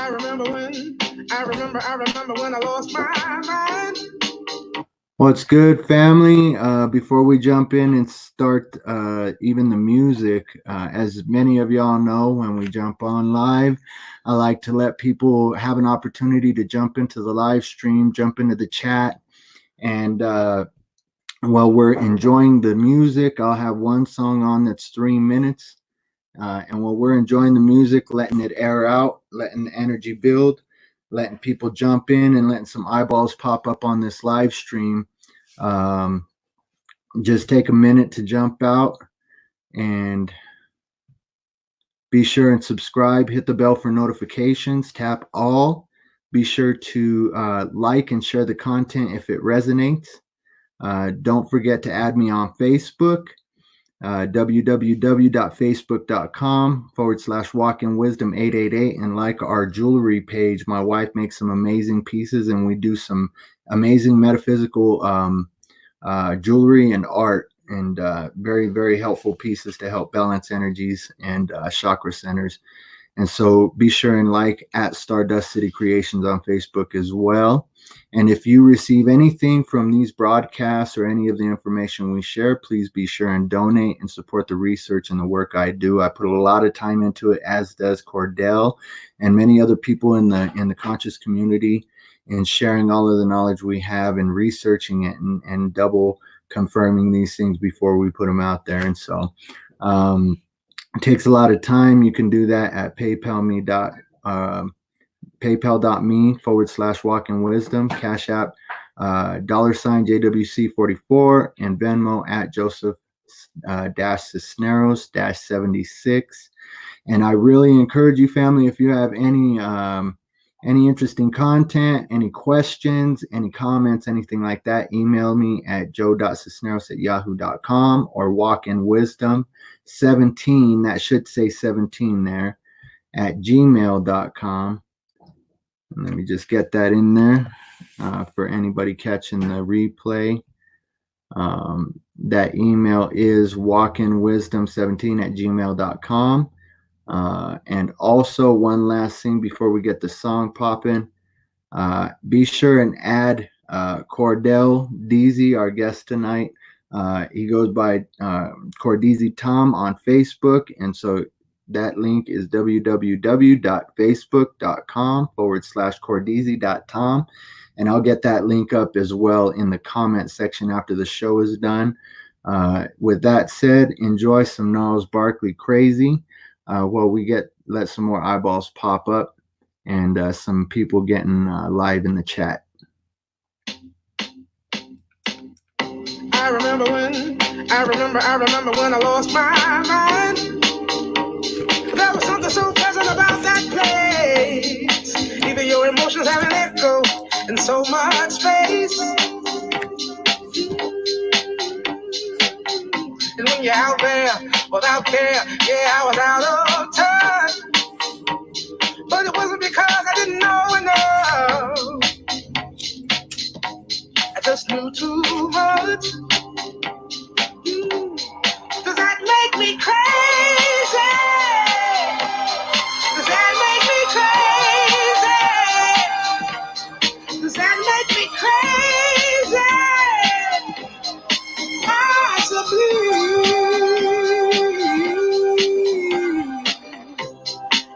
I remember when I lost my mind. What's good, family? Before we jump in and start even the music, as many of y'all know, when we jump on live, I like to let people have an opportunity to jump into the live stream, jump into the chat, and while we're enjoying the music, I'll have one song on that's 3 minutes. And while we're enjoying the music, letting it air out, letting the energy build, letting people jump in and letting some eyeballs pop up on this live stream, just take a minute to jump out and be sure and subscribe, hit the bell for notifications, tap all. Be sure to like and share the content if it resonates. Don't forget to add me on Facebook. www.facebook.com/walkinwisdom888 and like our jewelry page. My wife makes some amazing pieces and we do some amazing metaphysical jewelry and art, and very, very helpful pieces to help balance energies and chakra centers. And so be sure and like at Stardust City Creations on Facebook as well. And if you receive anything from these broadcasts or any of the information we share, please be sure and donate and support the research and the work I do. I put a lot of time into it, as does Kordell and many other people in the conscious community, in sharing all of the knowledge we have and researching it and double confirming these things before we put them out there. And so it takes a lot of time. You can do that at paypal.me/walkinwisdom, Cash App $JWC44, and Venmo at Joseph-Cisneros-76. And I really encourage you, family, if you have any interesting content, any questions, any comments, anything like that, email me at joe.cisneros@yahoo.com or walkinwisdom17, that should say 17 there, at gmail.com. And let me just get that in there for anybody catching the replay. That email is walkinwisdom17@gmail.com. And also, one last thing before we get the song popping, be sure and add Kordell Deezy, our guest tonight. He goes by Kordeezy Tom on Facebook, and so that link is www.facebook.com/Kordeezy.tom, and I'll get that link up as well in the comment section after the show is done. With that said, enjoy some Gnarls Barkley Crazy while we let some more eyeballs pop up and some people getting live in the chat. I remember when I lost my mind. There was something so pleasant about that place. Even your emotions have an echo in so much space. And when you're out there without care, yeah, I was out of touch. But it wasn't because I didn't know enough. I just knew too much. Does that make me crazy? Does that make me crazy? Does that make me crazy? Possibly.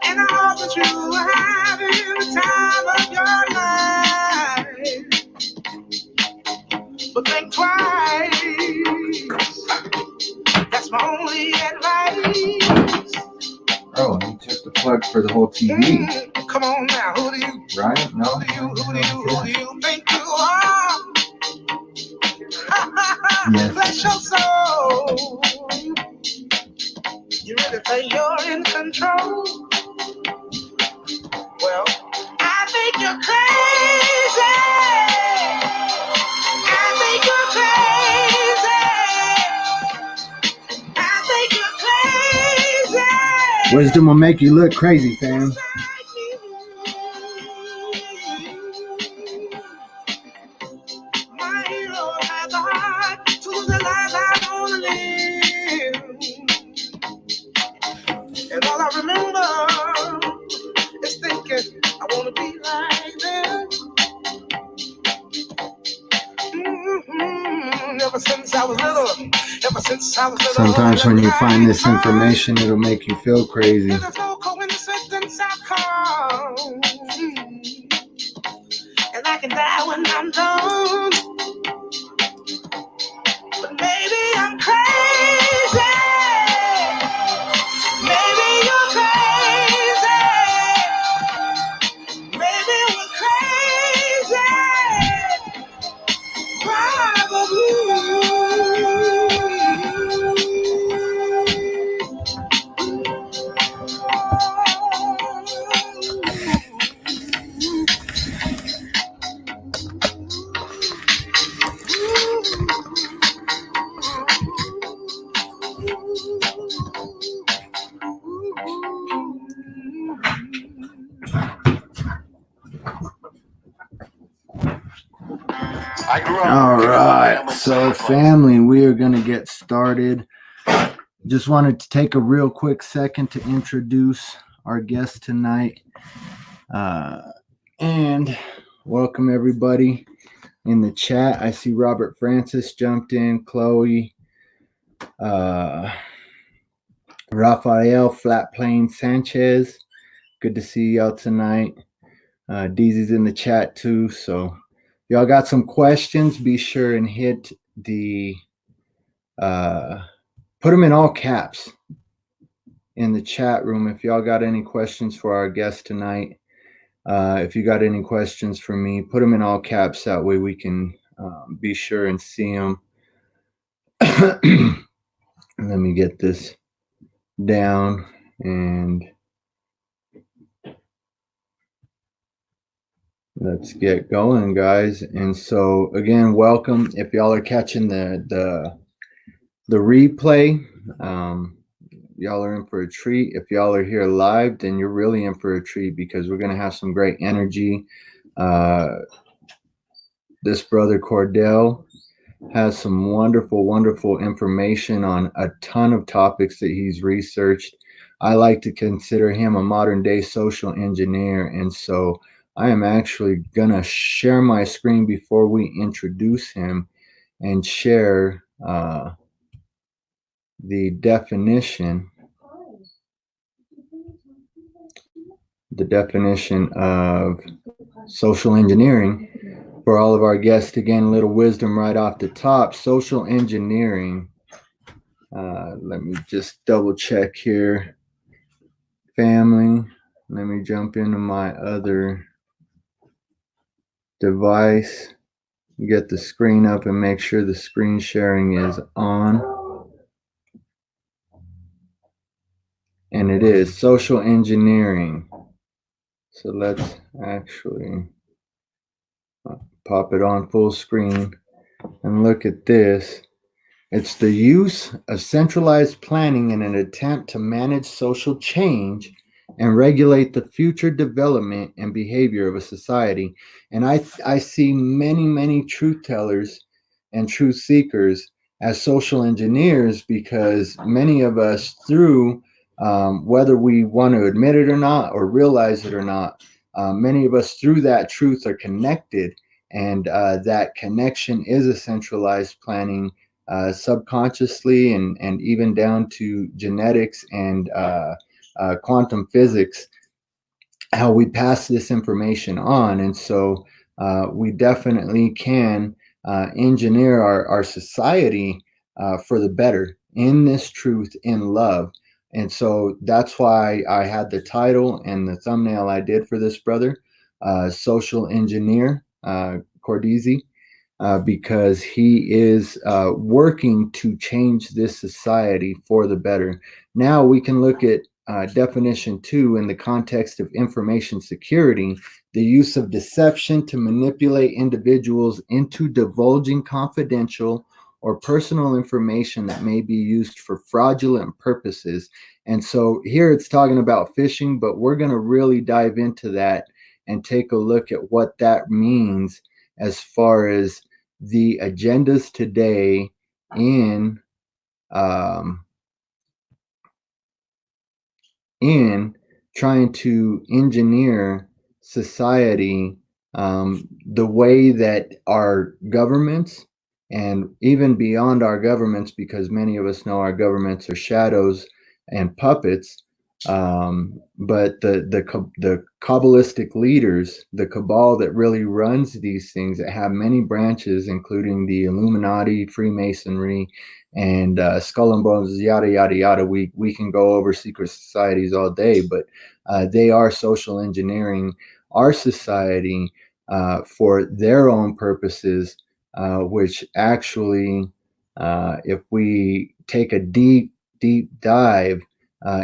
And I hope that you are having the time of your life. But think twice. That's my only advice. Oh, you took the plug for the whole TV. Come on now, who do you? Right? No. Who do you think you are? Yes. Bless your soul. You really think you're in control? Well, I think you're crazy. I think you're crazy. I think you're crazy. Wisdom will make you look crazy, fam. My hero has a heart to the life I wanna live. And all I remember is thinking I wanna be like them. Ever since I was little. Sometimes when you find this information, it'll make you feel crazy. There's no coincidence I've come. And I can die when I'm done. But maybe I'm crazy. Maybe you're crazy. Maybe we're crazy. Probably. All right, so family, we are going to get started. Just wanted to take a real quick second to introduce our guest tonight, and welcome everybody in the chat. I see Robert Francis jumped in, Chloe, Rafael Flat Plane Sanchez. Good to see y'all tonight. Deezy's in the chat too, so y'all got some questions, be sure and hit the put them in all caps in the chat room if y'all got any questions for our guest tonight. If you got any questions for me, put them in all caps, that way we can be sure and see them. Let me get this down and let's get going, guys. And so again, welcome. If y'all are catching the replay, y'all are in for a treat. If y'all are here live, then you're really in for a treat because we're gonna have some great energy. This brother Kordell has some wonderful information on a ton of topics that he's researched. I like to consider him a modern day social engineer, and so I am actually gonna share my screen before we introduce him and share the definition of social engineering for all of our guests. Again, a little wisdom right off the top. Social engineering, let me just double check here, family. Let me jump into my other device, get the screen up and make sure the screen sharing is on. And it is social engineering. So let's actually pop it on full screen and look at this. It's the use of centralized planning in an attempt to manage social change and regulate the future development and behavior of a society. And I see many truth tellers and truth seekers as social engineers, because many of us, through whether we want to admit it or not or realize it or not, many of us through that truth are connected, and that connection is a centralized planning, subconsciously and even down to genetics and quantum physics, how we pass this information on. And so we definitely can engineer our society for the better in this truth, in love. And so that's why I had the title and the thumbnail I did for this brother, Social Engineer, Kordeezy, because he is working to change this society for the better. Now we can look at definition 2 in the context of information security: the use of deception to manipulate individuals into divulging confidential or personal information that may be used for fraudulent purposes. And so here it's talking about phishing, but we're going to really dive into that and take a look at what that means as far as the agendas today in trying to engineer society, the way that our governments, and even beyond our governments, because many of us know our governments are shadows and puppets, but the Kabbalistic leaders, the cabal that really runs these things, that have many branches, including the Illuminati, Freemasonry, and Skull and Bones, yada yada yada. We can go over secret societies all day, but they are social engineering our society for their own purposes, which actually, if we take a deep dive,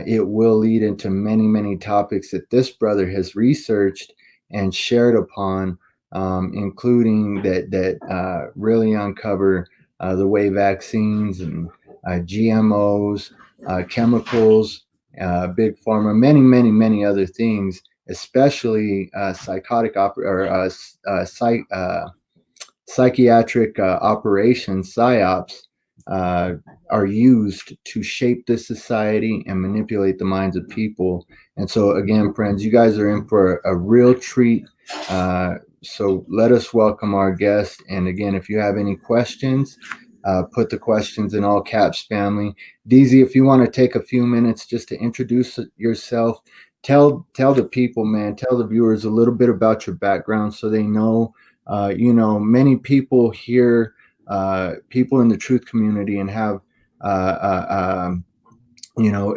it will lead into many, many topics that this brother has researched and shared upon, including that really uncover the way vaccines and GMOs, chemicals, big pharma, many, many, many other things, especially psychotic or psychiatric operations, psyops, uh, are used to shape this society and manipulate the minds of people. And so, again, friends, you guys are in for a real treat. So let us welcome our guest. And again, if you have any questions, put the questions in all caps, family. Deezy, if you want to take a few minutes just to introduce yourself, tell the people, man, tell the viewers a little bit about your background so they know. Many people hear people in the truth community and have uh,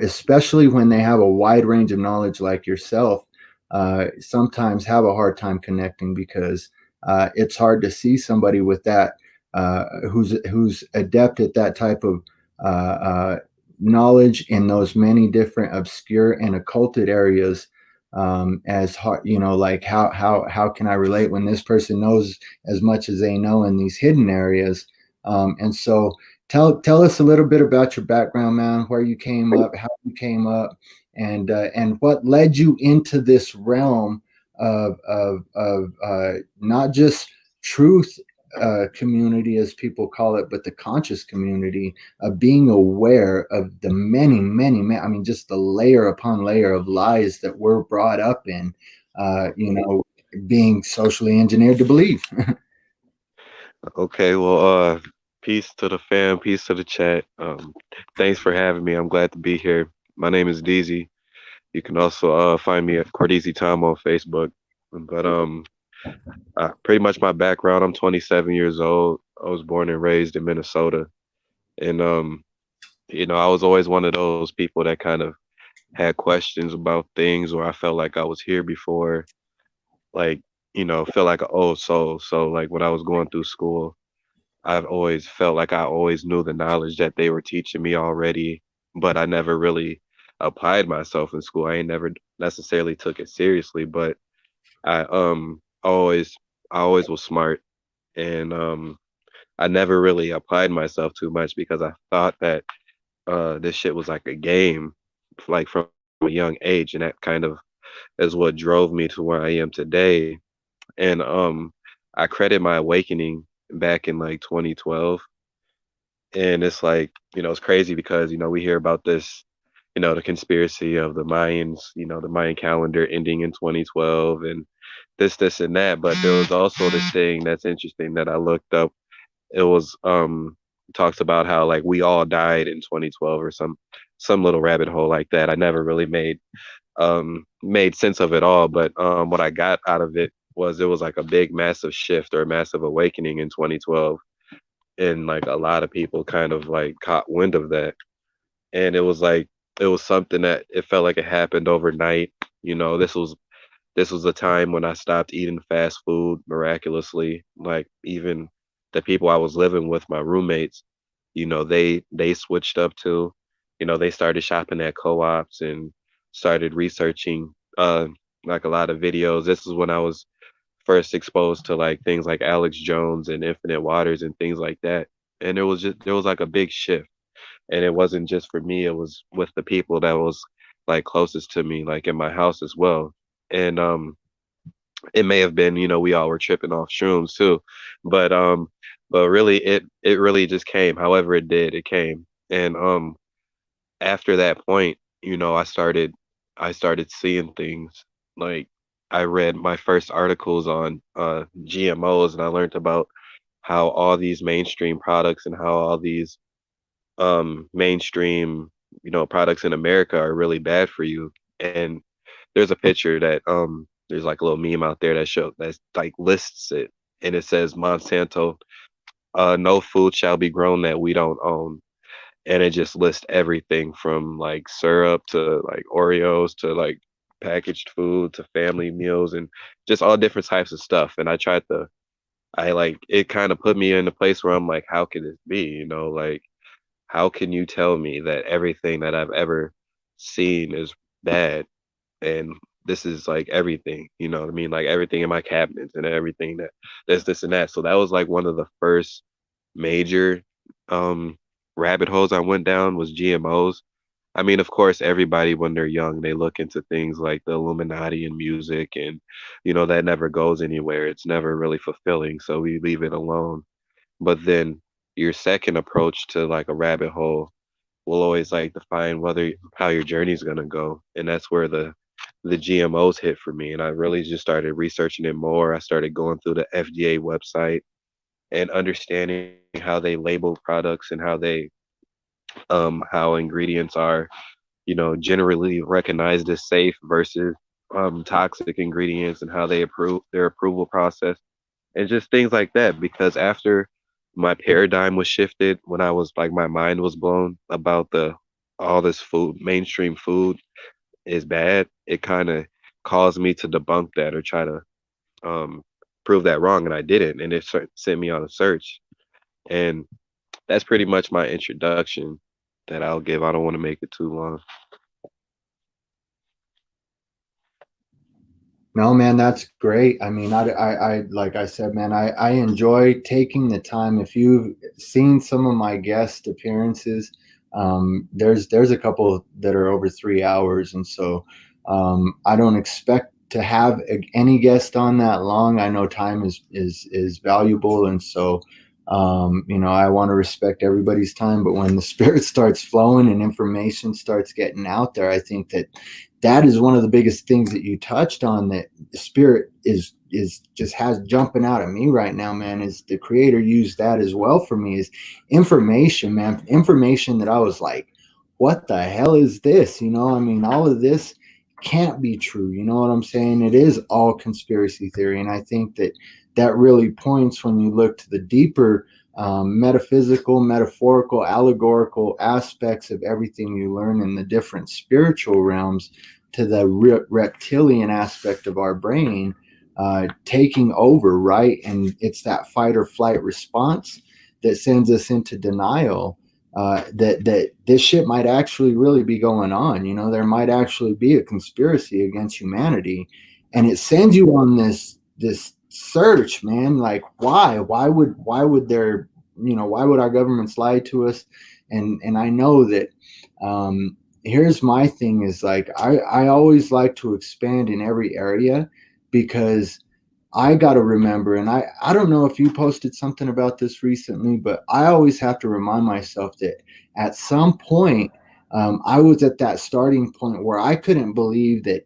especially when they have a wide range of knowledge like yourself, sometimes have a hard time connecting because it's hard to see somebody with that, who's adept at that type of uh, uh, knowledge in those many different obscure and occulted areas. As hard, like how can I relate when this person knows as much as they know in these hidden areas? And so tell us a little bit about your background, man. Where you came up, how you came up, and what led you into this realm of not just truth community, as people call it, but the conscious community of being aware of the I mean, just the layer upon layer of lies that we're brought up in, being socially engineered to believe. Okay, well, peace to the fam, peace to the chat. Thanks for having me. I'm glad to be here. My name is Deezy. You can also find me at Kordeezy Time on Facebook. But pretty much my background. I'm 27 years old. I was born and raised in Minnesota, and I was always one of those people that kind of had questions about things, or I felt like I was here before, like felt like an old soul. So like when I was going through school. I've always felt like I always knew the knowledge that they were teaching me already, but I never really applied myself in school. I ain't never necessarily took it seriously, but I always I always was smart and I never really applied myself too much because I thought that this shit was like a game, like from a young age, and that kind of is what drove me to where I am today. And I credit my awakening back in like 2012. And it's like, it's crazy because, we hear about this, the conspiracy of the Mayans, the Mayan calendar ending in 2012 and this, and that. But there was also this thing that's interesting that I looked up. It was, talks about how like we all died in 2012 or some little rabbit hole like that. I never really made sense of it all. But what I got out of it was it was like a big, massive shift or a massive awakening in 2012 and like a lot of people kind of like caught wind of that and it was something that it felt like it happened overnight. This was a time when I stopped eating fast food miraculously. Like even the people I was living with, my roommates, they switched up too. They started shopping at co-ops and started researching like a lot of videos. This is when I was first exposed to like things like Alex Jones and Infinite Waters and things like that. And there was like a big shift. And it wasn't just for me, it was with the people that was like closest to me, like in my house as well. And it may have been, we all were tripping off shrooms too. But really it really just came. However it did, it came. And after that point, I started seeing things like I read my first articles on GMOs, and I learned about how all these mainstream products and how all these mainstream, products in America are really bad for you. And there's a picture that there's like a little meme out there that like lists it, and it says Monsanto, no food shall be grown that we don't own. And it just lists everything from like syrup to like Oreos to like packaged food to family meals and just all different types of stuff. And I like it kind of put me in a place where I'm like, how can this be? Like how can you tell me that everything that I've ever seen is bad? And this is like everything, you know what I mean? Like everything in my cabinets and everything that this and that. So that was like one of the first major um rabbit holes I went down was GMOs. I mean, of course, everybody when they're young, they look into things like the Illuminati and music, and that never goes anywhere. It's never really fulfilling, so we leave it alone. But then your second approach to like a rabbit hole will always like define whether how your journey's gonna go, and that's where the GMOs hit for me. And I really just started researching it more. I started going through the FDA website and understanding how they label products and how ingredients are generally recognized as safe versus toxic ingredients, and how they approve their approval process and just things like that. Because after my paradigm was shifted, when I was like my mind was blown about the all this food, mainstream food is bad, it kind of caused me to debunk that or try to um, prove that wrong, and I didn't, and it sent me on a search. And that's pretty much my introduction that I'll give. I don't want to make it too long. No, man, that's great. I mean, like I said, man, I enjoy taking the time. If you've seen some of my guest appearances, there's a couple that are over 3 hours, and so I don't expect to have any guest on that long. I know time is valuable, and so I want to respect everybody's time. But when the spirit starts flowing and information starts getting out there, I think that is one of the biggest things that you touched on, that the spirit is just has jumping out at me right now, man. Is the creator used that as well for me, is information, man. Information that I was like, what the hell is this? I mean, all of this can't be true. You know what I'm saying? It is all conspiracy theory. And I think that really points, when you look to the deeper metaphysical, metaphorical, allegorical aspects of everything you learn in the different spiritual realms, to the reptilian aspect of our brain taking over, right? And it's that fight or flight response that sends us into denial. That this shit might actually really be going on. There might actually be a conspiracy against humanity, and it sends you on this search, man. Like, why would there, why would our governments lie to us? And I know that here's my thing, is like, I always like to expand in every area, because I got to remember, and I don't know if you posted something about this recently, but I always have to remind myself that at some point I was at that starting point where I couldn't believe that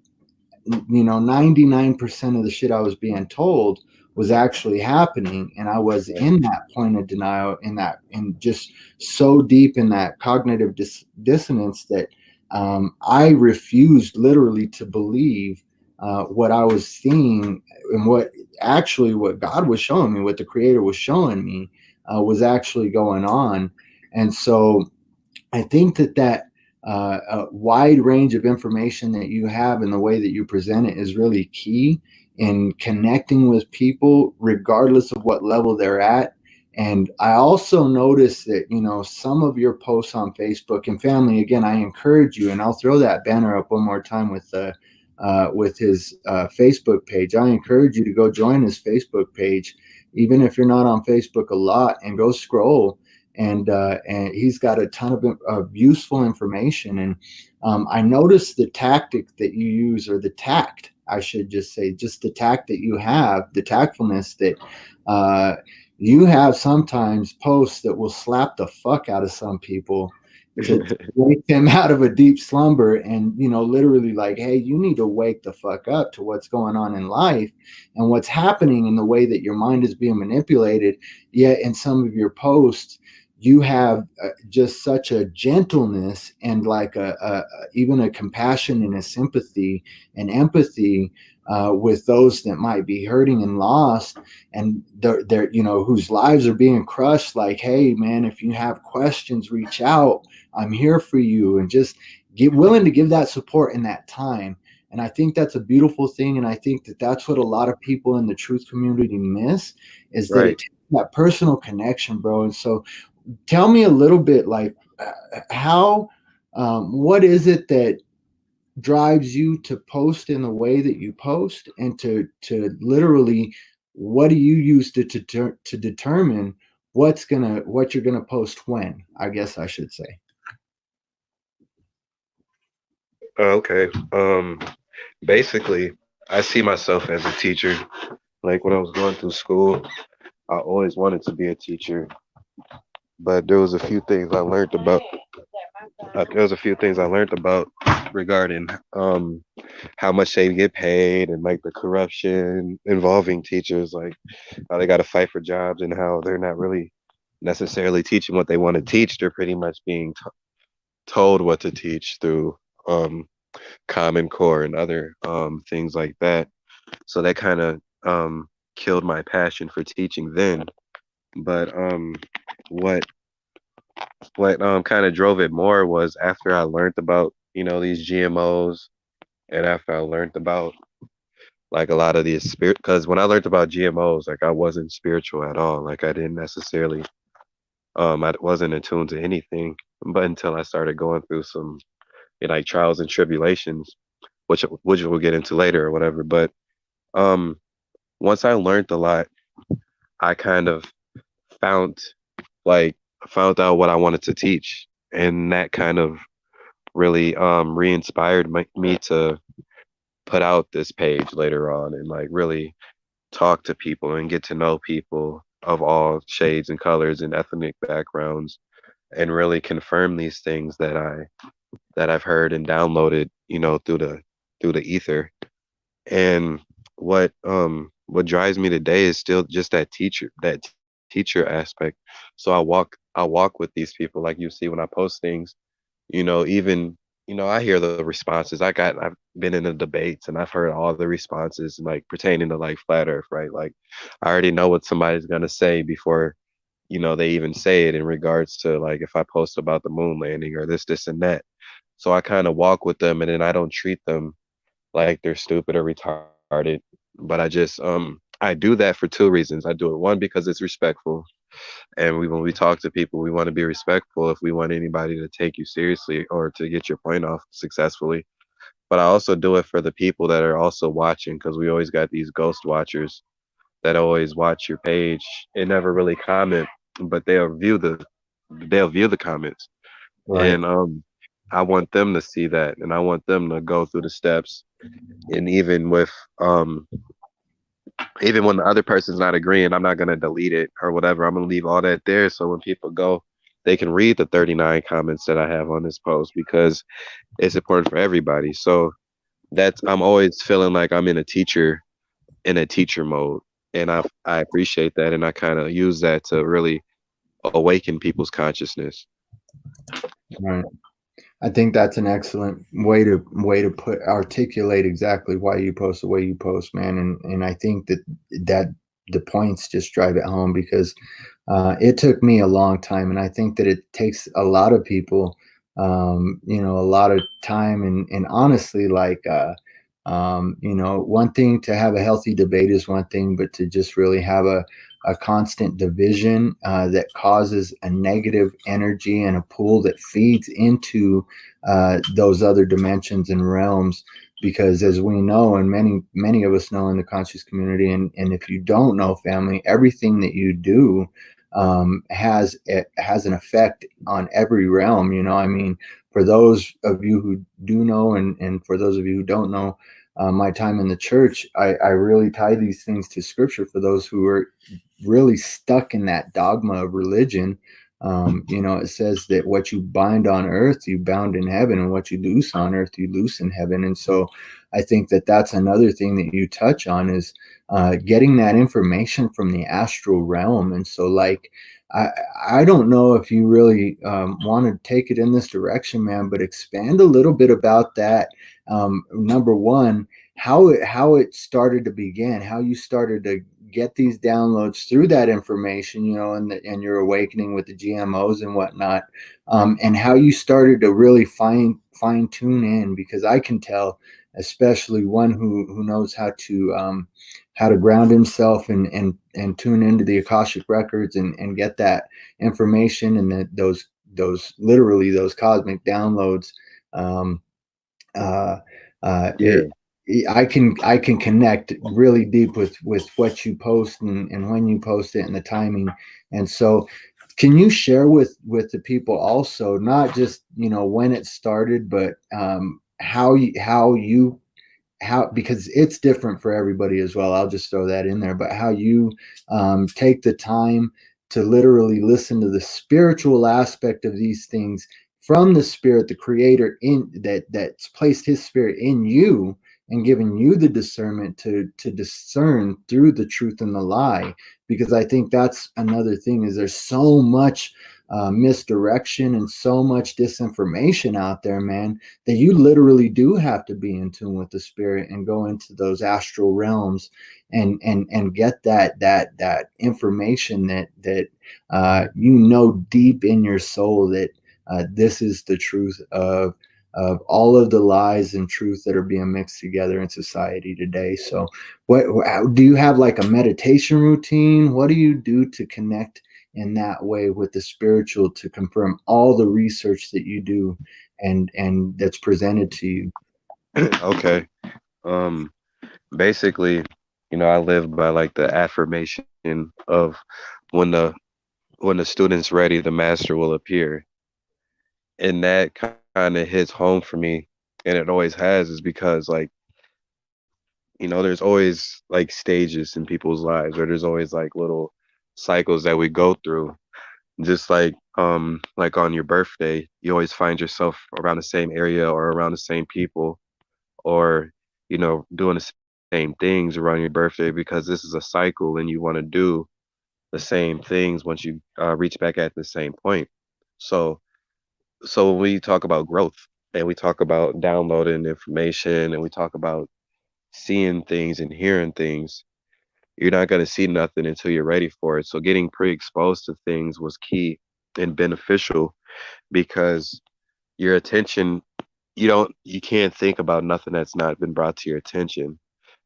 99% of the shit I was being told was actually happening, and I was in that point of denial, and just so deep in that cognitive dissonance that I refused literally to believe what I was seeing, and what God was showing me, what the creator was showing me was actually going on. And so I think that wide range of information that you have and the way that you present it is really key in connecting with people, regardless of what level they're at. And I also noticed that, some of your posts on Facebook, and family, again, I encourage you, and I'll throw that banner up one more time with his Facebook page. I encourage you to go join his Facebook page, even if you're not on Facebook a lot, and go scroll. And he's got a ton of useful information. And I noticed the tactic that you use, or the tact, I should just say, just the tact that you have, the tactfulness that you have sometimes posts that will slap the fuck out of some people. to wake them out of a deep slumber, and literally, like, hey, you need to wake the fuck up to what's going on in life and what's happening in the way that your mind is being manipulated. Yet in some of your posts you have just such a gentleness and like even a compassion and a sympathy and empathy with those that might be hurting and lost, and they're whose lives are being crushed. Like, hey man, if you have questions, reach out, I'm here for you, and just get willing to give that support in that time. And I think that's a beautiful thing, and I think that that's what a lot of people in the truth community miss, is that it Right. takes that personal connection, bro. And so tell me a little bit, like, how what is it that drives you to post in the way that you post, and to literally, what do you use to determine what you're gonna post when, I guess I should say. Okay. Basically, I see myself as a teacher. Like when I was going through school, I always wanted to be a teacher, but there was a few things I learned about. There was a few things I learned about regarding how much they get paid and like the corruption involving teachers, like how they got to fight for jobs and how they're not really necessarily teaching what they want to teach. They're pretty much being told what to teach through um, Common Core and other things like that. So that kind of killed my passion for teaching then. But what what kind of drove it more was after I learned about these GMOs, and after I learned about like a lot of these spirit, because when I learned about GMOs, like I wasn't spiritual at all. Like I didn't necessarily I wasn't attuned to anything, but until I started going through some like trials and tribulations, which we'll get into later or whatever. But um once I learned a lot, I kind of found like found out what I wanted to teach, and that kind of really re-inspired me to put out this page later on and like really talk to people and get to know people of all shades and colors and ethnic backgrounds, and really confirm these things that I've heard and downloaded, through the ether. And what drives me today is still just that teacher aspect. So I walk with these people like you see when I post things, even I hear the responses. I've been in the debates and I've heard all the responses like pertaining to like flat earth, right? Like I already know what somebody's gonna say before they even say it in regards to like if I post about the moon landing or this and that. So I kind of walk with them, and then I don't treat them like they're stupid or retarded. But I do that for two reasons. I do it one because it's respectful, and when we talk to people, we want to be respectful if we want anybody to take you seriously or to get your point off successfully. But I also do it for the people that are also watching, because we always got these ghost watchers that always watch your page and never really comment, but they'll view the comments. Right. And I want them to see that, and I want them to go through the steps. And um even when the other person's not agreeing, I'm not gonna delete it or whatever. I'm gonna leave all that there, so when people go, they can read the 39 comments that I have on this post, because it's important for everybody. So that's I'm always feeling like I'm in a teacher mode, and I appreciate that, and I kind of use that to really awaken people's consciousness. Right. I think that's an excellent way to put articulate exactly why you post the way you post, man. And I think that the points just drive it home, because it took me a long time, and I think that it takes a lot of people, a lot of time, and honestly, like, one thing to have a healthy debate is one thing, but to just really have a constant division that causes a negative energy and a pool that feeds into those other dimensions and realms. Because as we know, and many of us know in the conscious community, and if you don't know, family, everything that you do has an effect on every realm. I mean, for those of you who do know, and for those of you who don't know, my time in the church, I really tie these things to scripture for those who are really stuck in that dogma of religion, It says that what you bind on earth, you bound in heaven, and what you loose on earth, you loose in heaven. And so I think that that's another thing that you touch on is getting that information from the astral realm. And so, like, I, I don't know if you really want to take it in this direction, man, but expand a little bit about that. Number one, how it started to begin, how you started to get these downloads through that information, and your awakening with the GMOs and whatnot, and how you started to really fine tune in, because I can tell, especially one who knows how to ground himself and tune into the Akashic records and get that information and those literally those cosmic downloads. Um, uh, Yeah. I can connect really deep with what you post and when you post it and the timing. And so can you share with the people also, not just when it started, but how, because it's different for everybody as well. I'll just throw that in there. But how you take the time to literally listen to the spiritual aspect of these things from the spirit, the creator in that's placed his spirit in you and given you the discernment to discern through the truth and the lie. Because I think that's another thing, is there's so much misdirection and so much disinformation out there, man, that you literally do have to be in tune with the spirit and go into those astral realms and get that information that deep in your soul, that this is the truth of all of the lies and truth that are being mixed together in society today. So what do you have, like a meditation routine? What do you do to connect in that way with the spiritual, to confirm all the research that you do and that's presented to you? Okay. Um, Basically, I live by like the affirmation of when the when the student's ready, the master will appear. And that kind of hits home for me, and it always has, is because like, there's always like stages in people's lives, or there's always like little cycles that we go through. Just like on your birthday, you always find yourself around the same area or around the same people, or doing the same things around your birthday, because this is a cycle and you want to do the same things once you reach back at the same point. So so when we talk about growth and we talk about downloading information and we talk about seeing things and hearing things, you're not going to see nothing until you're ready for it. So getting pre-exposed to things was key and beneficial, because your attention, you can't think about nothing that's not been brought to your attention.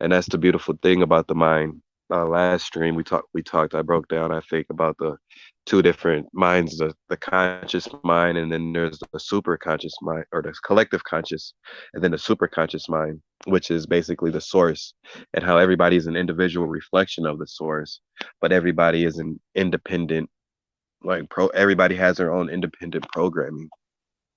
And that's the beautiful thing about the mind. Last stream I broke down, I think, about the two different minds, the conscious mind, and then there's the super conscious mind, or the collective conscious, and then the super conscious mind, which is basically the source, and how everybody is an individual reflection of the source, but everybody is an independent, everybody has their own independent programming.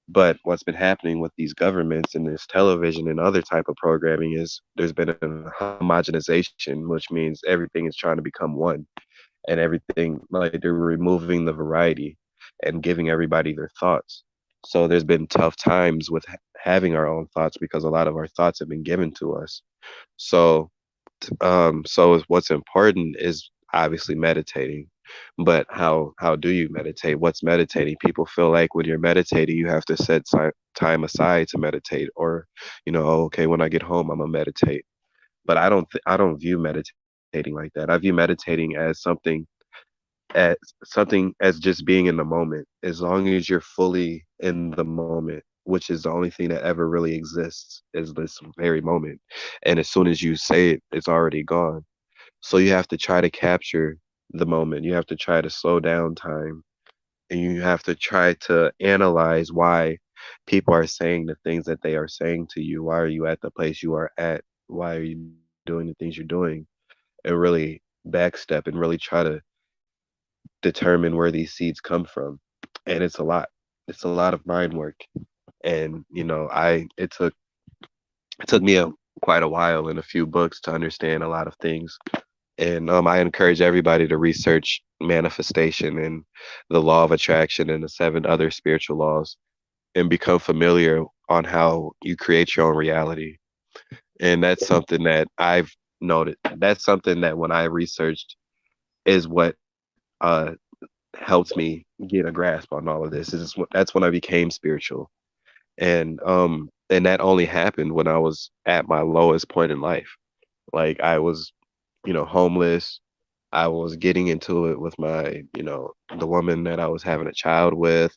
But what's been happening with these governments and this television and other type of programming is there's been a homogenization, which means everything is trying to become one, and everything, like, they're removing the variety and giving everybody their thoughts. So there's been tough times with having our own thoughts, because a lot of our thoughts have been given to us. So so what's important is obviously meditating. But how do you meditate? What's meditating? People feel like when you're meditating, you have to set time aside to meditate, or "Oh, okay, when I get home, I'm gonna meditate." But I don't view meditating like that. I view meditating as something as just being in the moment. As long as you're fully in the moment, which is the only thing that ever really exists, is this very moment. And as soon as you say it, it's already gone. So you have to try to capture the moment. You have to try to slow down time, and you have to try to analyze why people are saying the things that they are saying to you. Why are you at the place you are at? Why are you doing the things you're doing? And really backstep and really try to determine where these seeds come from. And it's a lot. It's a lot of mind work. And I it took me quite a while and a few books to understand a lot of things. And I encourage everybody to research manifestation and the law of attraction and the seven other spiritual laws and become familiar on how you create your own reality. And that's something that I've noted. That's something that when I researched is what helped me get a grasp on all of this. That's when I became spiritual. And that only happened when I was at my lowest point in life. Like I was, homeless. I was getting into it with the woman that I was having a child with,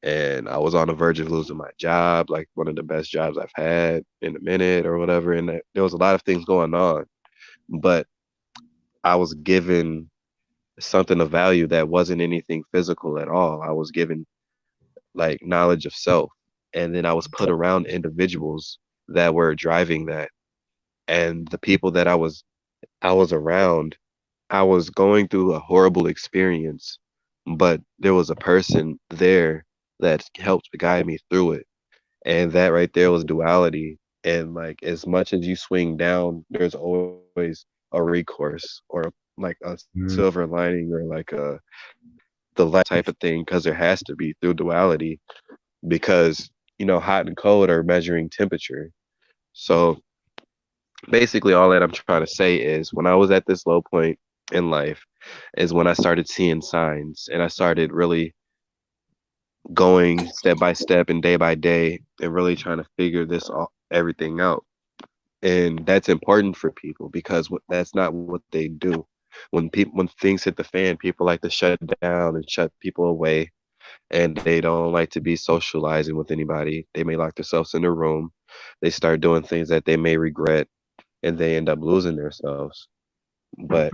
and I was on the verge of losing my job, like one of the best jobs I've had in a minute or whatever. And there was a lot of things going on, but I was given something of value that wasn't anything physical at all. I was given like knowledge of self, and then I was put around individuals that were driving that, and the people that I was around, I was going through a horrible experience, but there was a person there that helped guide me through it. And that right there was duality. And like as much as you swing down, there's always a recourse or like a silver Mm. lining or like the light type of thing, because there has to be through duality, because hot and cold are measuring temperature. So basically all that I'm trying to say is when I was at this low point in life is when I started seeing signs, and I started really going step by step and day by day and really trying to figure everything out. And that's important for people because that's not what they do. When things hit the fan, people like to shut down and shut people away, and they don't like to be socializing with anybody. They may lock themselves in a room. They start doing things that they may regret, and they end up losing themselves. But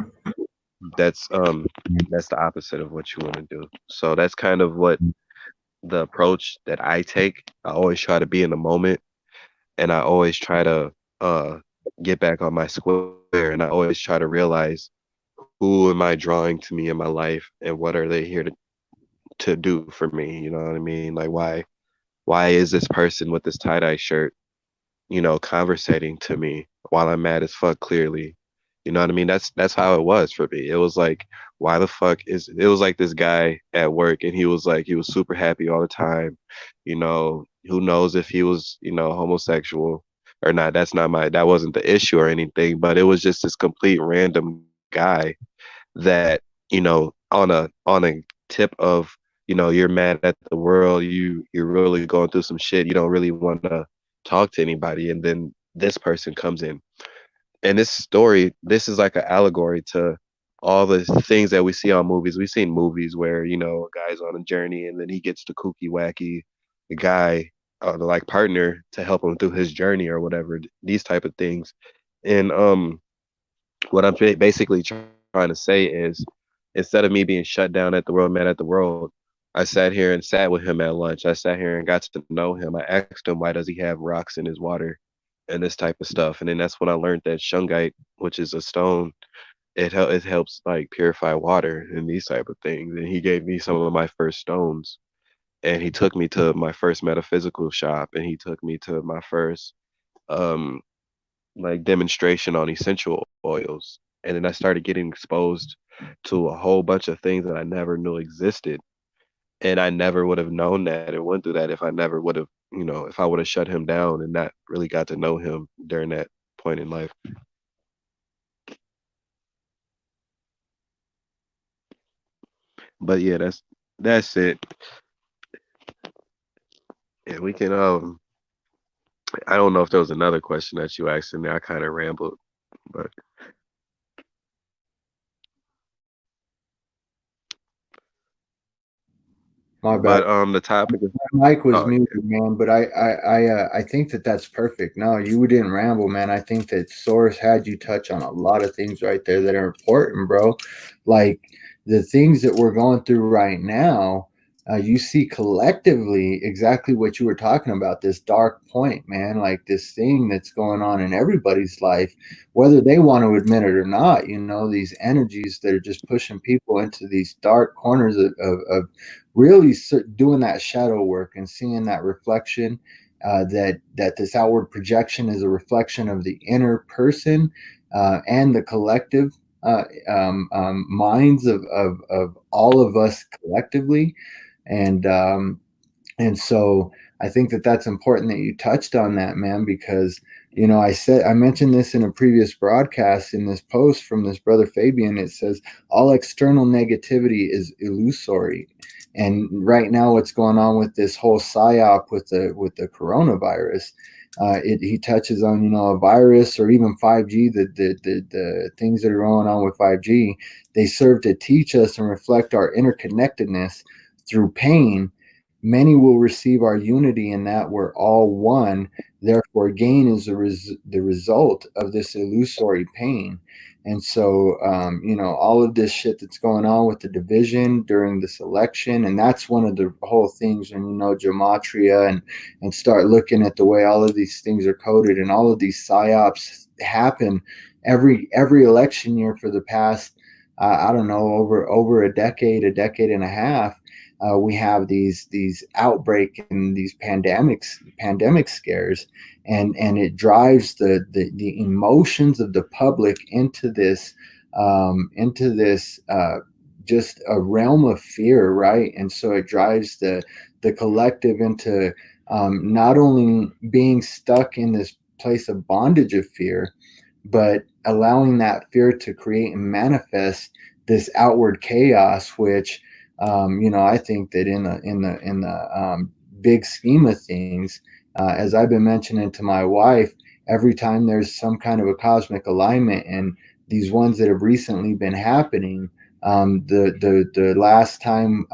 that's um that's the opposite of what you want to do. So that's kind of what the approach that I take. I always try to be in the moment, and I always try to uh get back on my square, and I always try to realize who am I drawing to me in my life, and what are they here to do for me, you know what I mean? Like why is this person with this tie-dye shirt, conversating to me while I'm mad as fuck clearly. You know what I mean? That's how it was for me. It was like, why the fuck is it was like this guy at work, and he was super happy all the time. Who knows if he was, homosexual or not. That wasn't the issue or anything, but it was just this complete random guy that, on a tip of, you're mad at the world, you're really going through some shit, you don't really want to talk to anybody, and then this person comes in. And this is like an allegory to all the things that we see on movies. We've seen movies where, a guy's on a journey and then he gets the kooky wacky guy, the like partner to help him through his journey or whatever, these type of things. And what I'm basically trying to say is, instead of me being shut down at the world, mad at the world, I sat here and sat with him at lunch. I sat here and got to know him. I asked him, why does he have rocks in his water and this type of stuff. And then that's when I learned that shungite, which is a stone, it helps like purify water and these type of things. And he gave me some of my first stones. And he took me to my first metaphysical shop, and he took me to my first um like demonstration on essential oils. And then I started getting exposed to a whole bunch of things that I never knew existed. And I never would have known that and went through that if I never would have, if I would have shut him down and not really got to know him during that point in life. But yeah, that's it. And we can I don't know if there was another question that you asked in there. I kind of rambled, but My bad. the topic is, My mic was oh muted, yeah. man, but I think that that's perfect. No, you didn't ramble, man. I think that Source had you touch on a lot of things right there that are important, bro. Like the things that we're going through right now. You see collectively exactly what you were talking about, this dark point, man, like this thing that's going on in everybody's life, whether they want to admit it or not. These energies that are just pushing people into these dark corners of really doing that shadow work and seeing that reflection, that this outward projection is a reflection of the inner person, and the collective. minds of all of us collectively. And and so I think that that's important that you touched on that, man, because I mentioned this in a previous broadcast in this post from this brother Fabian. It says all external negativity is illusory, and right now what's going on with this whole psyop with the coronavirus. He touches on a virus or even 5G, the things that are going on with 5G. They serve to teach us and reflect our interconnectedness through pain. Many will receive our unity in that we're all one. Therefore, gain is the result of this illusory pain. And so, all of this shit that's going on with the division during this election, and that's one of the whole things when gematria and start looking at the way all of these things are coded and all of these psyops happen every election year for the past, I don't know, over a decade and a half. We have these outbreak and these pandemic scares, and it drives the emotions of the public into this just a realm of fear, right? And so it drives the collective into not only being stuck in this place of bondage of fear, but allowing that fear to create and manifest this outward chaos, which I think that in the big scheme of things, as I've been mentioning to my wife, every time there's some kind of a cosmic alignment, and these ones that have recently been happening, the last time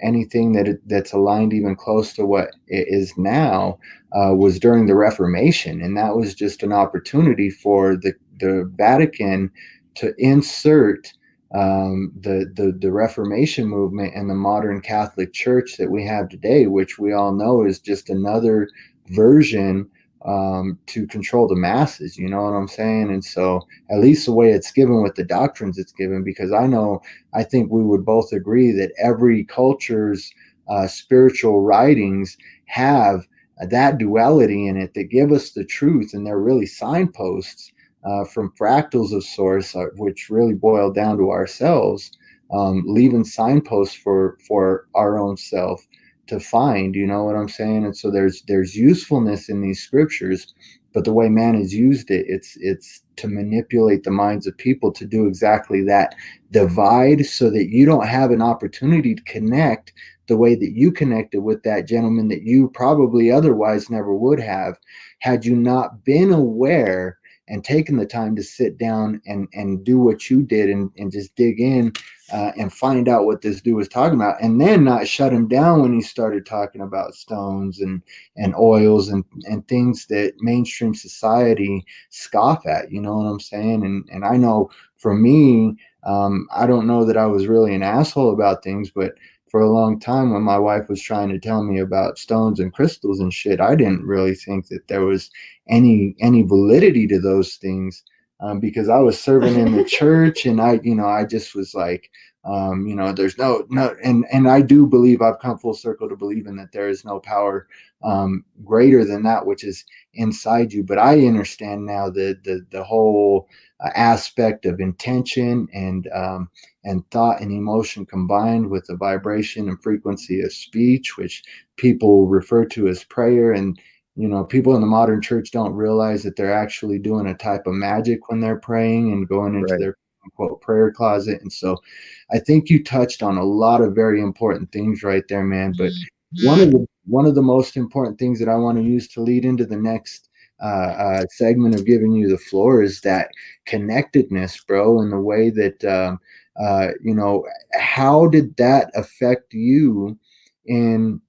anything that's aligned even close to what it is now was during the Reformation, and that was just an opportunity for the Vatican to insert the Reformation movement and the modern Catholic Church that we have today, which we all know is just another version to control the masses. You know what I'm saying? And so, at least the way it's given with the doctrines it's given, because I think we would both agree that every culture's spiritual writings have that duality in it that give us the truth, and they're really signposts from fractals of source, which really boil down to ourselves, leaving signposts for our own self to find. You know what I'm saying? And so there's usefulness in these scriptures, but the way man has used it, it's to manipulate the minds of people to do exactly that, divide, so that you don't have an opportunity to connect the way that you connected with that gentleman that you probably otherwise never would have, had you not been aware and taken the time to sit down and do what you did, and just dig in and find out what this dude was talking about, and then not shut him down when he started talking about stones and oils and things that mainstream society scoff at. You know what I'm saying? And I know for me, I don't know that I was really an asshole about things, but for a long time when my wife was trying to tell me about stones and crystals and shit, I didn't really think that there was any validity to those things, because I was serving in the church, and I just was like, there's no, and I do believe I've come full circle to believing that there is no power greater than that which is inside you. But I understand now the whole aspect of intention and thought and emotion combined with the vibration and frequency of speech, which people refer to as prayer. And people in the modern church don't realize that they're actually doing a type of magic when they're praying and going into Right. their quote prayer closet. And so I think you touched on a lot of very important things right there, man. But one of the most important things that I want to use to lead into the next segment of giving you the floor is that connectedness, bro, and the way that how did that affect you in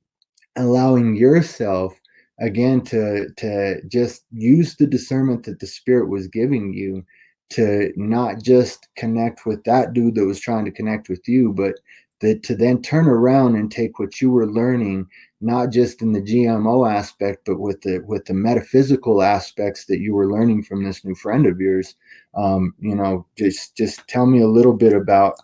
allowing yourself again to just use the discernment that the spirit was giving you to not just connect with that dude that was trying to connect with you, but that to then turn around and take what you were learning, not just in the GMO aspect, but with the metaphysical aspects that you were learning from this new friend of yours. Just tell me a little bit about,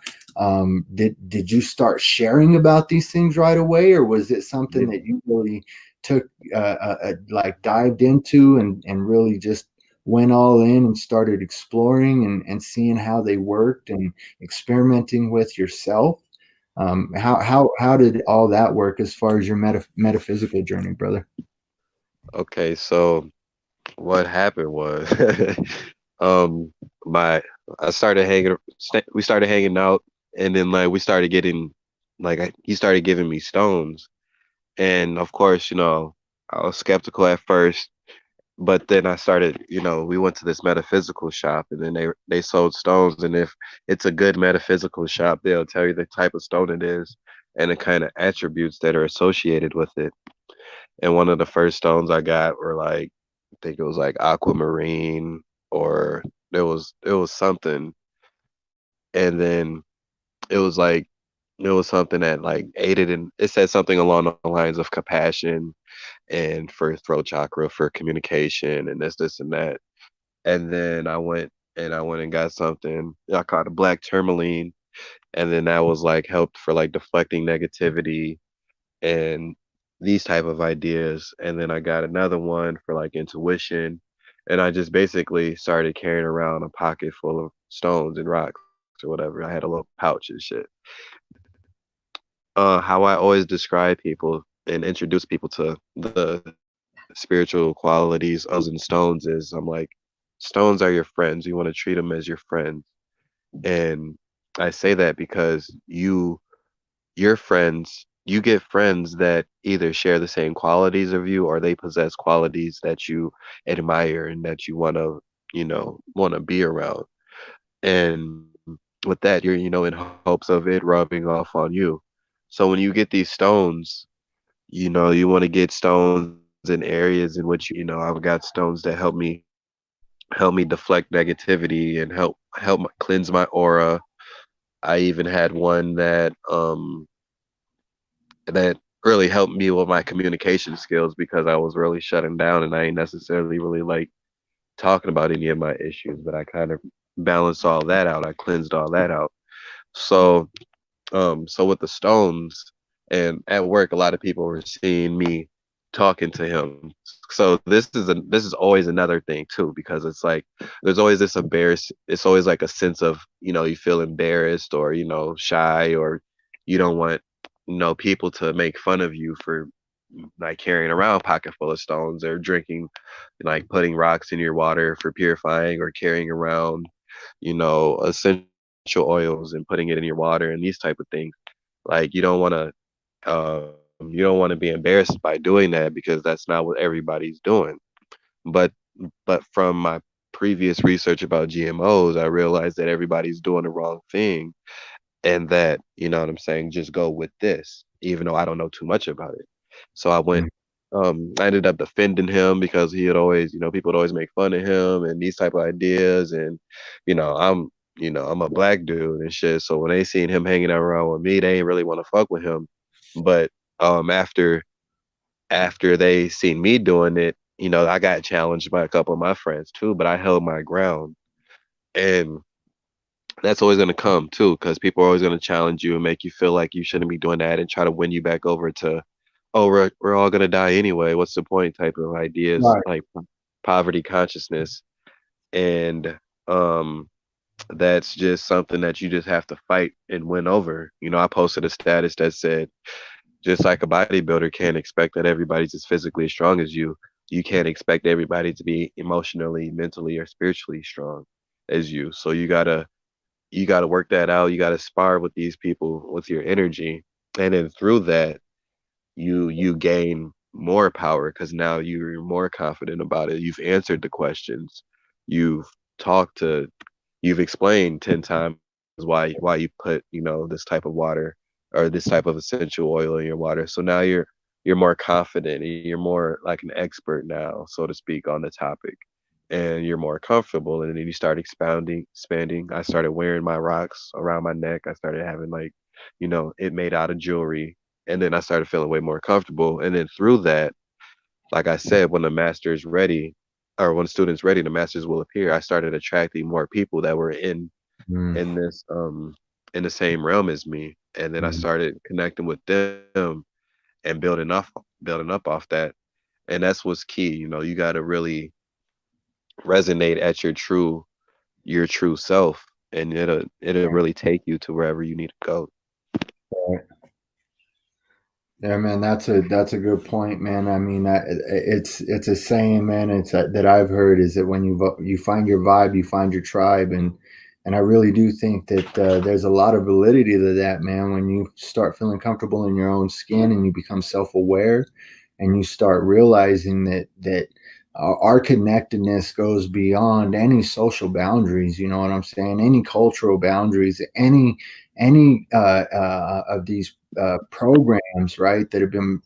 did you start sharing about these things right away, or was it something Yeah. that you really took like dived into and really just went all in and started exploring and seeing how they worked and experimenting with yourself. How did all that work as far as your metaphysical journey, brother? Okay, so what happened was, um, my I started we started hanging out, and then like we started getting, he started giving me stones, and of course, I was skeptical at first, but then I started, we went to this metaphysical shop, and then they sold stones, and if it's a good metaphysical shop, they'll tell you the type of stone it is and the kind of attributes that are associated with it. And one of the first stones I got were like, I think it was like aquamarine, or it was something, and then it was like it was something that like aided in, it said something along the lines of compassion and for throat chakra for communication and this and that. And then I went and got something I called a black tourmaline, and then that was like helped for like deflecting negativity and these type of ideas. And then I got another one for like intuition, and I just basically started carrying around a pocket full of stones and rocks or whatever. I had a little pouch and shit. How I always describe people and introduce people to the spiritual qualities of stones and stones is, I'm like, stones are your friends. You want to treat them as your friends. And I say that because your friends, you get friends that either share the same qualities of you, or they possess qualities that you admire and that you want to be around. And with that, you're, in hopes of it rubbing off on you. So when you get these stones, you want to get stones in areas in which I've got stones that help me deflect negativity and cleanse my aura. I even had one that really helped me with my communication skills because I was really shutting down, and I ain't necessarily really like talking about any of my issues, but I kind of balanced all that out. I cleansed all that out. So, so with the stones, and at work, a lot of people were seeing me talking to him. So this is always another thing too, because it's like there's always this it's always like a sense of, you feel embarrassed or, shy, or you don't want, people to make fun of you for like carrying around a pocket full of stones, or drinking, like putting rocks in your water for purifying, or carrying around, essential oils and putting it in your water and these type of things. Like you don't want to be embarrassed by doing that, because that's not what everybody's doing. But but from my previous research about GMOs, I realized that everybody's doing the wrong thing, and that, you know what I'm saying, just go with this, even though I don't know too much about it. So I ended up defending him because he had always, people would always make fun of him and these type of ideas. And, I'm a black dude and shit. So when they seen him hanging around with me, they ain't really want to fuck with him. But after they seen me doing it, I got challenged by a couple of my friends too, but I held my ground. And that's always going to come too, because people are always going to challenge you and make you feel like you shouldn't be doing that, and try to win you back over to, oh, we're all going to die anyway. What's the point? Type of ideas, Right. like poverty consciousness. And that's just something that you just have to fight and win over. I posted a status that said, just like a bodybuilder can't expect that everybody's as physically as strong as you can't expect everybody to be emotionally, mentally, or spiritually strong as you. So you gotta work that out. You gotta spar with these people with your energy, and then through that, you gain more power, because now you're more confident about it. You've answered the questions. You've talked to. You've explained 10 times why you put, this type of water or this type of essential oil in your water. So now you're more confident. You're more like an expert now, so to speak, on the topic, and you're more comfortable. And then you start expanding. I started wearing my rocks around my neck. I started having like, it made out of jewelry. And then I started feeling way more comfortable. And then through that, like I said, when the master is ready, or when the student's ready, the masters will appear. I started attracting more people that were Mm, in this in the same realm as me. And then I mm, started connecting with them and building up off that. And that's what's key. You gotta really resonate at your true self, and it'll really take you to wherever you need to go. Right. Yeah, man, that's a good point, man. I mean, it's a saying, man. It's that I've heard is that when you find your vibe, you find your tribe, and I really do think that there's a lot of validity to that, man. When you start feeling comfortable in your own skin and you become self-aware, and you start realizing that our connectedness goes beyond any social boundaries. You know what I'm saying? Any cultural boundaries, any of these programs, right, that have been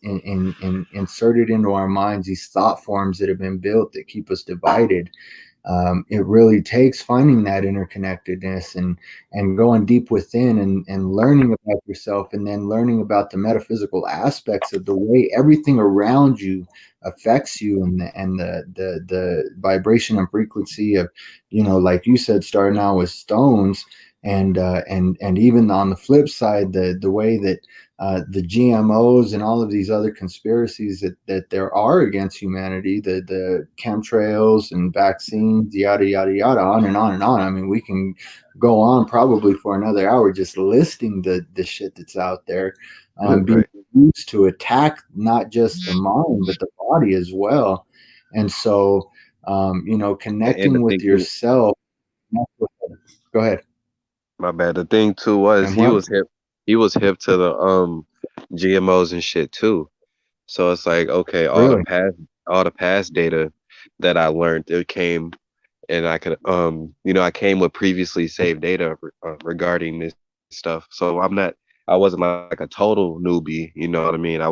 inserted into our minds, these thought forms that have been built that keep us divided. It really takes finding that interconnectedness and going deep within and learning about yourself, and then learning about the metaphysical aspects of the way everything around you affects you, and the vibration and frequency of, like you said, starting out with stones, and even on the flip side, the way that the GMOs and all of these other conspiracies that there are against humanity, the chemtrails and vaccines, yada yada yada, on and on and on. I mean, we can go on probably for another hour just listing the shit that's out there, being Right. used to attack not just the mind but the body as well. And so, And the connecting with thing too, yourself. Go ahead. my bad. The thing too was And what? he was hip to the GMOs and shit too. So it's like, okay, Really? all the past data that I learned, it came, and I could I came with previously saved data regarding this stuff. So I wasn't like a total newbie, you know what I mean? I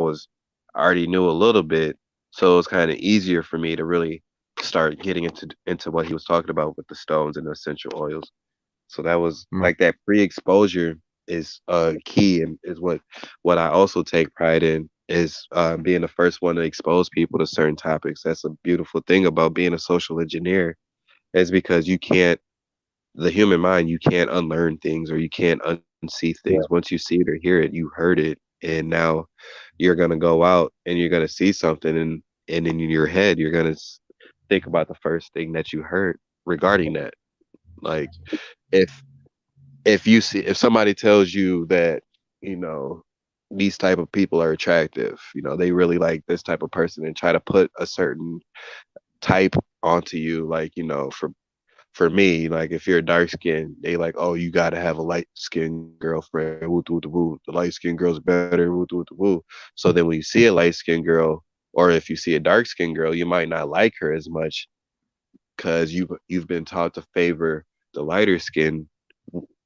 already knew a little bit, so it was kind of easier for me to really start getting into what he was talking about with the stones and the essential oils. So that was Right. like that pre-exposure is key, and is what I also take pride in, is being the first one to expose people to certain topics. That's a beautiful thing about being a social engineer, is because you can't the human mind, you can't unlearn things, or you can't unsee things. Yeah. Once you see it or hear it, you heard it, and now you're gonna go out and you're gonna see something, and in your head you're gonna think about the first thing that you heard regarding that. Like, if if somebody tells you that, you know, these type of people are attractive, they really like this type of person, and try to put a certain type onto you, like, for me, like, if you're dark skinned, they like, oh, you gotta have a light skinned girlfriend. Woo, woo, woo, woo. The light skinned girl's better. Woo, woo, woo, woo. So then when you see a light skinned girl, or if you see a dark skinned girl, you might not like her as much, because you've been taught to favor the lighter skinned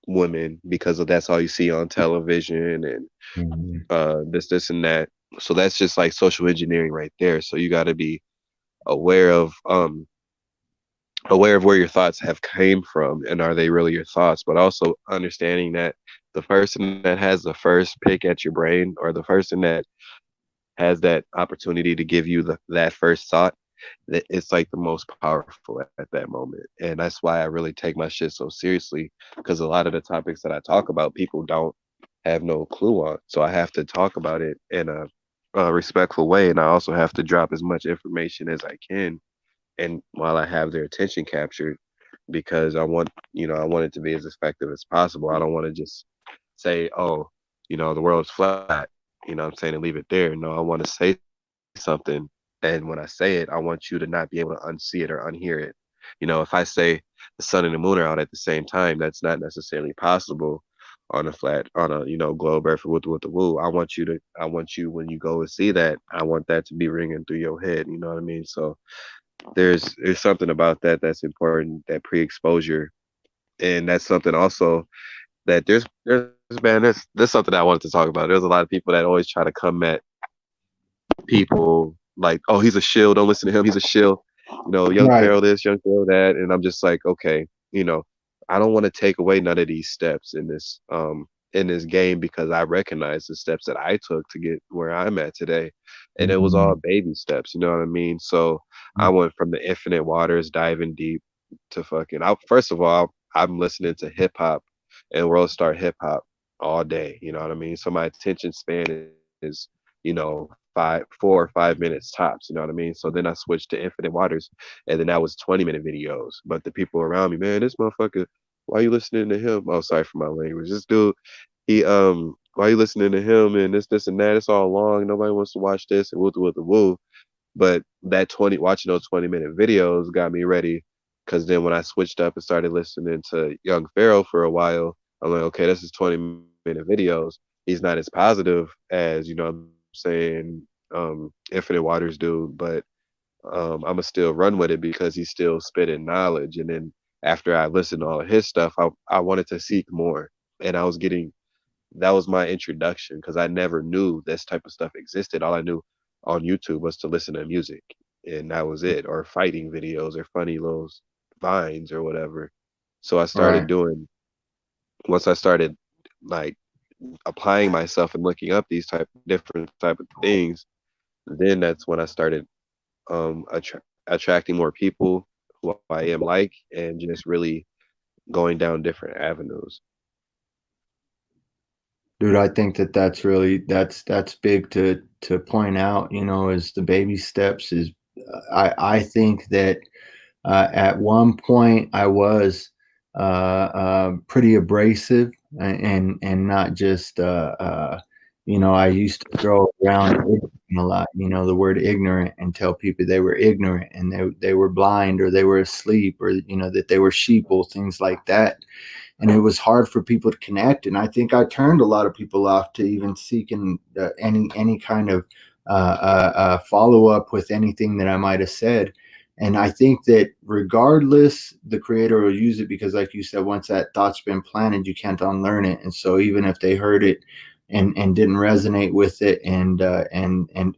women, because of that's all you see on television, and Mhm. this and that. So that's just like social engineering right there. So you got to be aware of um aware of where your thoughts have came from, and are they really your thoughts, but also understanding that the person that has the first pick at your brain, or the person that has that opportunity to give you that first thought, that it's like the most powerful at that moment. And that's why I really take my shit so seriously, because a lot of the topics that I talk about, people don't have no clue on. So I have to talk about it in a respectful way, and I also have to drop as much information as I can, and while I have their attention captured, because I want it to be as effective as possible. I don't want to just say, oh, the world's flat, what I'm saying, and leave it there. No, I want to say something, and when I say it, I want you to not be able to unsee it or unhear it. If I say the sun and the moon are out at the same time, that's not necessarily possible on a flat, on a, globe earth with the woo. I want you, when you go and see that, I want that to be ringing through your head. You know what I mean? So there's something about that that's important, that pre-exposure, and that's something also that there's something that I wanted to talk about. There's a lot of people that always try to come at people like, oh, he's a shill, don't listen to him, he's a shill, young Right. Pharaoh this, young Pharaoh that, and I'm just like, okay, you know, I don't want to take away none of these steps in this game, because I recognize the steps that I took to get where I'm at today, and it was all Mhm. baby steps, you know what I mean? So I went from the infinite waters, diving deep, to fucking first of all, I'm listening to hip hop and world star hip hop all day, you know what I mean? So my attention span is, 5 five, 4 or 5 minutes tops. You know what I mean? So then I switched to Infinite Waters, and then that was 20-minute videos. But the people around me, man, this motherfucker, why you listening to him? Oh, sorry for my language. This dude, he why you listening to him and this and that? It's all long. Nobody wants to watch this and woo. But that 20 watching those 20-minute videos got me ready, because then when I switched up and started listening to Young Pharaoh for a while, I'm like, okay, this is 20-minute videos. He's not as positive as, you know what I'm saying, Infinite Waters do, but I'ma still run with it because he's still spitting knowledge. And then after I listened to all of his stuff, I wanted to seek more. And I was getting that was my introduction, because I never knew this type of stuff existed. All I knew on YouTube was to listen to music, and that was it, or fighting videos or funny little vines or whatever. So I started Right. doing once I started like applying myself and looking up these type different type of things, then that's when I started attracting more people who I am like, and just really going down different avenues. Dude, I think that that's really that's big to point out, you know, is the baby steps is I think that at one point I was pretty abrasive and not just you know, I used to throw around ignorant a lot, you know, the word ignorant, and tell people they were ignorant and they were blind or they were asleep, or you know, that they were sheeple, things like that. And it was hard for people to connect. And I think I turned a lot of people off to even seeking any kind of follow up with anything that I might have said. And I think that regardless, the creator will use it because, like you said, once that thought's been planted, you can't unlearn it. And so even if they heard it and didn't resonate with it and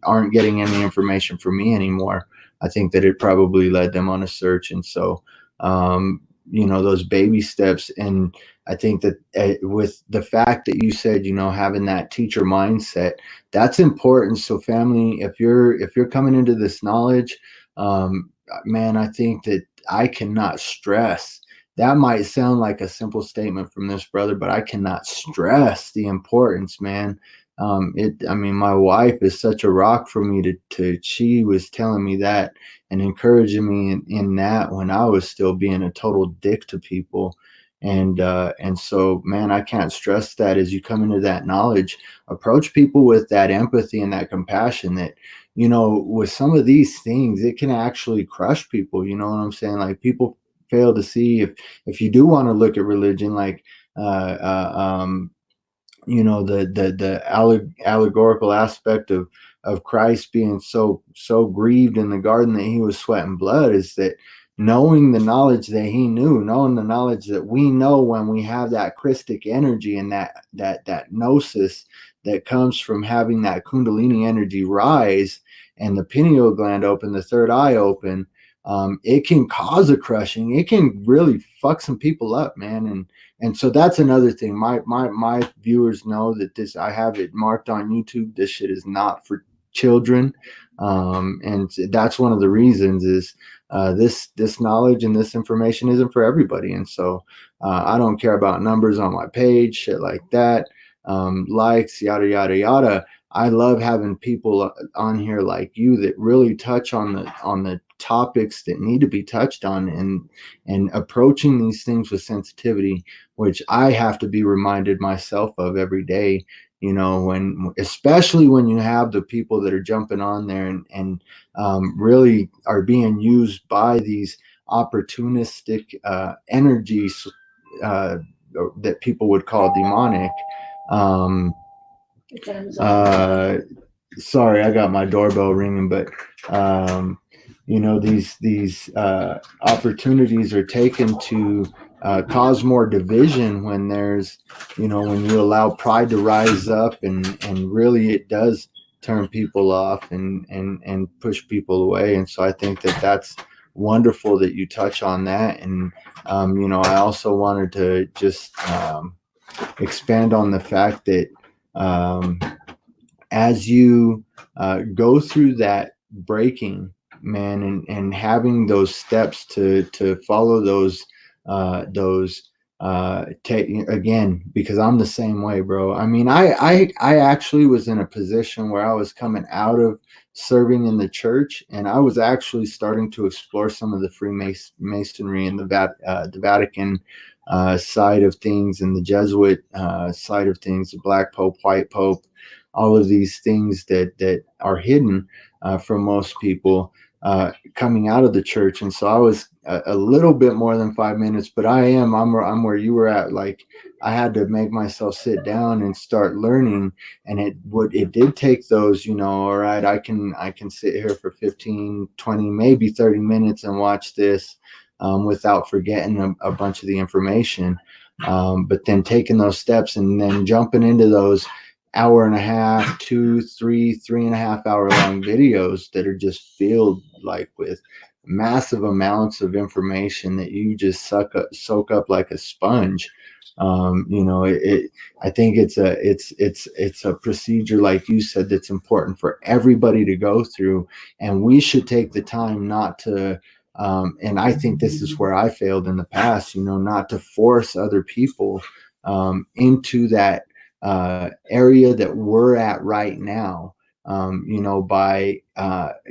aren't getting any information from me anymore, I think that it probably led them on a search. And so you know, those baby steps. And I think that with the fact that you said, you know, having that teacher mindset, that's important. So family, if you're coming into this knowledge, man, I think that I cannot stress, that might sound like a simple statement from this brother, but I cannot stress the importance, man. I mean, my wife is such a rock for me she was telling me that and encouraging me in that when I was still being a total dick to people. And so, man, I can't stress that as you come into that knowledge, approach people with that empathy and that compassion that, you know, with some of these things, it can actually crush people. You know what I'm saying? Like people fail to see if you do want to look at religion, like uh, uh, um, you know, the allegorical aspect of Christ being so grieved in the garden that he was sweating blood, is that knowing the knowledge that he knew, knowing the knowledge that we know, when we have that Christic energy and that gnosis that comes from having that Kundalini energy rise and the pineal gland open, the third eye open, it can cause a crushing. It can really fuck some people up, man. And so that's another thing. My viewers know that this, I have it marked on YouTube. This shit is not for children, and that's one of the reasons is this knowledge and this information isn't for everybody. And so I don't care about numbers on my page, shit like that, likes, yada yada yada. I love having people on here like you that really touch on the topics that need to be touched on, and approaching these things with sensitivity, which I have to be reminded myself of every day. You know, especially when you have the people that are jumping on there and really are being used by these opportunistic energies uh, that people would call demonic. Um, uh, Sorry, I got my doorbell ringing, but um, you know, these opportunities are taken to cause more division when there's, you know, when you allow pride to rise up, and really it does turn people off and push people away. And so I think that that's wonderful that you touch on that. And you know, I also wanted to just expand on the fact that um, as you go through that breaking, man, and having those steps to follow those take again, because I'm the same way, bro. I mean, I actually was in a position where I was coming out of serving in the church, and I was actually starting to explore some of the Freemasonry and the Vatican side of things, and the Jesuit side of things, the Black Pope, White Pope, all of these things that are hidden from most people coming out of the church. And so I was a little bit more than 5 minutes, but I'm where you were at. Like, I had to make myself sit down and start learning. And it did take those, all right, I can sit here for 15, 20, maybe 30 minutes and watch this without forgetting a bunch of the information. But then taking those steps and then jumping into those hour and a half, 3.5 hour long videos that are just filled like with massive amounts of information that you just soak up like a sponge. I think it's a procedure, like you said, that's important for everybody to go through, and we should take the time not to. And I think this is where I failed in the past, not to force other people into that area that we're at right now, by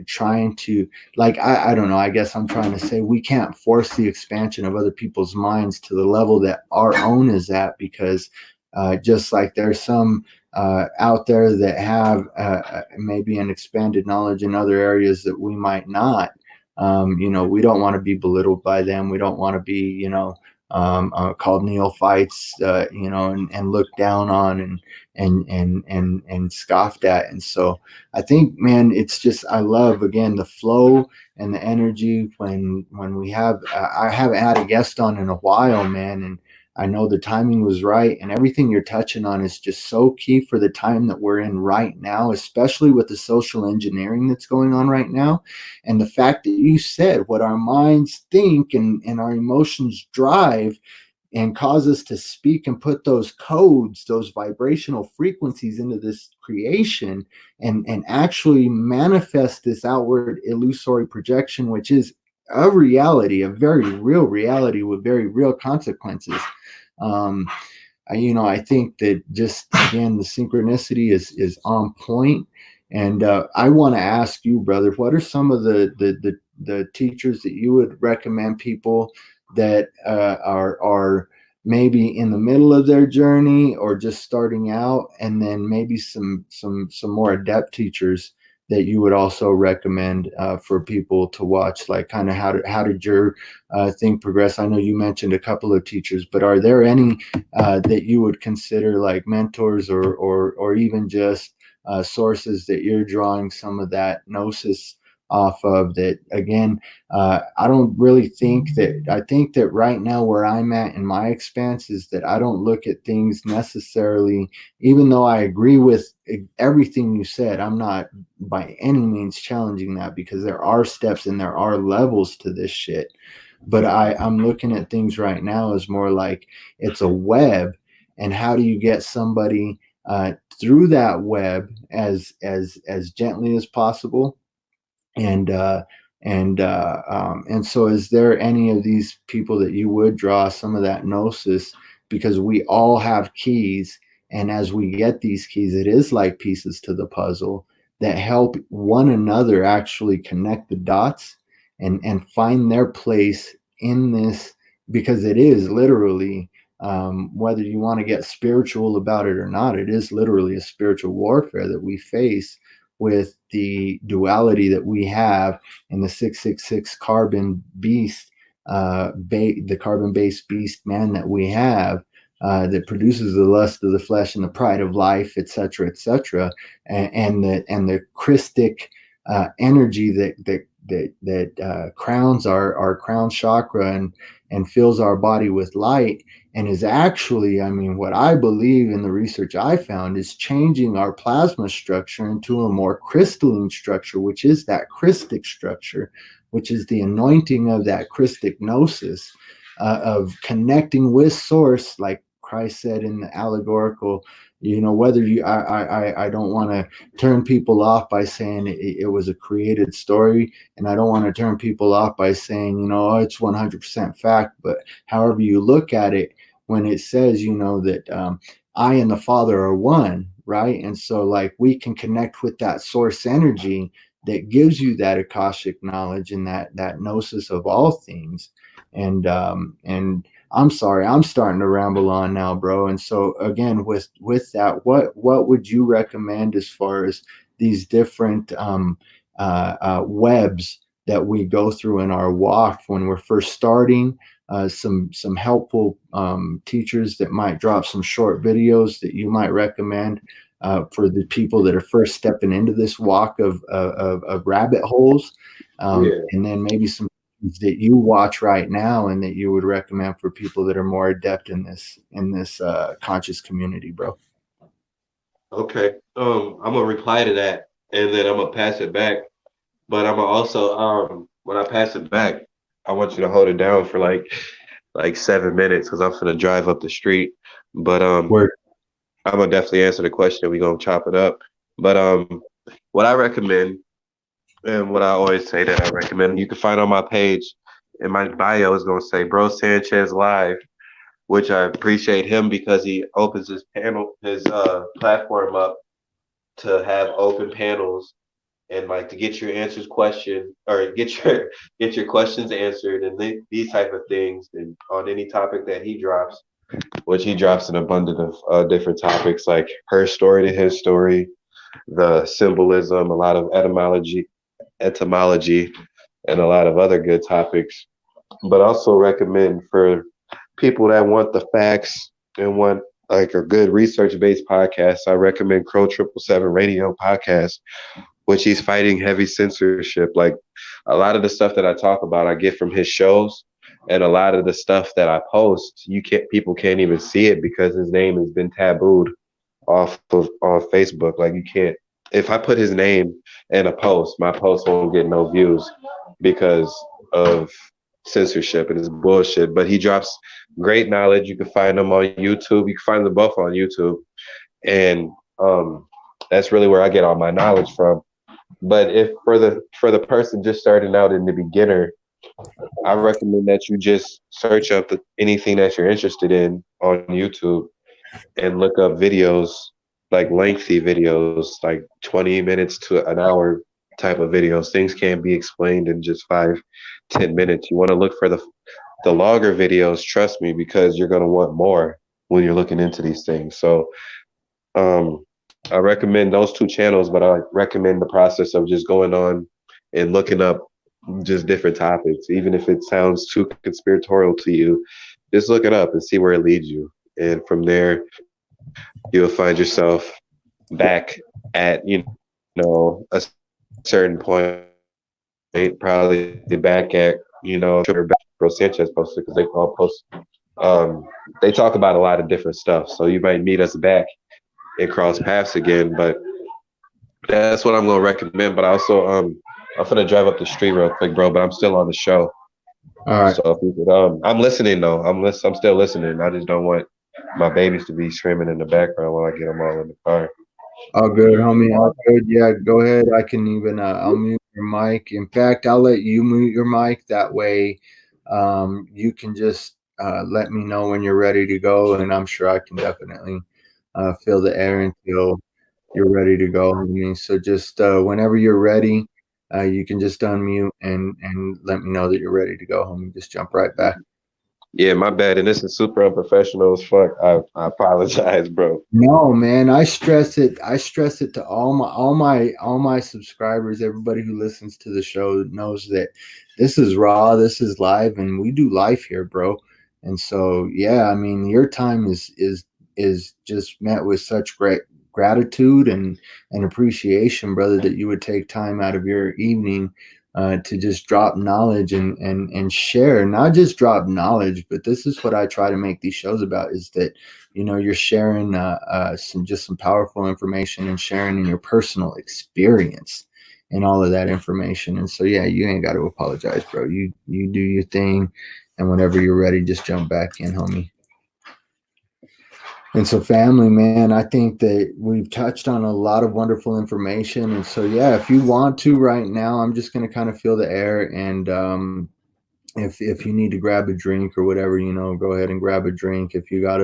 trying to, like, I don't know, I guess I'm trying to say we can't force the expansion of other people's minds to the level that our own is at, because just like there's some out there that have maybe an expanded knowledge in other areas that we might not. We don't want to be belittled by them. We don't want to be, called neophytes, and looked down on and scoffed at. And so I think, man, it's just, I love, again, the flow and the energy when we have. I haven't had a guest on in a while, man, and I know the timing was right, and everything you're touching on is just so key for the time that we're in right now, especially with the social engineering that's going on right now. And the fact that you said what our minds think and our emotions drive and cause us to speak and put those codes, those vibrational frequencies into this creation, and actually manifest this outward illusory projection, which is a reality, a very real reality with very real consequences. Um, I think that, just again, the synchronicity is on point. And I want to ask you, brother, what are some of the teachers that you would recommend people that are maybe in the middle of their journey or just starting out, and then maybe some more adept teachers that you would also recommend for people to watch? Like, kind of how did your thing progress? I know you mentioned a couple of teachers, but are there any that you would consider like mentors, or even just sources that you're drawing some of that gnosis off of? That, again, I don't really think that, I think that right now where I'm at in my expanse is that I don't look at things necessarily, even though I agree with everything you said. I'm not by any means challenging that, because there are steps and there are levels to this shit. But I'm looking at things right now as more like it's a web, and how do you get somebody through that web as gently as possible? And and so, is there any of these people that you would draw some of that gnosis? Because we all have keys, and as we get these keys, it is like pieces to the puzzle that help one another actually connect the dots and find their place in this. Because it is literally, whether you want to get spiritual about it or not, it is literally a spiritual warfare that we face with the duality that we have in the 666 carbon beast, the carbon-based beast man that we have, that produces the lust of the flesh and the pride of life, etc., etc., and the Christic energy that crowns our crown chakra and fills our body with light, and is actually, I mean, what I believe in the research I found, is changing our plasma structure into a more crystalline structure, which is that Christic structure, which is the anointing of that Christic gnosis, of connecting with source, like Christ said in the allegorical. Whether I don't want to turn people off by saying it was a created story, and I don't want to turn people off by saying, oh, it's 100% fact. But however you look at it, when it says, that I and the Father are one, right? And so, like, we can connect with that source energy that gives you that Akashic knowledge and that gnosis of all things. And I'm sorry, I'm starting to ramble on now, bro. And so again, with that, what would you recommend as far as these different webs that we go through in our walk when we're first starting? Some helpful teachers that might drop some short videos that you might recommend for the people that are first stepping into this walk of rabbit holes, Yeah. and then maybe some that you watch right now and that you would recommend for people that are more adept in this conscious community, bro. Okay. I'm gonna reply to that, and then I'm gonna pass it back. But I'm gonna also, when I pass it back, I want you to hold it down for like 7 minutes because I'm gonna drive up the street. But Where I'm gonna definitely answer the question. We gonna chop it up. But what I recommend and what I always say that I recommend, you can find on my page in my bio is gonna say Bro Sanchez Live, which I appreciate him because he opens his platform up to have open panels and like to get your answers question or get your questions answered and these type of things and on any topic that he drops, which he drops an abundance of different topics like her story to his story, the symbolism, a lot of etymology, and a lot of other good topics. But also recommend for people that want the facts and want like a good research based podcast, I recommend Crow 777 Radio podcast, which he's fighting heavy censorship. Like a lot of the stuff that I talk about, I get from his shows, and a lot of the stuff that I post, people can't even see it because his name has been tabooed off of on Facebook. Like you can't. If I put his name in a post, my post won't get no views because of censorship and it's bullshit. But he drops great knowledge. You can find them on YouTube. You can find them both on YouTube, and that's really where I get all my knowledge from. But if for the person just starting out in the beginner, I recommend that you just search up anything that you're interested in on YouTube and look up videos, like lengthy videos, like 20 minutes to an hour type of videos. Things can't be explained in just 5, 10 minutes. You want to look for the longer videos, trust me, because you're gonna want more when you're looking into these things. So I recommend those two channels, but I recommend the process of just going on and looking up just different topics, even if it sounds too conspiratorial to you. Just look it up and see where it leads you, and from there, you'll find yourself back at a certain point, probably back at Bro Sanchez posted because they all post. They talk about a lot of different stuff, so you might meet us back and cross paths again. But that's what I'm gonna recommend. But also, I'm gonna drive up the street real quick, bro. But I'm still on the show, All right. so if you could, I'm listening though. I'm still listening. I just don't want my babies to be screaming in the background while I get them all in the car. All good, homie. All good. Yeah, go ahead. I can even I'll mute your mic. In fact, I'll let you mute your mic. That way, you can just let me know when you're ready to go, and I'm sure I can definitely feel the air until you're ready to go, homie. So just whenever you're ready, you can just unmute and let me know that you're ready to go, homie. Just jump right back. Yeah, my bad. And this is super unprofessional as fuck. I apologize, bro. No, man, I stress it. I stress it to all my subscribers. Everybody who listens to the show knows that this is raw, this is live, and we do live here, bro. And so, yeah, I mean, your time is just met with such great gratitude and appreciation, brother, that you would take time out of your evening to just drop knowledge and share. Not just drop knowledge, but this is what I try to make these shows about: is that you're sharing some powerful information and sharing in your personal experience and all of that information. And so, yeah, you ain't got to apologize, bro. You do your thing, and whenever you're ready, just jump back in, homie. And so, family, man, I think that we've touched on a lot of wonderful information. And so, yeah, if you want to right now, I'm just going to kind of feel the air and if you need to grab a drink or whatever, go ahead and grab a drink. If you got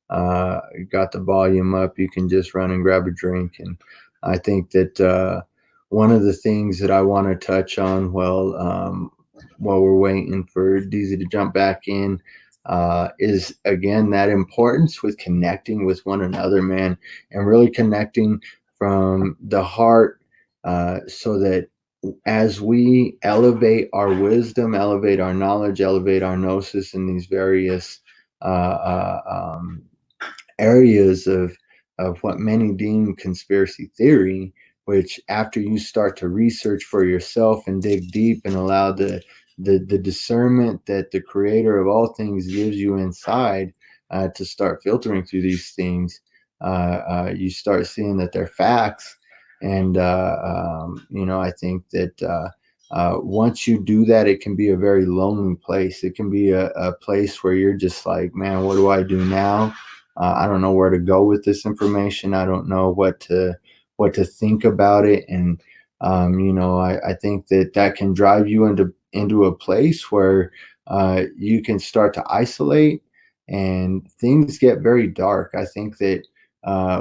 the volume up, you can just run and grab a drink. And I think that one of the things that I want to touch on, while we're waiting for Deezy to jump back in, is again that importance with connecting with one another, man, and really connecting from the heart, so that as we elevate our wisdom, elevate our knowledge, elevate our gnosis in these various uh, areas of what many deem conspiracy theory, which after you start to research for yourself and dig deep and allow the discernment that the creator of all things gives you inside, to start filtering through these things, you start seeing that they're facts. And I think that once you do that, it can be a very lonely place. It can be a place where you're just like, man, what do I do now? I don't know where to go with this information. I don't know what to think about it. And I think that can drive you into a place where you can start to isolate, and things get very dark. I think that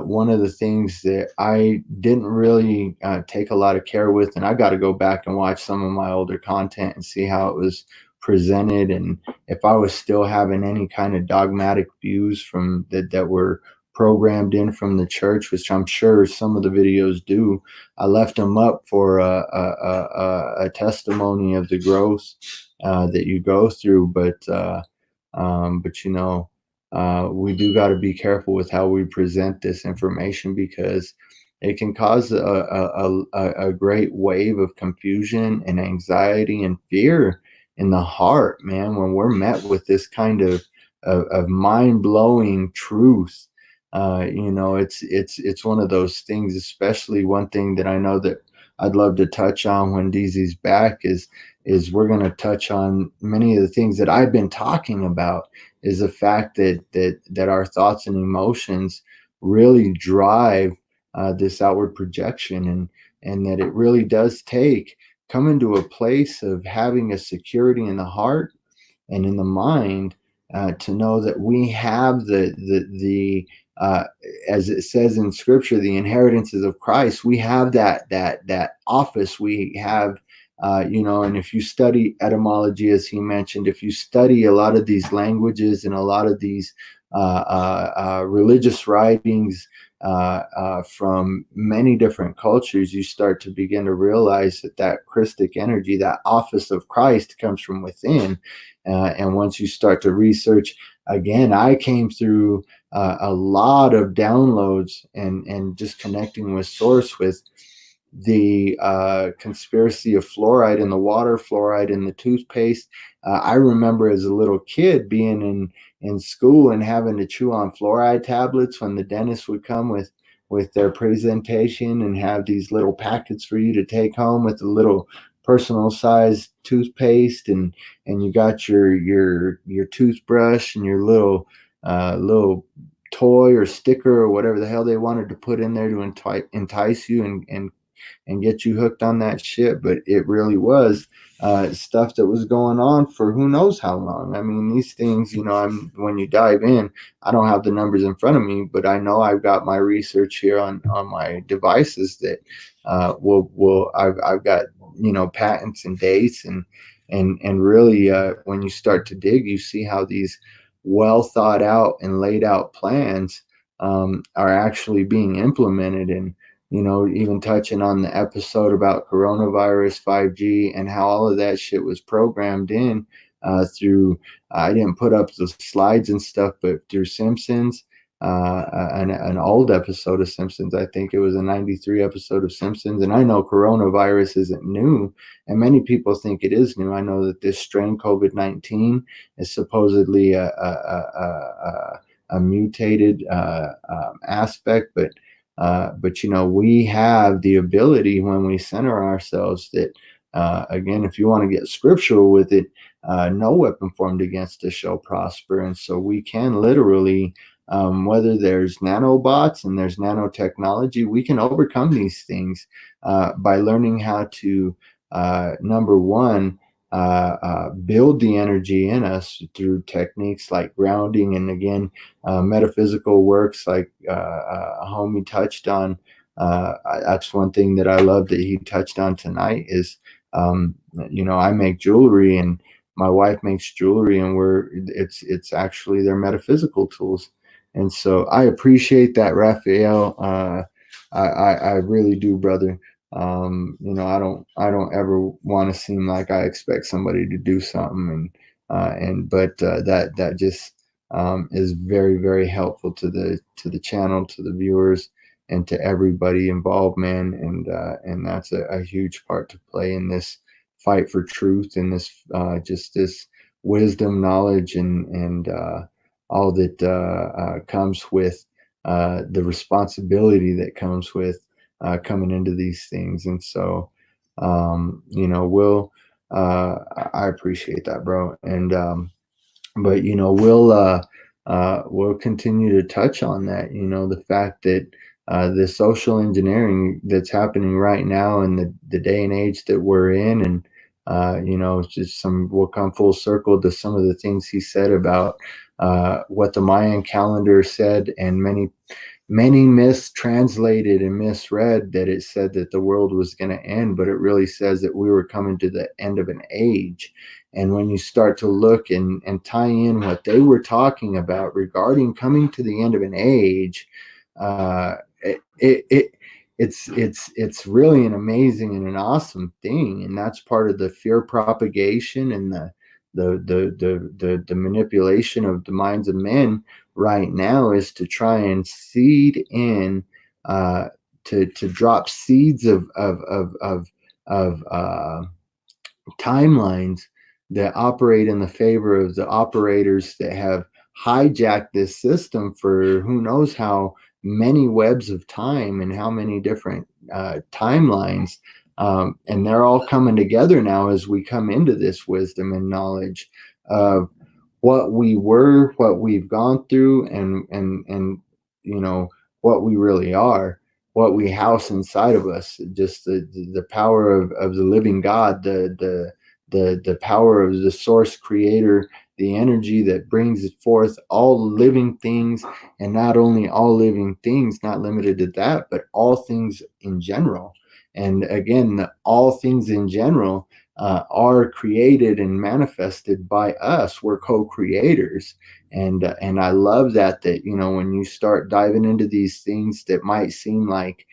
one of the things that I didn't really take a lot of care with, and I got to go back and watch some of my older content and see how it was presented, and if I was still having any kind of dogmatic views from that were programmed in from the church, which I'm sure some of the videos do. I left them up for a testimony of the growth that you go through, but we do got to be careful with how we present this information, because it can cause a great wave of confusion and anxiety and fear in the heart, man, when we're met with this kind of mind-blowing truth. It's one of those things. Especially one thing that I know that I'd love to touch on when Deezy's back is we're going to touch on many of the things that I've been talking about, is the fact that our thoughts and emotions really drive this outward projection, and that it really does take coming to a place of having a security in the heart and in the mind, to know that we have the uh, as it says in Scripture, the inheritances of Christ. We have that office. We have. And if you study etymology, as he mentioned, if you study a lot of these languages and a lot of these religious writings from many different cultures, you start to begin to realize that Christic energy, that office of Christ, comes from within. And once you start to research, again, I came through a lot of downloads and just connecting with source with the conspiracy of fluoride in the water, fluoride in the toothpaste. I remember as a little kid being in school and having to chew on fluoride tablets when the dentist would come with their presentation and have these little packets for you to take home with a little personal sized toothpaste, and you got your toothbrush and your little toy or sticker or whatever the hell they wanted to put in there to entice you and get you hooked on that shit. But it really was stuff that was going on for who knows how long. I mean, these things, when you dive in, I don't have the numbers in front of me, but I know I've got my research here on my devices that I've got patents and dates, and really when you start to dig, you see how these well thought out and laid out plans are actually being implemented. And even touching on the episode about coronavirus, 5G, and how all of that shit was programmed in through, I didn't put up the slides and stuff, but through Simpsons, an old episode of Simpsons. I think it was a 93 episode of Simpsons. And I know coronavirus isn't new, and many people think it is new. I know that this strain, COVID-19, is supposedly a mutated aspect, but we have the ability, when we center ourselves, that again, if you want to get scriptural with it, no weapon formed against us shall prosper. And so we can literally, whether there's nanobots and there's nanotechnology, we can overcome these things by learning how to, number one, build the energy in us through techniques like grounding, and again, metaphysical works like homie touched on. That's one thing that I love that he touched on tonight is, um, I make jewelry and my wife makes jewelry, and it's actually their metaphysical tools. And so I appreciate that, Raphael. I really do, brother. I don't ever want to seem like I expect somebody to do something, but that just is very, very helpful to the channel, to the viewers, and to everybody involved, man. And that's a huge part to play in this fight for truth, and this just this wisdom, knowledge, and all that comes with the responsibility that comes with coming into these things. And so, we'll, I appreciate that, bro. And, but, we'll continue to touch on that, the fact that, the social engineering that's happening right now in the day and age that we're in. And, it's just we'll come full circle to some of the things he said about, what the Mayan calendar said, and many mistranslated and misread that it said that the world was going to end, but it really says that we were coming to the end of an age. And when you start to look and tie in what they were talking about regarding coming to the end of an age, uh, it's really an amazing and an awesome thing. And that's part of the fear propagation and the manipulation of the minds of men right now, is to try and seed in, to drop seeds of timelines that operate in the favor of the operators that have hijacked this system for who knows how many webs of time and how many different timelines. And they're all coming together now as we come into this wisdom and knowledge of what we were, what we've gone through, and what we really are, what we house inside of us. Just the power of the living God, the power of the source creator, the energy that brings forth all living things, and not only all living things, not limited to that, but all things in general. And again, all things in general are created and manifested by us. We're co-creators. And I love that when you start diving into these things that might seem like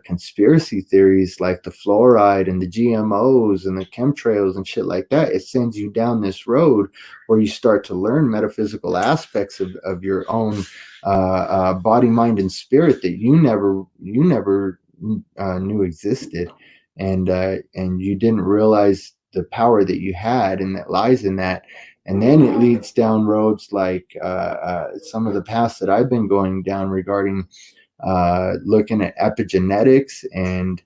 conspiracy theories, like the fluoride and the GMOs and the chemtrails and shit like that, it sends you down this road where you start to learn metaphysical aspects of your own body, mind, and spirit that you never knew existed. And you didn't realize the power that you had and that lies in that. And then it leads down roads like some of the paths that I've been going down regarding looking at epigenetics, and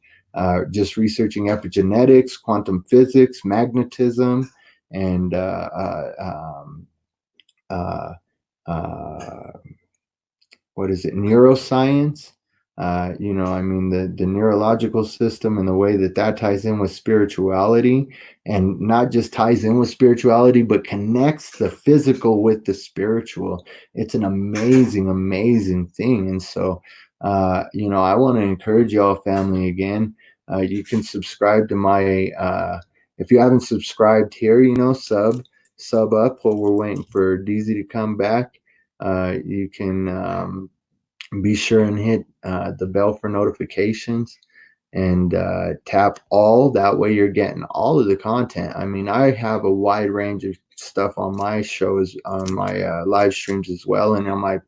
just researching epigenetics, quantum physics, magnetism, and uh, uh, what is it, neuroscience. I mean, the neurological system and the way that that ties in with spirituality, and not just ties in with spirituality, but connects the physical with the spiritual. It's an amazing, amazing thing. And so, I want to encourage y'all, family, again. You can subscribe to my, if you haven't subscribed here, sub up while we're waiting for Deezy to come back. You can be sure and hit the bell for notifications, and tap all. That way you're getting all of the content. I mean, I have a wide range of stuff on my shows, on my live streams as well, and on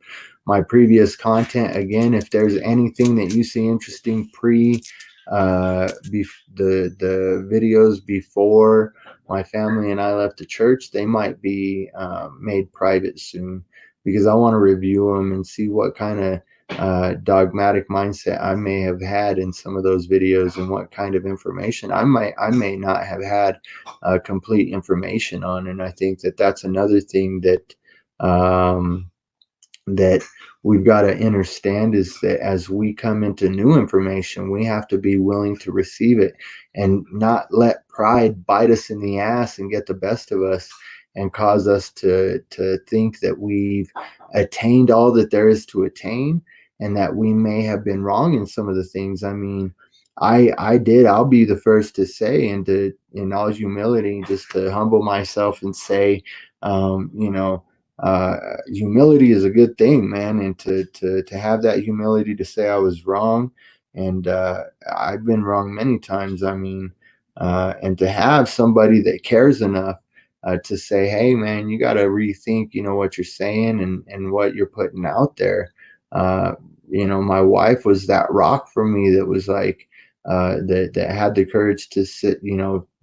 my previous content. Again, if there's anything that you see interesting the videos before my family and I left the church, they might be made private soon, because I want to review them and see what kind of dogmatic mindset I may have had in some of those videos, and what kind of information I may not have had complete information on. And I think that that's another thing that we've got to understand, is that as we come into new information, we have to be willing to receive it and not let pride bite us in the ass and get the best of us and cause us to think that we've attained all that there is to attain, and that we may have been wrong in some of the things. I mean, I did. I'll be the first to say, and to, in all humility, just to humble myself and say, you know, uh, humility is a good thing, man, and to have that humility to say I was wrong, and I've been wrong many times. I mean, and to have somebody that cares enough to say, hey, man, you got to rethink, what you're saying and what you're putting out there. Uh, my wife was that rock for me that was like, that had the courage to sit,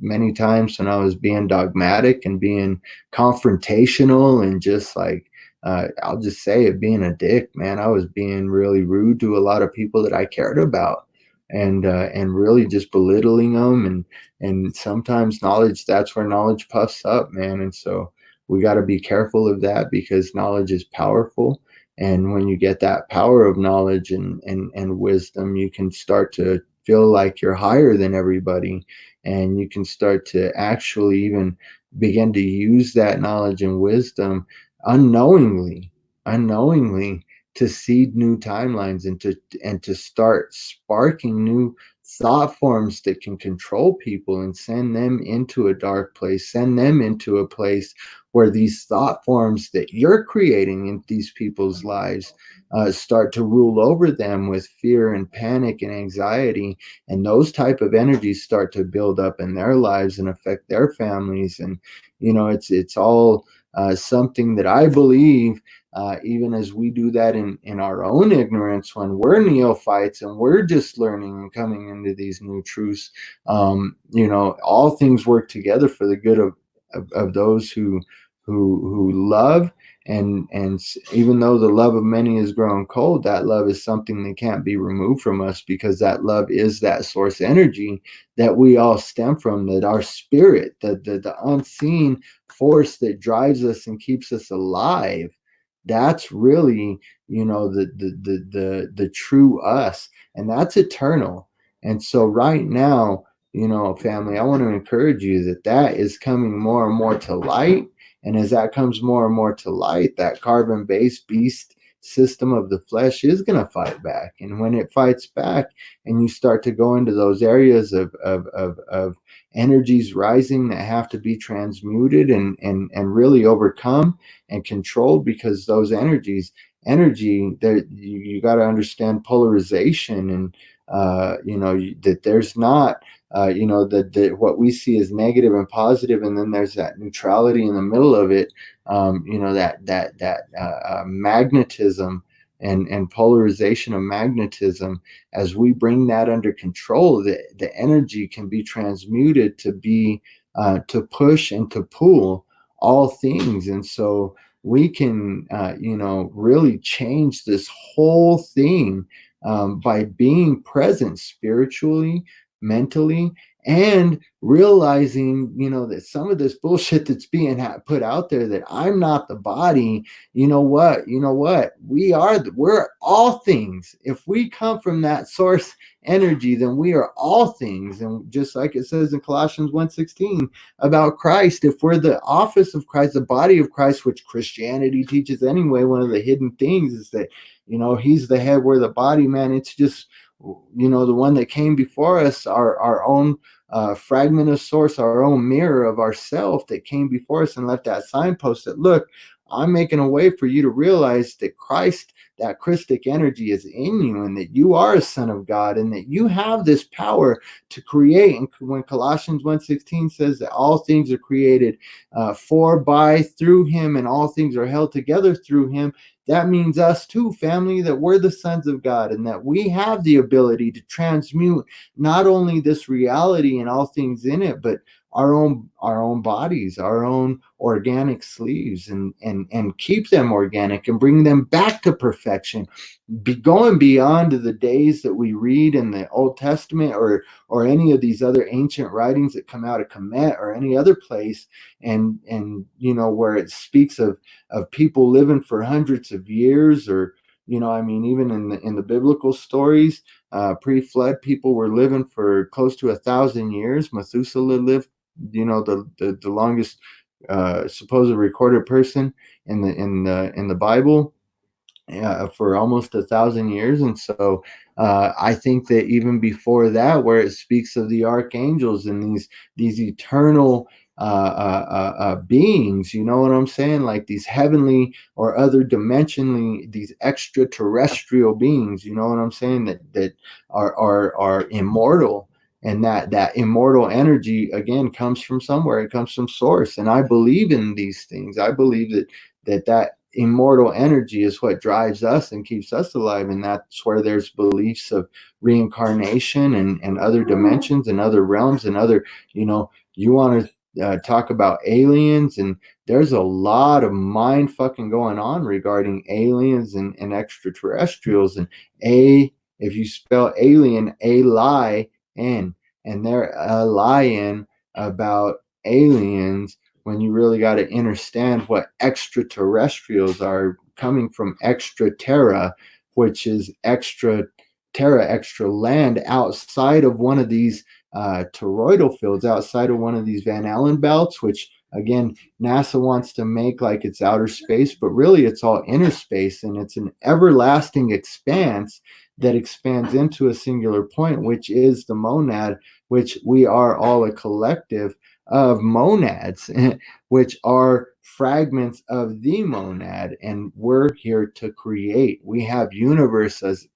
many times when I was being dogmatic and being confrontational and just like, I'll just say it, being a dick, man. I was being really rude to a lot of people that I cared about, and really just belittling them. And sometimes knowledge, that's where knowledge puffs up, man. And so we got to be careful of that, because knowledge is powerful. And when you get that power of knowledge and wisdom, you can start to feel like you're higher than everybody, and you can start to actually even begin to use that knowledge and wisdom unknowingly unknowingly to seed new timelines, and to start sparking new thought forms that can control people and send them into a dark place, send them into a place where these thought forms that you're creating in these people's lives start to rule over them with fear and panic and anxiety. And those type of energies start to build up in their lives and affect their families. And it's all something that I believe, even as we do that in our own ignorance, when we're neophytes and we're just learning and coming into these new truths. All things work together for the good of those who love. And even though the love of many is grown cold, that love is something that can't be removed from us, because that love is that source energy that we all stem from, that our spirit, the unseen force that drives us and keeps us alive, that's really, the true us, and that's eternal. And so right now, family, I want to encourage you that that is coming more and more to light. And as that comes more and more to light, that carbon based beast system of the flesh is going to fight back. And when it fights back, and you start to go into those areas of energies rising that have to be transmuted and really overcome and controlled, because those energy that you got to understand polarization. And that there's not that what we see is negative and positive, and then there's that neutrality in the middle of it. That magnetism and polarization of magnetism. As we bring that under control, the energy can be transmuted to be to push and to pull all things. And so we can really change this whole thing, by being present spiritually, mentally, and realizing, that some of this bullshit that's being put out there, that I'm not the body. You know what, we're all things. If we come from that source energy, then we are all things. And just like it says in Colossians 1:16 about Christ, if we're the office of Christ, the body of Christ, which Christianity teaches anyway, one of the hidden things is that he's the head, we're the body, man. It's just the one that came before us, our own fragment of source, our own mirror of ourself that came before us and left that signpost that, look, I'm making a way for you to realize that Christ, that Christic energy is in you, and that you are a son of God, and that you have this power to create. And when Colossians 1:16 says that all things are created for, by, through him, and all things are held together through him, that means us too, family, that we're the sons of God, and that we have the ability to transmute not only this reality and all things in it, but our own bodies, our own organic sleeves, and keep them organic and bring them back to perfection, be going beyond the days that we read in the Old Testament, or any of these other ancient writings that come out of Kemet or any other place, and where it speaks of people living for hundreds of years, You know, I mean, even in the biblical stories, pre-flood, people were living for close to 1,000 years. Methuselah lived, you know, the longest supposed recorded person in the Bible, for almost 1,000 years. And so I think that even before that, where it speaks of the archangels and these eternal beings, you know what I'm saying? Like these heavenly or other dimensionally, these extraterrestrial beings, you know what I'm saying? That are immortal. And that immortal energy again comes from somewhere. It comes from source. And I believe in these things. I believe that immortal energy is what drives us and keeps us alive. And that's where there's beliefs of reincarnation and other dimensions and other realms and other, you know, you want to talk about aliens, and there's a lot of mind fucking going on regarding aliens and extraterrestrials. And if you spell alien, a lie in, and they're lying about aliens, when you really got to understand what extraterrestrials are, coming from extra terra, which is extra terra, extra land outside of one of these toroidal fields, outside of one of these Van Allen belts, which again, NASA wants to make like it's outer space, but really it's all inner space, and it's an everlasting expanse that expands into a singular point, which is the monad, which we are all a collective of monads, which are fragments of the monad, and we're here to create. We have universes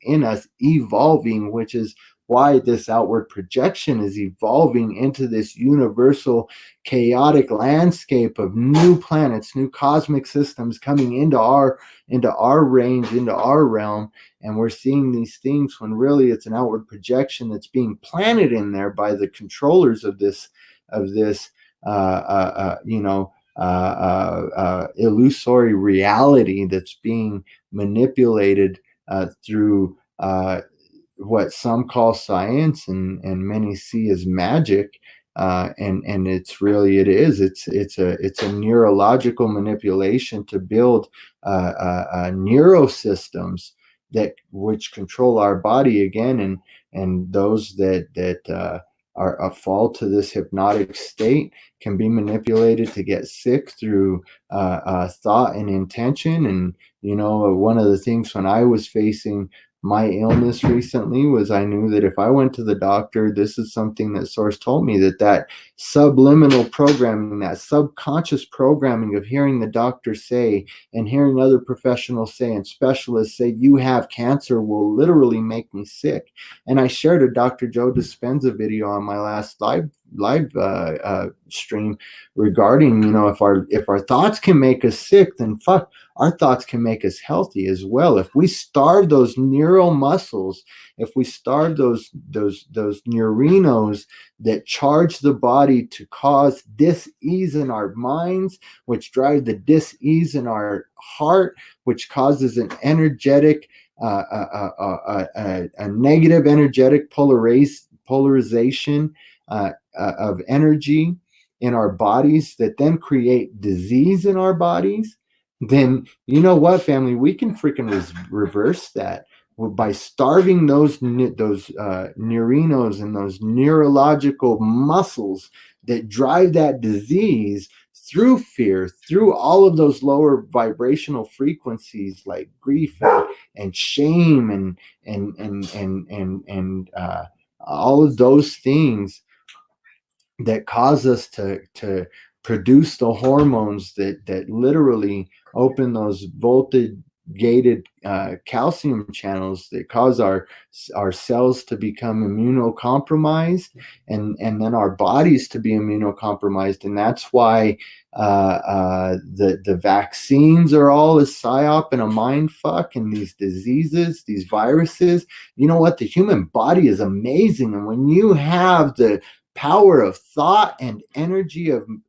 in us evolving, which is why this outward projection is evolving into this universal chaotic landscape of new planets, new cosmic systems coming into our range, into our realm. And we're seeing these things when really it's an outward projection that's being planted in there by the controllers of this illusory reality that's being manipulated through what some call science and many see as magic. And it's a neurological manipulation to build neurosystems that which control our body again. And those that are a fall to this hypnotic state can be manipulated to get sick through thought and intention. And you know, one of the things when I was facing my illness recently was I knew that if I went to the doctor, this is something that source told me, that subliminal programming, that subconscious programming of hearing the doctor say and hearing other professionals say and specialists say you have cancer will literally make me sick. And I shared a Dr. Joe Dispenza video on my last live stream regarding, you know, if our thoughts can make us sick, then fuck, our thoughts can make us healthy as well. If we starve those neural muscles, if we starve those neurinos that charge the body to cause dis-ease in our minds, which drive the dis-ease in our heart, which causes an energetic a negative energetic polarization of energy in our bodies that then create disease in our bodies, then you know what, family, we can freaking reverse that by starving those neurinos and those neurological muscles that drive that disease through fear, through all of those lower vibrational frequencies like grief and shame and all of those things that cause us to produce the hormones that literally open those voltage gated calcium channels that cause our cells to become immunocompromised, and then our bodies to be immunocompromised. And that's why the vaccines are all a psyop and a mind fuck, and these diseases, these viruses. You know what? The human body is amazing, and when you have the power of thought and energy and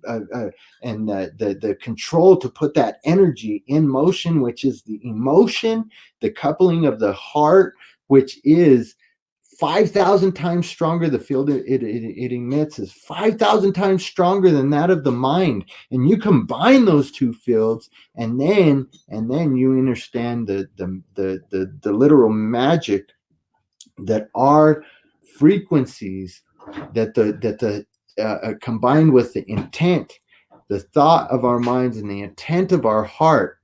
the control to put that energy in motion, which is the emotion, the coupling of the heart, which is 5,000 times stronger. The field it emits is 5,000 times stronger than that of the mind. And you combine those two fields, and then you understand the literal magic that our frequencies, that the combined with the intent, the thought of our minds and the intent of our heart,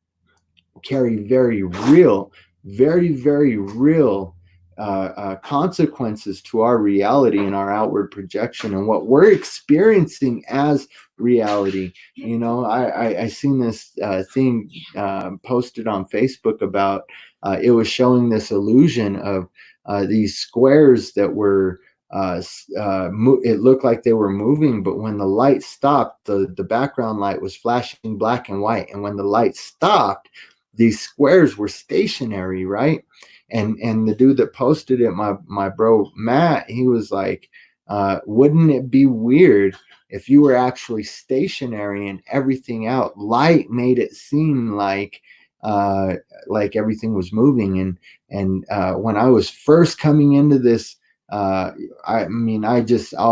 carry very real, very real consequences to our reality and our outward projection and what we're experiencing as reality. I seen this thing posted on Facebook about it was showing this illusion of these squares that were it looked like they were moving, but when the light stopped, the background light was flashing black and white, and when the light stopped, these squares were stationary, right? And the dude that posted it, my bro Matt, he was like, wouldn't it be weird if you were actually stationary and everything out light made it seem like everything was moving? And when I was first coming into this, I'll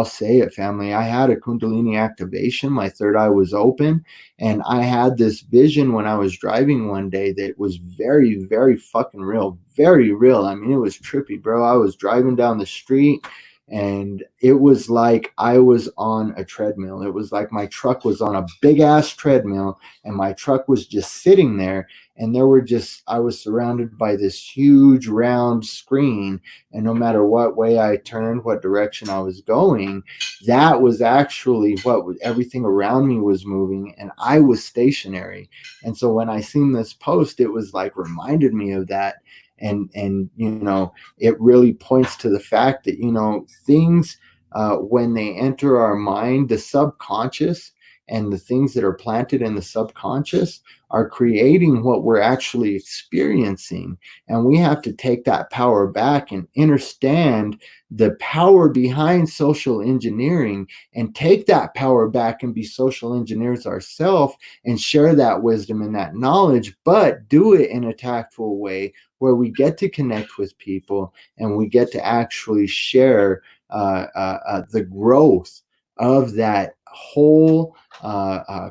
say it, family. I had a Kundalini activation. My third eye was open, and I had this vision when I was driving one day that was very fucking real, very real. I mean, it was trippy, bro. I was driving down the street, and it was like I was on a treadmill. It was like my truck was on a big ass treadmill, and my truck was just sitting there. And I was surrounded by this huge round screen. And no matter what way I turned, what direction I was going, that was actually everything around me was moving, and I was stationary. And so when I seen this post, it was like reminded me of that. And it really points to the fact that things, when they enter our mind, the subconscious, and the things that are planted in the subconscious are creating what we're actually experiencing. And we have to take that power back and understand the power behind social engineering, and take that power back and be social engineers ourselves, and share that wisdom and that knowledge, but do it in a tactful way where we get to connect with people and we get to actually share the growth of that whole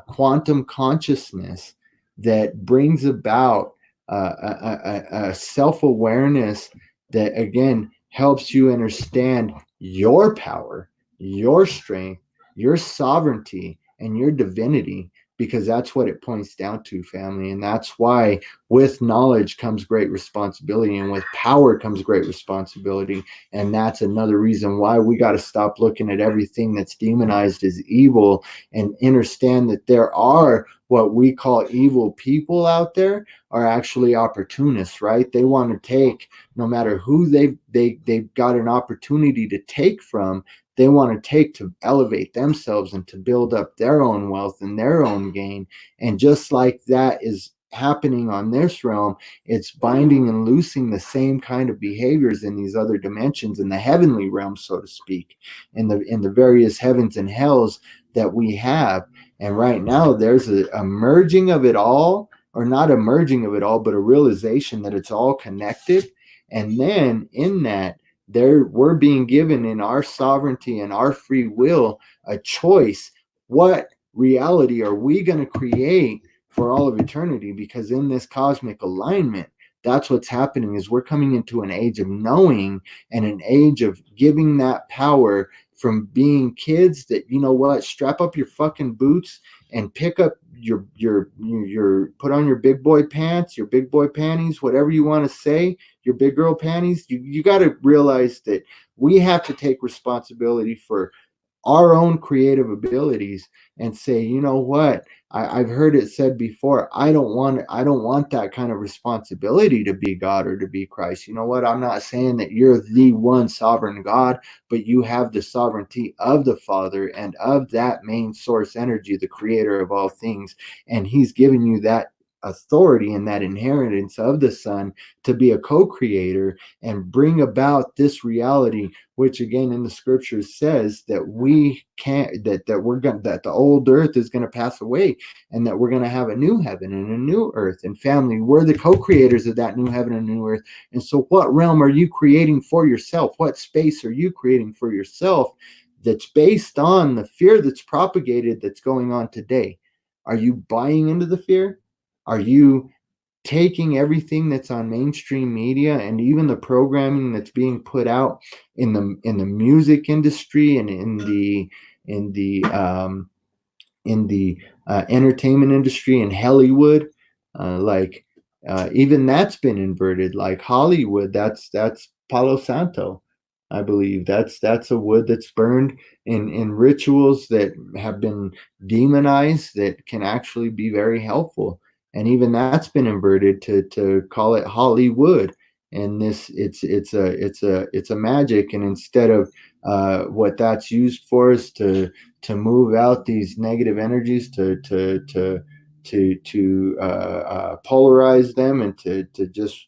quantum consciousness that brings about a self-awareness that, again, helps you understand your power, your strength, your sovereignty, and your divinity, because that's what it points down to, family. And that's why with knowledge comes great responsibility, and with power comes great responsibility. And that's another reason why we got to stop looking at everything that's demonized as evil, and understand that there are what we call evil people out there are actually opportunists, right? They want to take, no matter who they've got an opportunity to take from, they want to take to elevate themselves and to build up their own wealth and their own gain. And just like that is happening on this realm, it's binding and loosing the same kind of behaviors in these other dimensions, in the heavenly realm, so to speak, in the various heavens and hells that we have. And right now there's a merging of it all, or not a merging of it all, but a realization that it's all connected. And then in that, we're being given, in our sovereignty and our free will, a choice. What reality are we going to create for all of eternity? Because in this cosmic alignment, that's what's happening, is we're coming into an age of knowing, and an age of giving that power, from being kids that, strap up your fucking boots and pick up your put on your big boy pants, your big boy panties, whatever you want to say, your big girl panties. You got to realize that we have to take responsibility for our own creative abilities, and say, you know what, I've heard it said before, I don't want that kind of responsibility to be God or to be Christ. You know what, I'm not saying that you're the one sovereign God, but you have the sovereignty of the Father and of that main source energy, the creator of all things. And he's given you that authority and that inheritance of the Son to be a co-creator and bring about this reality, which again in the scriptures says that we can't, that we're going, that the old earth is going to pass away, and that we're going to have a new heaven and a new earth. And family, we're the co-creators of that new heaven and new earth. And so what realm are you creating for yourself? What space are you creating for yourself that's based on the fear that's propagated, that's going on today? Are you buying into the fear? Are you taking everything that's on mainstream media and even the programming that's being put out in the music industry and in the in the entertainment industry in Hollywood, like even that's been inverted. Like Hollywood, that's Palo Santo, I believe. That's a wood that's burned in rituals that have been demonized that can actually be very helpful. And even that's been inverted to call it Hollywood. And this it's a magic. And instead of what that's used for is to move out these negative energies, to polarize them, and to just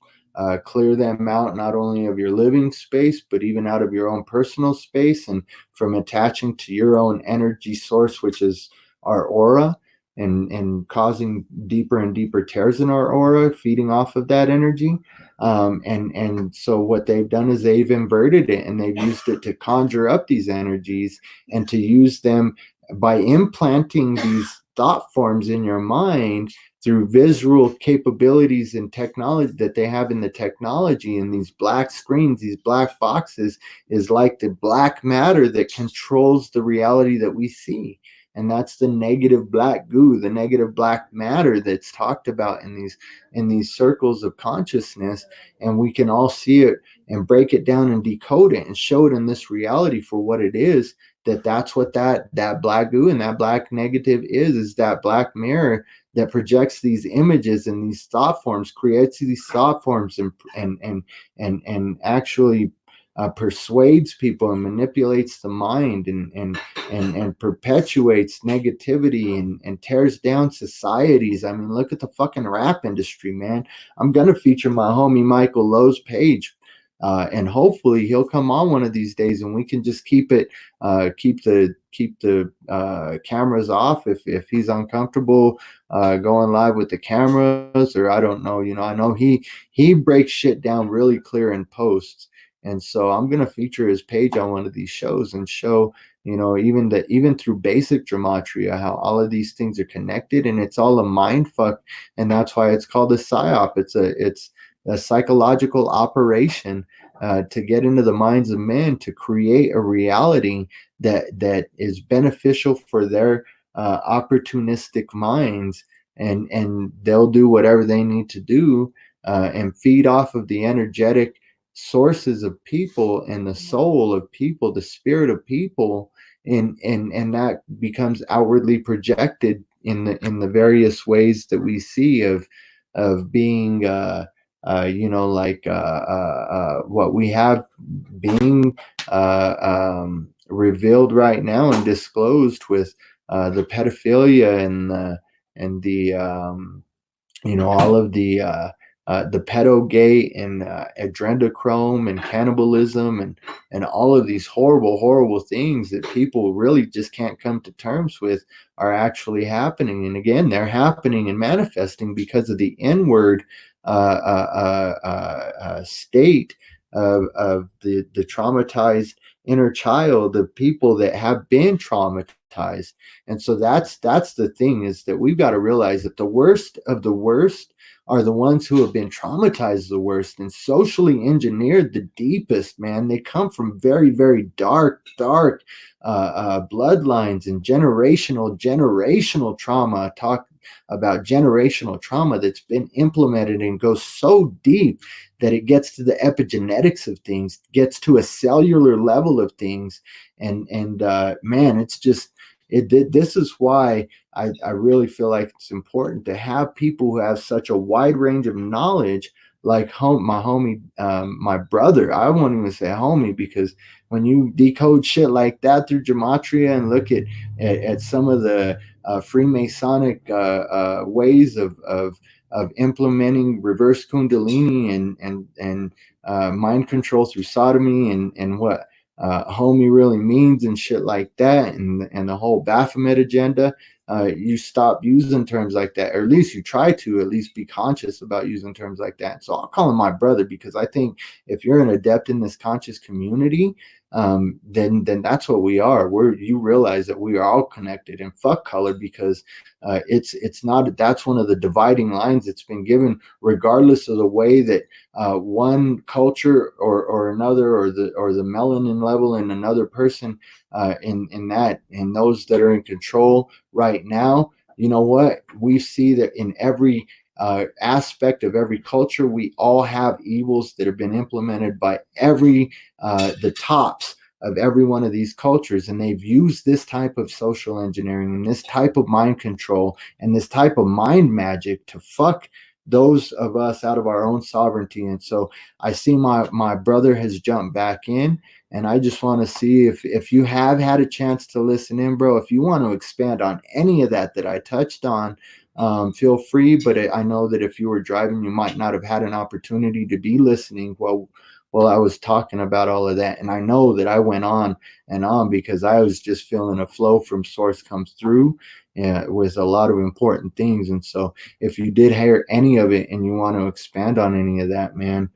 clear them out, not only of your living space but even out of your own personal space, and from attaching to your own energy source, which is our aura, and causing deeper and deeper tears in our aura, feeding off of that energy. And so what they've done is they've inverted it, and they've used it to conjure up these energies and to use them by implanting these thought forms in your mind through visual capabilities and technology that they have in the technology. And these black screens, these black boxes, is like the black matter that controls the reality that we see. And that's the negative black goo, the negative black matter that's talked about in these circles of consciousness. And we can all see it and break it down and decode it and show it in this reality for what it is. That's what that black goo and that black negative is that black mirror that projects these images and these thought forms, creates these thought forms, and actually persuades people and manipulates the mind, and perpetuates negativity, and tears down societies. I mean, look at the fucking rap industry, man. I'm gonna feature my homie Michael Lowe's page, and hopefully he'll come on one of these days, and we can just keep the cameras off if he's uncomfortable going live with the cameras, or I don't know. I know he breaks shit down really clear in posts. And so I'm going to feature his page on one of these shows and show, even through basic gematria, how all of these things are connected, and it's all a mind fuck. And that's why it's called a psyop. It's a psychological operation to get into the minds of men, to create a reality that is beneficial for their opportunistic minds, and they'll do whatever they need to do, and feed off of the energetic sources of people and the soul of people, the spirit of people, and that becomes outwardly projected in the various ways that we see of being what we have being revealed right now and disclosed with the pedophilia and all of the pedogate and adrenochrome and cannibalism and all of these horrible things that people really just can't come to terms with are actually happening. And again, they're happening and manifesting because of the inward state of the traumatized inner child of people that have been traumatized. And so that's the thing, is that we've got to realize that the worst of the worst are the ones who have been traumatized the worst and socially engineered the deepest, man. They come from very, very dark bloodlines and generational trauma. Talk about generational trauma that's been implemented and goes so deep that it gets to the epigenetics of things, gets to a cellular level of things. And man, it's just, this is why I really feel like it's important to have people who have such a wide range of knowledge, like my homie, my brother. I won't even say homie, because when you decode shit like that through gematria and look at some of the Freemasonic ways of of implementing reverse kundalini and mind control through sodomy and what homie really means and shit like that, and the whole Baphomet agenda, you stop using terms like that, or at least you try to at least be conscious about using terms like that. So I'll call him my brother, because I think if you're an adept in this conscious community, then that's what we are. You realize that we are all connected, and fuck color, because it's not, that's one of the dividing lines that's been given, regardless of the way that one culture or another, or the melanin level in another person, in those that are in control right now. You know what? We see that in every aspect of every culture, we all have evils that have been implemented by every the tops of every one of these cultures, and they've used this type of social engineering and this type of mind control and this type of mind magic to fuck those of us out of our own sovereignty. And so I see my brother has jumped back in, and I just want to see if you have had a chance to listen in, bro. If you want to expand on any of that I touched on, feel free. But I know that if you were driving, you might not have had an opportunity to be listening while I was talking about all of that. And I know that I went on and on because I was just feeling a flow from source comes through with a lot of important things. And so if you did hear any of it and you want to expand on any of that, man,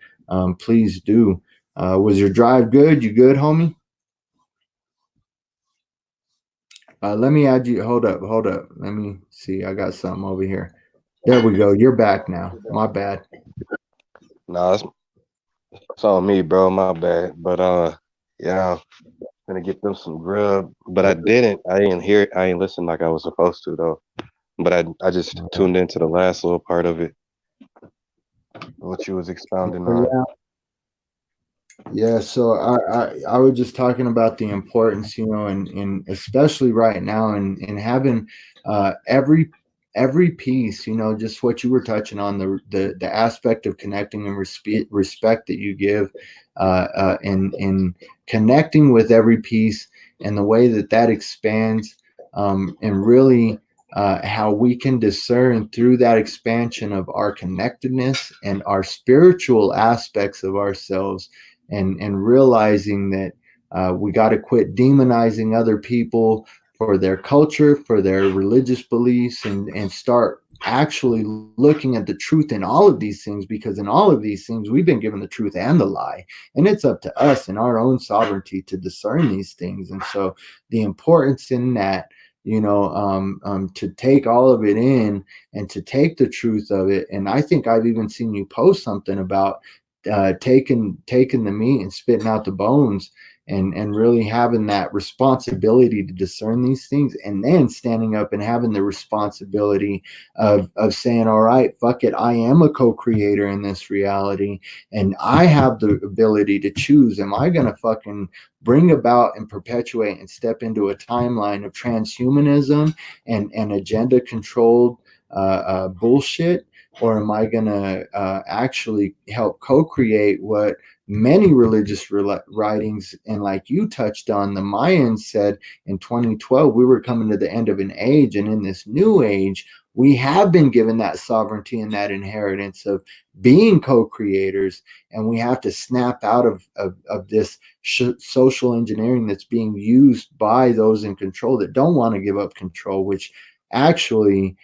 please do. Was your drive good? You good, homie? Let me add you. Hold up, hold up. Let me see. I got something over here. There we go. You're back now. My bad. Nah, it's on me, bro. My bad. But yeah, gonna get them some grub. But I didn't. I didn't hear it. I ain't listen like I was supposed to though. But I just tuned into the last little part of it, what you was expounding Oh, on. yeah. Yeah, so I was just talking about the importance, and especially right now, and having every piece, just what you were touching on, the aspect of connecting and respect that you give, in connecting with every piece, and the way that expands, and really how we can discern through that expansion of our connectedness and our spiritual aspects of ourselves, and realizing that we got to quit demonizing other people for their culture, for their religious beliefs, and start actually looking at the truth in all of these things, because in all of these things we've been given the truth and the lie, and it's up to us in our own sovereignty to discern these things. And so the importance in that, to take all of it in and to take the truth of it. And I think I've even seen you post something about taking the meat and spitting out the bones, and really having that responsibility to discern these things, and then standing up and having the responsibility of saying, all right, fuck it, I am a co-creator in this reality, and I have the ability to choose. Am I gonna fucking bring about and perpetuate and step into a timeline of transhumanism and agenda controlled bullshit, or am I going to actually help co-create what many religious writings, and like you touched on, the Mayans said in 2012 we were coming to the end of an age, and in this new age we have been given that sovereignty and that inheritance of being co-creators, and we have to snap out of this social engineering that's being used by those in control that don't want to give up control, which actually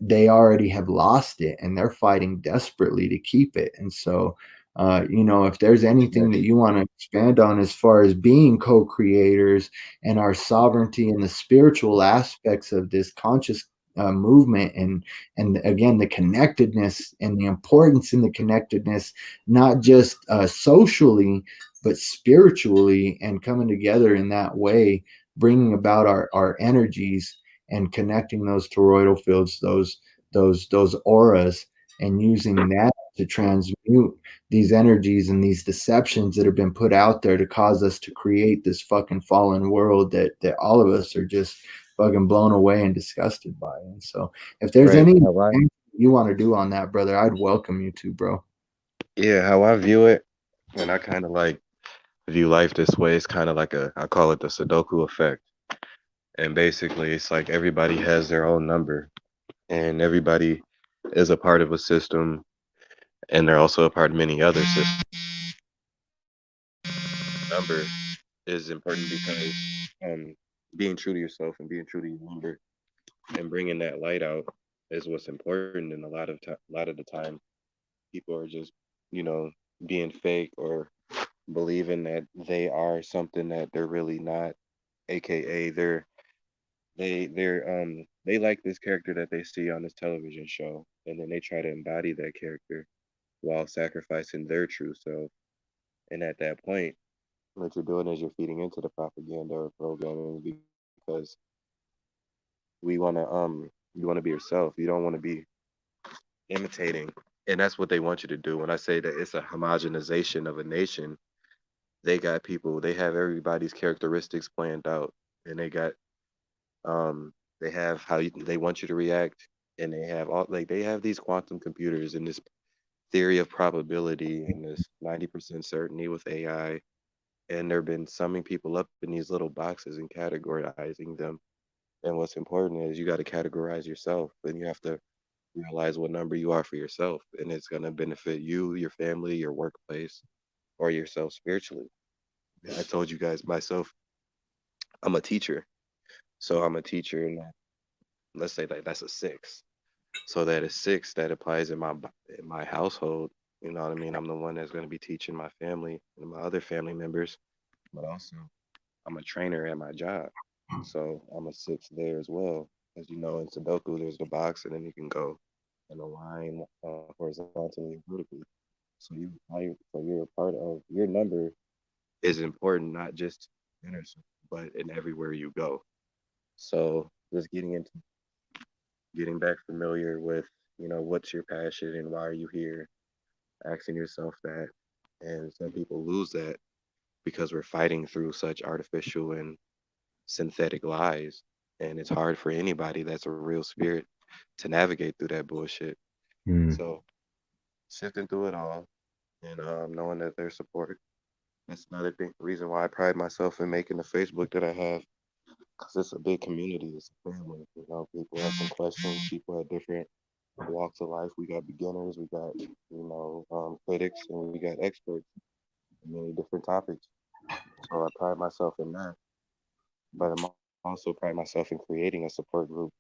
they already have lost it, and they're fighting desperately to keep it. And so if there's anything that you want to expand on as far as being co-creators and our sovereignty and the spiritual aspects of this conscious movement, and again the connectedness and the importance in the connectedness, not just socially but spiritually, and coming together in that way, bringing about our energies and connecting those toroidal fields, those auras, and using that to transmute these energies and these deceptions that have been put out there to cause us to create this fucking fallen world that all of us are just fucking blown away and disgusted by. And so if there's Right. any How I you want to do on that, brother, I'd welcome you to, bro. Yeah, how I view it, and I kind of like view life this way. It's kind of like I call it the Sudoku effect. And basically, it's like everybody has their own number, and everybody is a part of a system, and they're also a part of many other systems. Number is important because being true to yourself and being true to your number and bringing that light out is what's important. And a lot of the time, people are just, you know, being fake or believing that they are something that they're really not, aka they like this character that they see on this television show, and then they try to embody that character while sacrificing their true self. And at that point, what you're doing is you're feeding into the propaganda or programming because you want to be yourself. You don't want to be imitating. And that's what they want you to do. When I say that it's a homogenization of a nation, they have everybody's characteristics planned out, and they have they want you to react, and they have all like they have these quantum computers and this theory of probability and this 90% certainty with AI, and they've been summing people up in these little boxes and categorizing them. And what's important is you got to categorize yourself, and you have to realize what number you are for yourself, and it's going to benefit you, your family, your workplace, or yourself spiritually. I told you guys myself, I'm a teacher. So I'm a teacher, and let's say that that's a six. So that is six that applies in my household. You know what I mean? I'm the one that's going to be teaching my family and my other family members, but also I'm a trainer at my job. So I'm a six there as well. As you know, in Sudoku, there's the box, and then you can go in a line horizontally and vertically. So you're a part of your number is important, not just inner circle, but in everywhere you go. So just getting back familiar with, what's your passion and why are you here, asking yourself that. And some people lose that because we're fighting through such artificial and synthetic lies. And it's hard for anybody that's a real spirit to navigate through that bullshit. Mm. So sifting through it all and knowing that there's support. That's another thing, reason why I pride myself in making the Facebook that I have, because it's a big community. It's a family. People have some questions. People have different walks of life. We got beginners. We got critics, and we got experts in many different topics. So I pride myself in that. But I'm also pride myself in creating a support group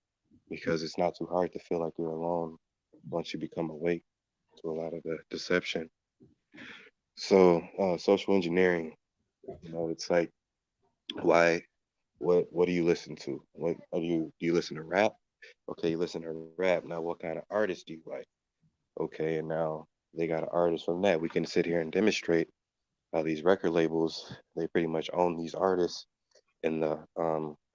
because it's not too hard to feel like you're alone once you become awake to a lot of the deception. So social engineering, it's like why what do you listen to? What do you listen to rap? Okay, you listen to rap. Now what kind of artist do you like? Okay, and now they got an artist from that. We can sit here and demonstrate how these record labels, they pretty much own these artists, and the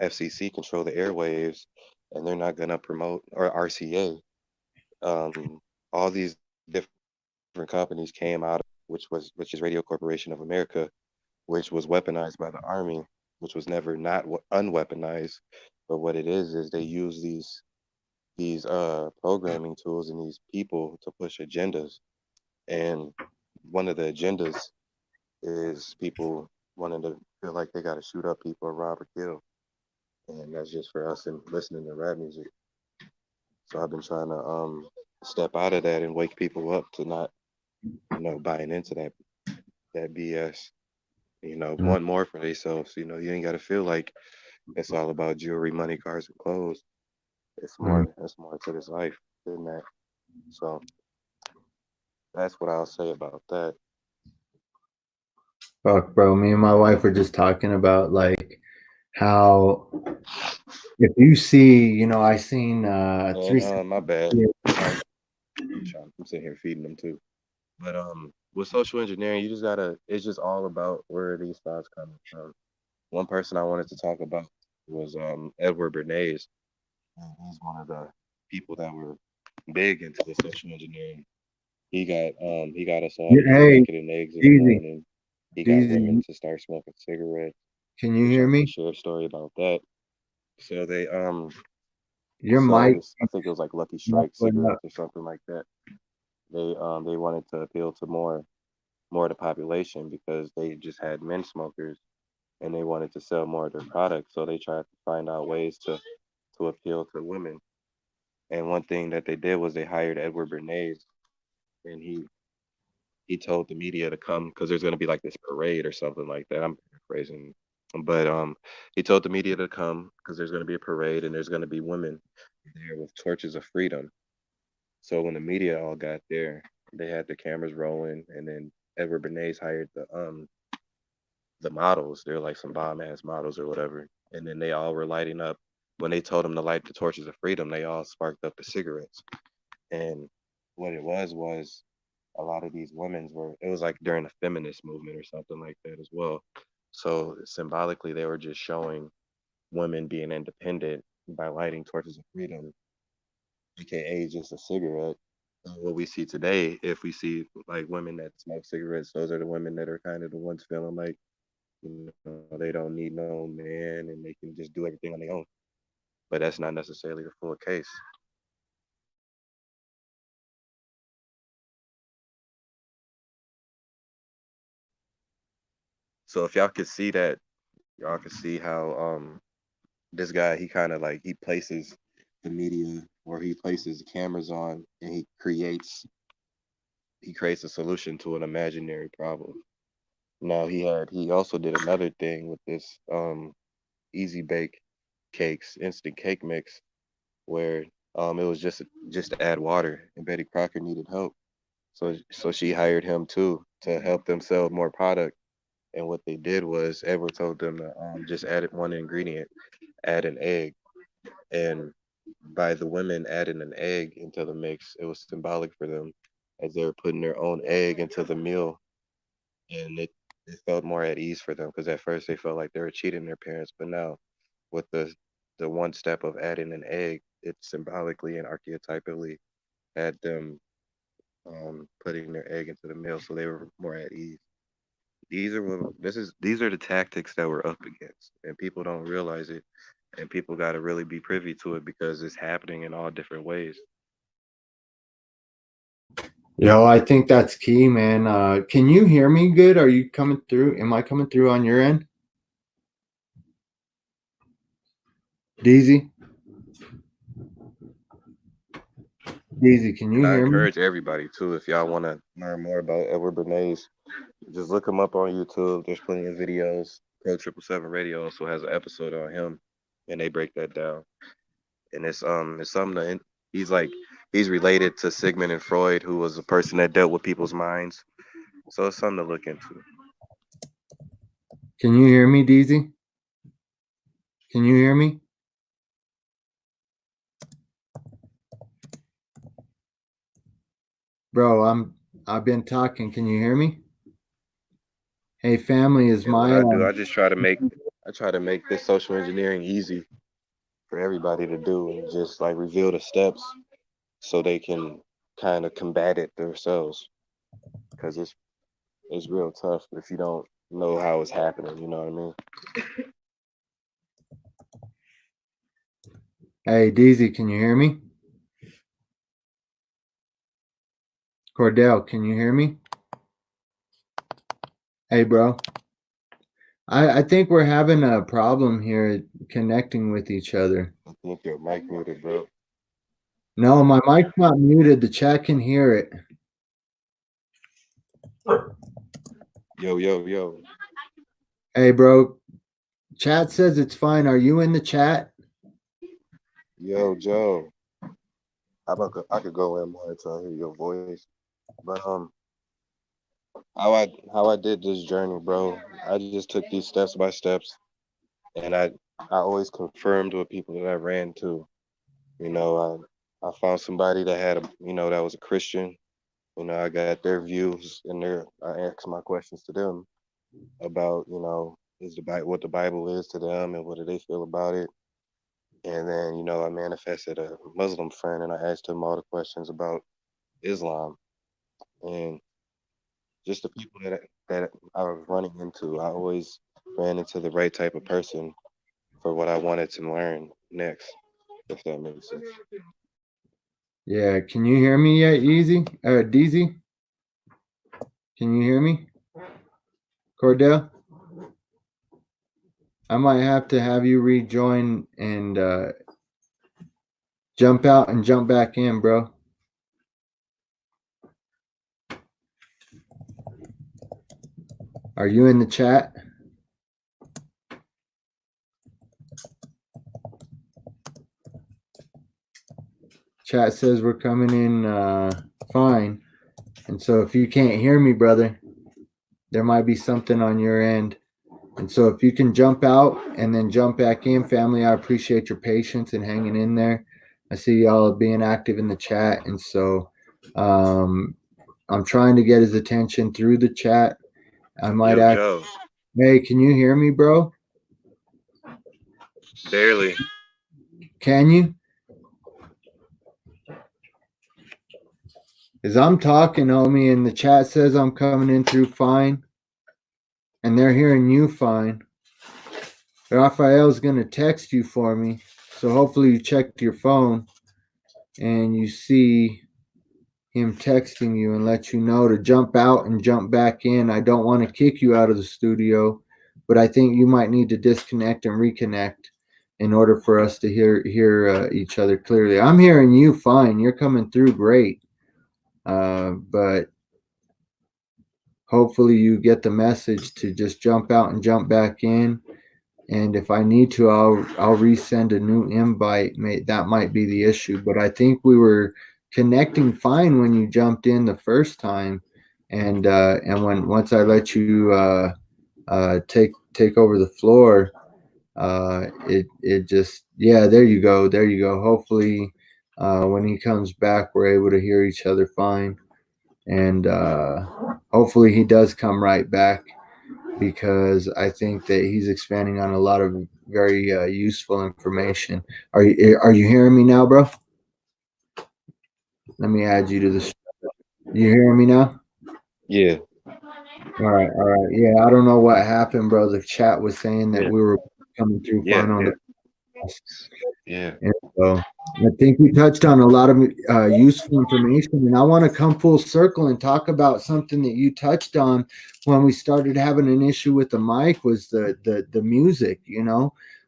FCC control the airwaves, and they're not gonna promote, or RCA. All these different companies came out of which is Radio Corporation of America, which was weaponized by the army, which was never not unweaponized. But what it is they use these programming tools and these people to push agendas. And one of the agendas is people wanting to feel like they got to shoot up people or rob or kill. And that's just for us and listening to rap music. So I've been trying to step out of that and wake people up to not, buying into that BS. Mm. Want more for themselves. You ain't got to feel like it's all about jewelry, money, cars, and clothes. It's Mm. more. It's more to this life than that. So that's what I'll say about that. Fuck, bro. Me and my wife were just talking about like how if you see, I seen And three. my bad. I'm sitting here feeding them too. But with social engineering, you just gotta. It's just all about where these thoughts coming from. One person I wanted to talk about was Edward Bernays. He's one of the people that were big into the social engineering. He got us all to eat Hey, bacon and eggs in the Deezy, morning. He got women Deezy, to start smoking cigarettes, can you which hear I can me? share a story about that. So they Your sell mic this. I think it was like Lucky Strike muffling up. cigarettes or something like that. They wanted to appeal to more of the population because they just had men smokers and they wanted to sell more of their products. So they tried to find out ways to appeal to women. And one thing that they did was they hired Edward Bernays, and he told the media to come because there's going to be like this parade or something like that. I'm paraphrasing, but he told the media to come because there's going to be a parade and there's going to be women there with torches of freedom. So when the media all got there, they had the cameras rolling, and then Edward Bernays hired the models. They're like some bomb ass models or whatever, and then they all were lighting up. When they told them to light the torches of freedom, they all sparked up the cigarettes. And what it was a lot of these women's were, it was like during the feminist movement or something like that as well. So symbolically they were just showing women being independent by lighting torches of freedom, aka just a cigarette. What we see today, if we see like women that smoke cigarettes, those are the women that are kind of the ones feeling like, they don't need no man and they can just do everything on their own. But that's not necessarily the full case. So if y'all could see that, y'all could see how this guy, he kind of like he places the media or he places cameras on and he creates a solution to an imaginary problem. Now he also did another thing with this easy bake cakes, instant cake mix, where it was just to add water, and Betty Crocker needed help. So she hired him too to help them sell more product. And what they did was Edward told them to just add one ingredient, add an egg. And by the women adding an egg into the mix, it was symbolic for them as they were putting their own egg into the meal. And it felt more at ease for them because at first they felt like they were cheating their parents. But now, with the one step of adding an egg, it symbolically and archetypally had them putting their egg into the meal, so they were more at ease. These are the tactics that we're up against, and people don't realize it, and people got to really be privy to it because it's happening in all different ways. Yo, I think that's key, man. Can you hear me good? Are you coming through? Am I coming through on your end? Deezy? Deezy, can you And I hear me? encourage everybody too, if y'all want to learn more about Edward Bernays, just look him up on YouTube. There's plenty of videos. Pro 777 Radio also has an episode on him, and they break that down. And it's something he's like he's related to Sigmund and Freud, who was a person that dealt with people's minds. So it's something to look into. Can you hear me, Deezy? Can you hear me? Bro, I've been talking. Can you hear me? Hey, family is And what my I do, I try to make this social engineering easy for everybody to do and just like reveal the steps so they can kind of combat it themselves because it's real tough if you don't know how it's happening. You know what I mean? Hey, Deezy, can you hear me? Kordell, can you hear me? Hey, bro. I think we're having a problem here connecting with each other. I think your mic muted, bro. No, my mic's not muted. The chat can hear it. Yo, yo, yo, Hey, bro. Chat says it's fine. Are you in the chat? yo, Joe. I could go in more until I hear your voice, but how I did this journey, bro. I just took these steps by steps, and I always confirmed with people that I ran to. You know, I found somebody that had that was a Christian. I got their views and I asked my questions to them about, is the Bible what the Bible is to them and what do they feel about it. And then, I manifested a Muslim friend and I asked him all the questions about Islam and just the people that I was running into. I always ran into the right type of person for what I wanted to learn next, if that makes sense. Yeah. Can you hear me yet, Easy? Deezy? Can you hear me? Cordell? I might have to have you rejoin and Jump out and jump back in, bro. Are you in the chat? Chat says we're coming in fine. And so if you can't hear me, brother, there might be something on your end. And so if you can jump out and then jump back in, family, I appreciate your patience and hanging in there. I see y'all being active in the chat. And so I'm trying to get his attention through the chat. I might Yo, ask, Joe, hey, can you hear me, bro? barely. Can you? As I'm talking, homie, and the chat says I'm coming in through fine, and they're hearing you fine. Raphael's going to text you for me. So hopefully you checked your phone and you see him texting you and let you know to jump out and jump back in. I don't want to kick you out of the studio, but I think you might need to disconnect and reconnect in order for us to hear each other clearly. I'm hearing you fine. You're coming through great. But hopefully you get the message to just jump out and jump back in. And if I need to, I'll resend a new invite. That might be the issue, but I think we were connecting fine when you jumped in the first time, and when once I let you take over the floor, it just there you go, there you go. Hopefully, when he comes back, we're able to hear each other fine, and hopefully he does come right back because I think that he's expanding on a lot of very useful information. Are you hearing me now, bro? Let me add you to this. You hearing me now? Yeah, All right. Yeah, I don't know what happened, bro. The chat was saying that yeah, we were coming through yeah, fine on yeah, the. yeah. And so I think we touched on a lot of useful information, and I want to come full circle and talk about something that you touched on when we started having an issue with the mic was the music.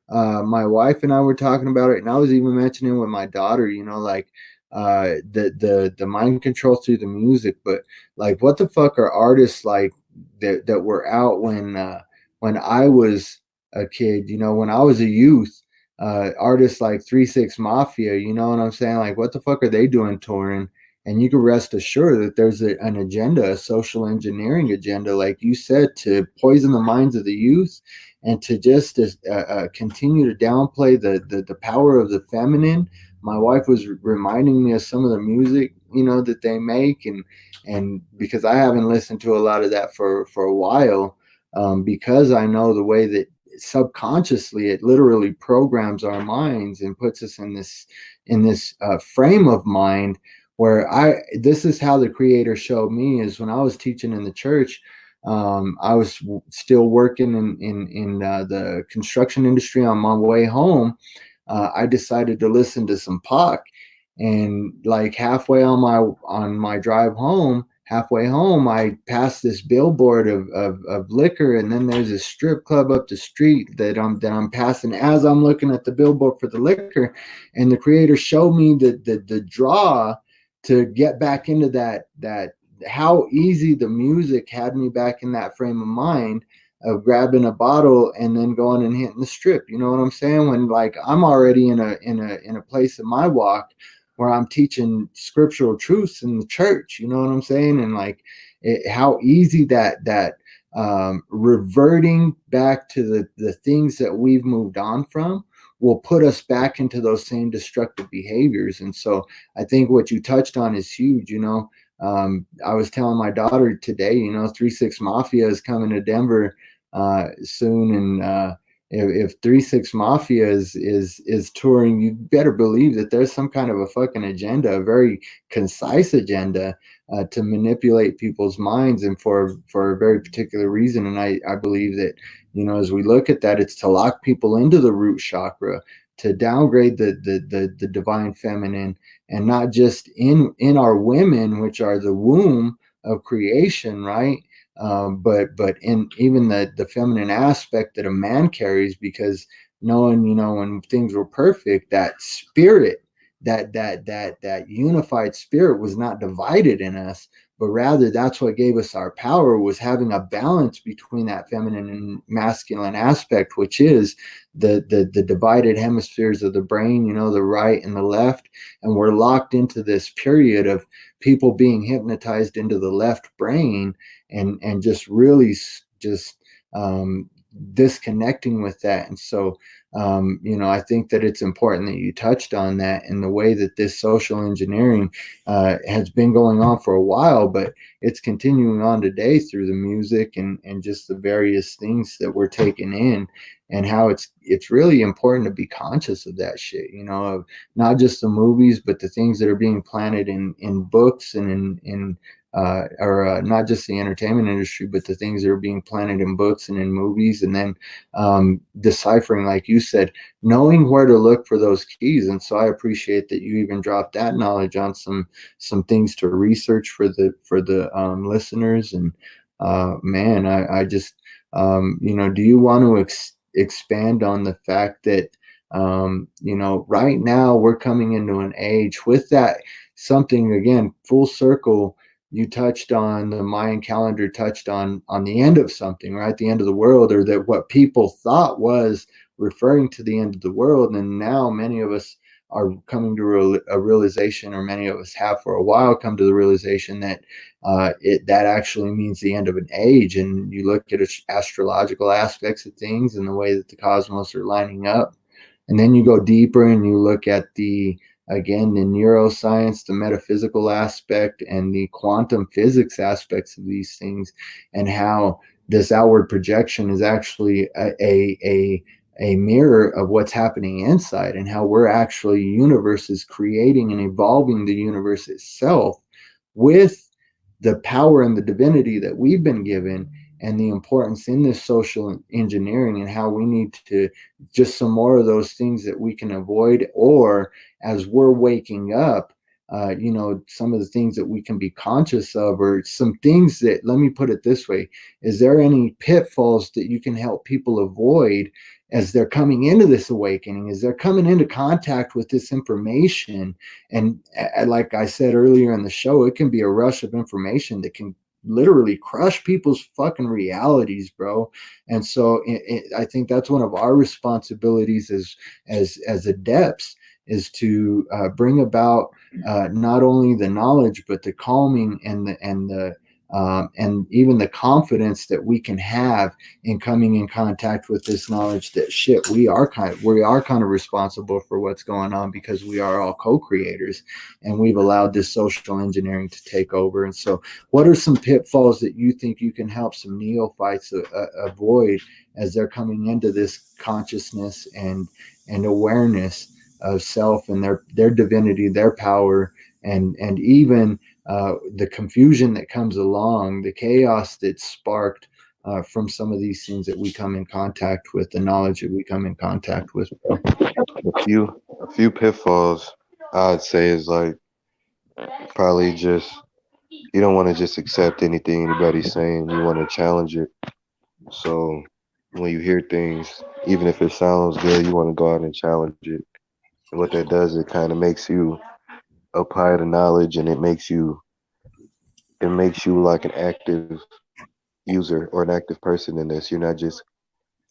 My wife and I were talking about it, and I was even mentioning with my daughter. Like the mind control through the music, but like what the fuck are artists like that were out when I was a kid? When I was a youth, artists like 3 6 Mafia, you know what I'm saying? Like, what the fuck are they doing touring? And you can rest assured that there's an agenda, a social engineering agenda, like you said, to poison the minds of the youth and to just continue to downplay the power of the feminine. My wife was reminding me of some of the music, that they make, and because I haven't listened to a lot of that for a while, because I know the way that subconsciously it literally programs our minds and puts us in this frame of mind where this is how the creator showed me is when I was teaching in the church. I was still working in the construction industry. On my way home, I decided to listen to some Pac, and like halfway on my drive home, halfway home, I passed this billboard of liquor, and then there's a strip club up the street that I'm passing as I'm looking at the billboard for the liquor, and the creator showed me the draw to get back into that how easy the music had me back in that frame of mind of grabbing a bottle and then going and hitting the strip. You know what I'm saying? When like I'm already in a place in my walk where I'm teaching scriptural truths in the church. You know what I'm saying? And like how easy that reverting back to the things that we've moved on from will put us back into those same destructive behaviors. And so I think what you touched on is huge. I was telling my daughter today, 3 6 Mafia is coming to Denver soon, and if 3 6 Mafia is touring, you better believe that there's some kind of a fucking agenda, a very concise agenda to manipulate people's minds, and for a very particular reason. And I believe that as we look at that, it's to lock people into the root chakra, to downgrade the divine feminine, and not just in our women, which are the womb of creation, right? But in even the feminine aspect that a man carries, because knowing when things were perfect, that spirit that unified spirit was not divided in us, but rather that's what gave us our power, was having a balance between that feminine and masculine aspect, which is the divided hemispheres of the brain, the right and the left. And we're locked into this period of people being hypnotized into the left brain, and just really just disconnecting with that. And so I think that it's important that you touched on that, in the way that this social engineering has been going on for a while, but it's continuing on today through the music and just the various things that we're taking in, and how it's really important to be conscious of that shit, of not just the movies, but the things that are being planted in books and in or not just the entertainment industry, but the things that are being planted in books and in movies, and then deciphering, like you said, knowing where to look for those keys. And so I appreciate that you even dropped that knowledge on some things to research for the listeners. And man, I just do you want to expand on the fact that right now we're coming into an age with that, something again full circle, you touched on the Mayan calendar, touched on the end of something, right? The end of the world, or that what people thought was referring to the end of the world. And now many of us are coming to a realization, or many of us have for a while come to the realization that that actually means the end of an age. And you look at astrological aspects of things and the way that the cosmos are lining up. And then you go deeper and you look at again, the neuroscience, the metaphysical aspect, and the quantum physics aspects of these things, and how this outward projection is actually a mirror of what's happening inside, and how we're actually universes creating and evolving the universe itself with the power and the divinity that we've been given, and the importance in this social engineering, and how we need to just some more of those things that we can avoid, or as we're waking up, some of the things that we can be conscious of, or some things that, let me put it this way, is there any pitfalls that you can help people avoid as they're coming into this awakening, as they're coming into contact with this information? And like I said earlier in the show, it can be a rush of information that can literally crush people's fucking realities, bro. And so I think that's one of our responsibilities as adepts, is to bring about not only the knowledge, but the calming and even the confidence that we can have in coming in contact with this knowledge, that shit, we are kind of responsible for what's going on, because we are all co-creators, and we've allowed this social engineering to take over. And so what are some pitfalls that you think you can help some neophytes avoid as they're coming into this consciousness and awareness of self and their divinity, their power, and even the confusion that comes along, the chaos that's sparked from some of these things that we come in contact with, the knowledge that we come in contact with, bro? A few pitfalls I'd say is like probably just you don't want to just accept anything anybody's saying. You want to challenge it. So when you hear things, even if it sounds good, you want to go out and challenge it. And what that does, it kind of makes you apply the knowledge, and it makes you like an active user or an active person in this. You're not just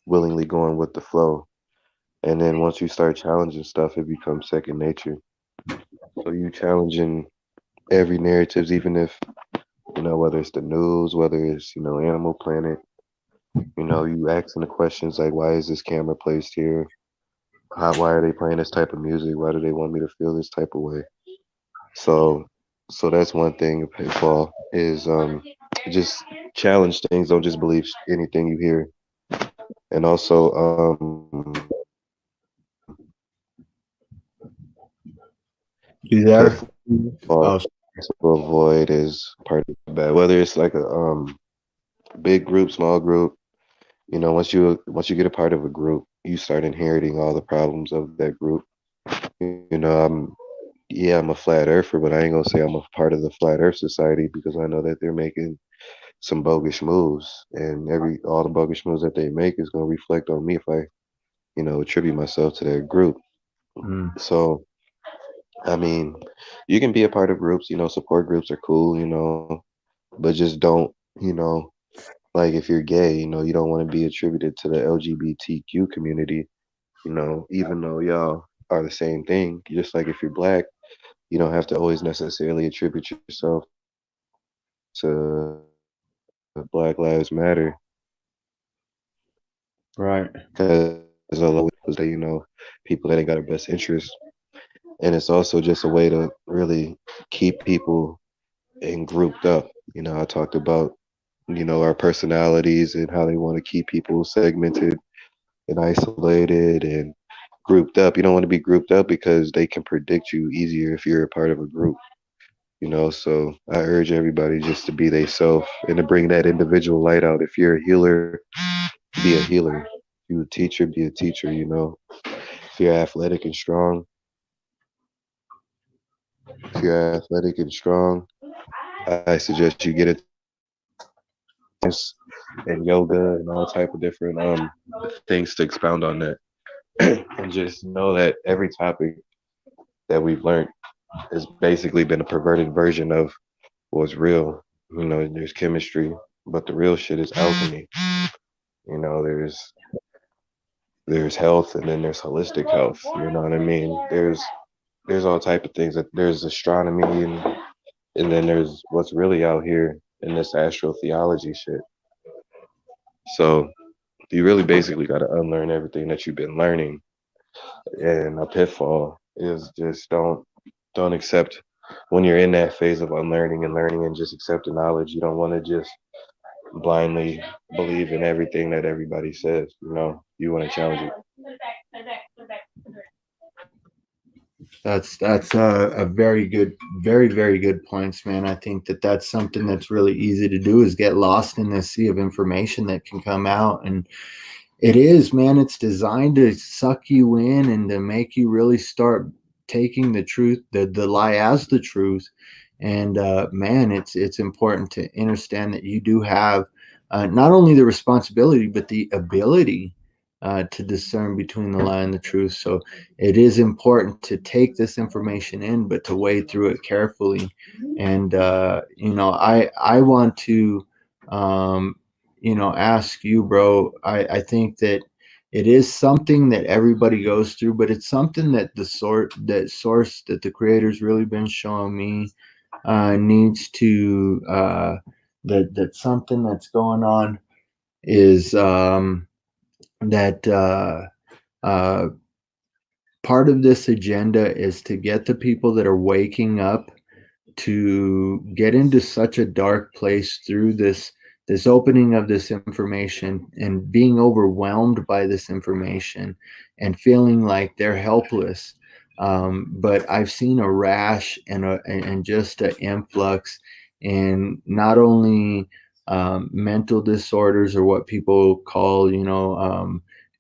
willingly going with the flow. And then once you start challenging stuff, it becomes second nature. So you challenging every narratives, even if whether it's the news, whether it's Animal Planet, you asking the questions like, why is this camera placed here? Why are they playing this type of music? Why do they want me to feel this type of way? So, so that's one thing. A pitfall is just challenge things. Don't just believe anything you hear. And also, You there? pitfall Oh, to avoid is part of that. Whether it's like a big group, small group, once you get a part of a group, you start inheriting all the problems of that group. I'm a flat earther, but I ain't gonna say I'm a part of the flat earth society, because I know that they're making some bogus moves, and every all the bogus moves that they make is gonna reflect on me if I attribute myself to that group. mm. So I mean, you can be a part of groups, support groups are cool, but just don't, you know, like if you're gay, you don't want to be attributed to the LGBTQ community, even though y'all are the same thing. Just like if you're black, you don't have to always necessarily attribute yourself to Black Lives Matter Right. because a lot of people say, people that ain't got our best interests. And it's also just a way to really keep people and grouped up. I talked about, our personalities and how they want to keep people segmented and isolated and grouped up. You don't want to be grouped up because they can predict you easier if you're a part of a group. So I urge everybody just to be they self and to bring that individual light out. If you're a healer, be a healer. If you're a teacher, be a teacher. If you're athletic and strong, if you're athletic and strong, I suggest you get into and yoga and all type of different things to expound on that. And just know that every topic that we've learned has basically been a perverted version of what's real. There's chemistry, but the real shit is alchemy. There's health and then there's holistic health. You know what I mean? There's all type of things that there's astronomy and then there's what's really out here in this astrotheology shit. So you really basically got to unlearn everything that you've been learning. And a pitfall is just don't accept when you're in that phase of unlearning and learning and just accept the knowledge. You don't want to just blindly believe in everything that everybody says. You want to challenge it. That's a very good, very good points, man. I think that that's something that's really easy to do is get lost in this sea of information that can come out. And it is, man, it's designed to suck you in and to make you really start taking the truth, the lie as the truth. And man, it's important to understand that you do have not only the responsibility but the ability to discern between the lie and the truth. So it is important to take this information in, but to wade through it carefully. And I want to ask you, bro. I think that it is something that everybody goes through, but it's something that source that the creator's really been showing me needs to that something that's going on is that uh, part of this agenda is to get the people that are waking up to get into such a dark place through this opening of this information and being overwhelmed by this information and feeling like they're helpless. But I've seen a rash and just an influx in not only mental disorders or what people call,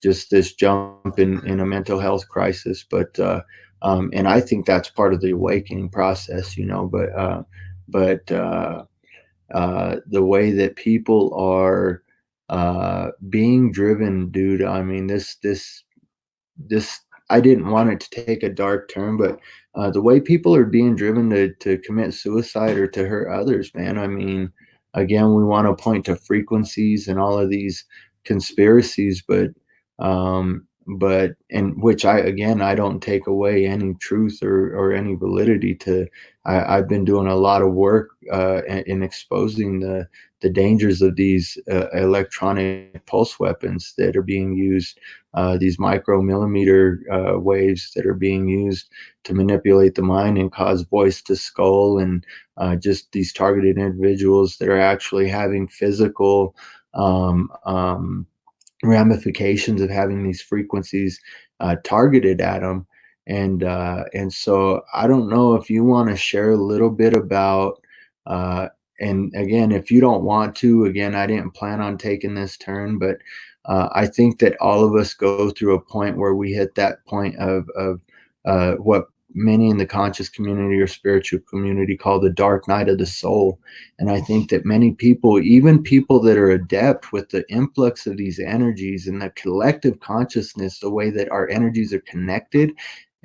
just this jump in a mental health crisis, and I think that's part of the awakening process, but the way that people are being driven, dude. I mean, this I didn't want it to take a dark turn, but the way people are being driven to commit suicide or to hurt others, man. I mean, again, we want to point to frequencies and all of these conspiracies, but and which I don't take away any truth or any validity to. I've been doing a lot of work in exposing the dangers of these electronic pulse weapons that are being used, these micromillimeter waves that are being used to manipulate the mind and cause voice to skull, and just these targeted individuals that are actually having physical um, um, ramifications of having these frequencies targeted at them. And so I don't know if you want to share a little bit about and again, if you don't want to, again, I didn't plan on taking this turn, but I think that all of us go through a point where we hit that point of what many in the conscious community or spiritual community call the dark night of the soul. And I think that many people, even people that are adept with the influx of these energies and the collective consciousness, the way that our energies are connected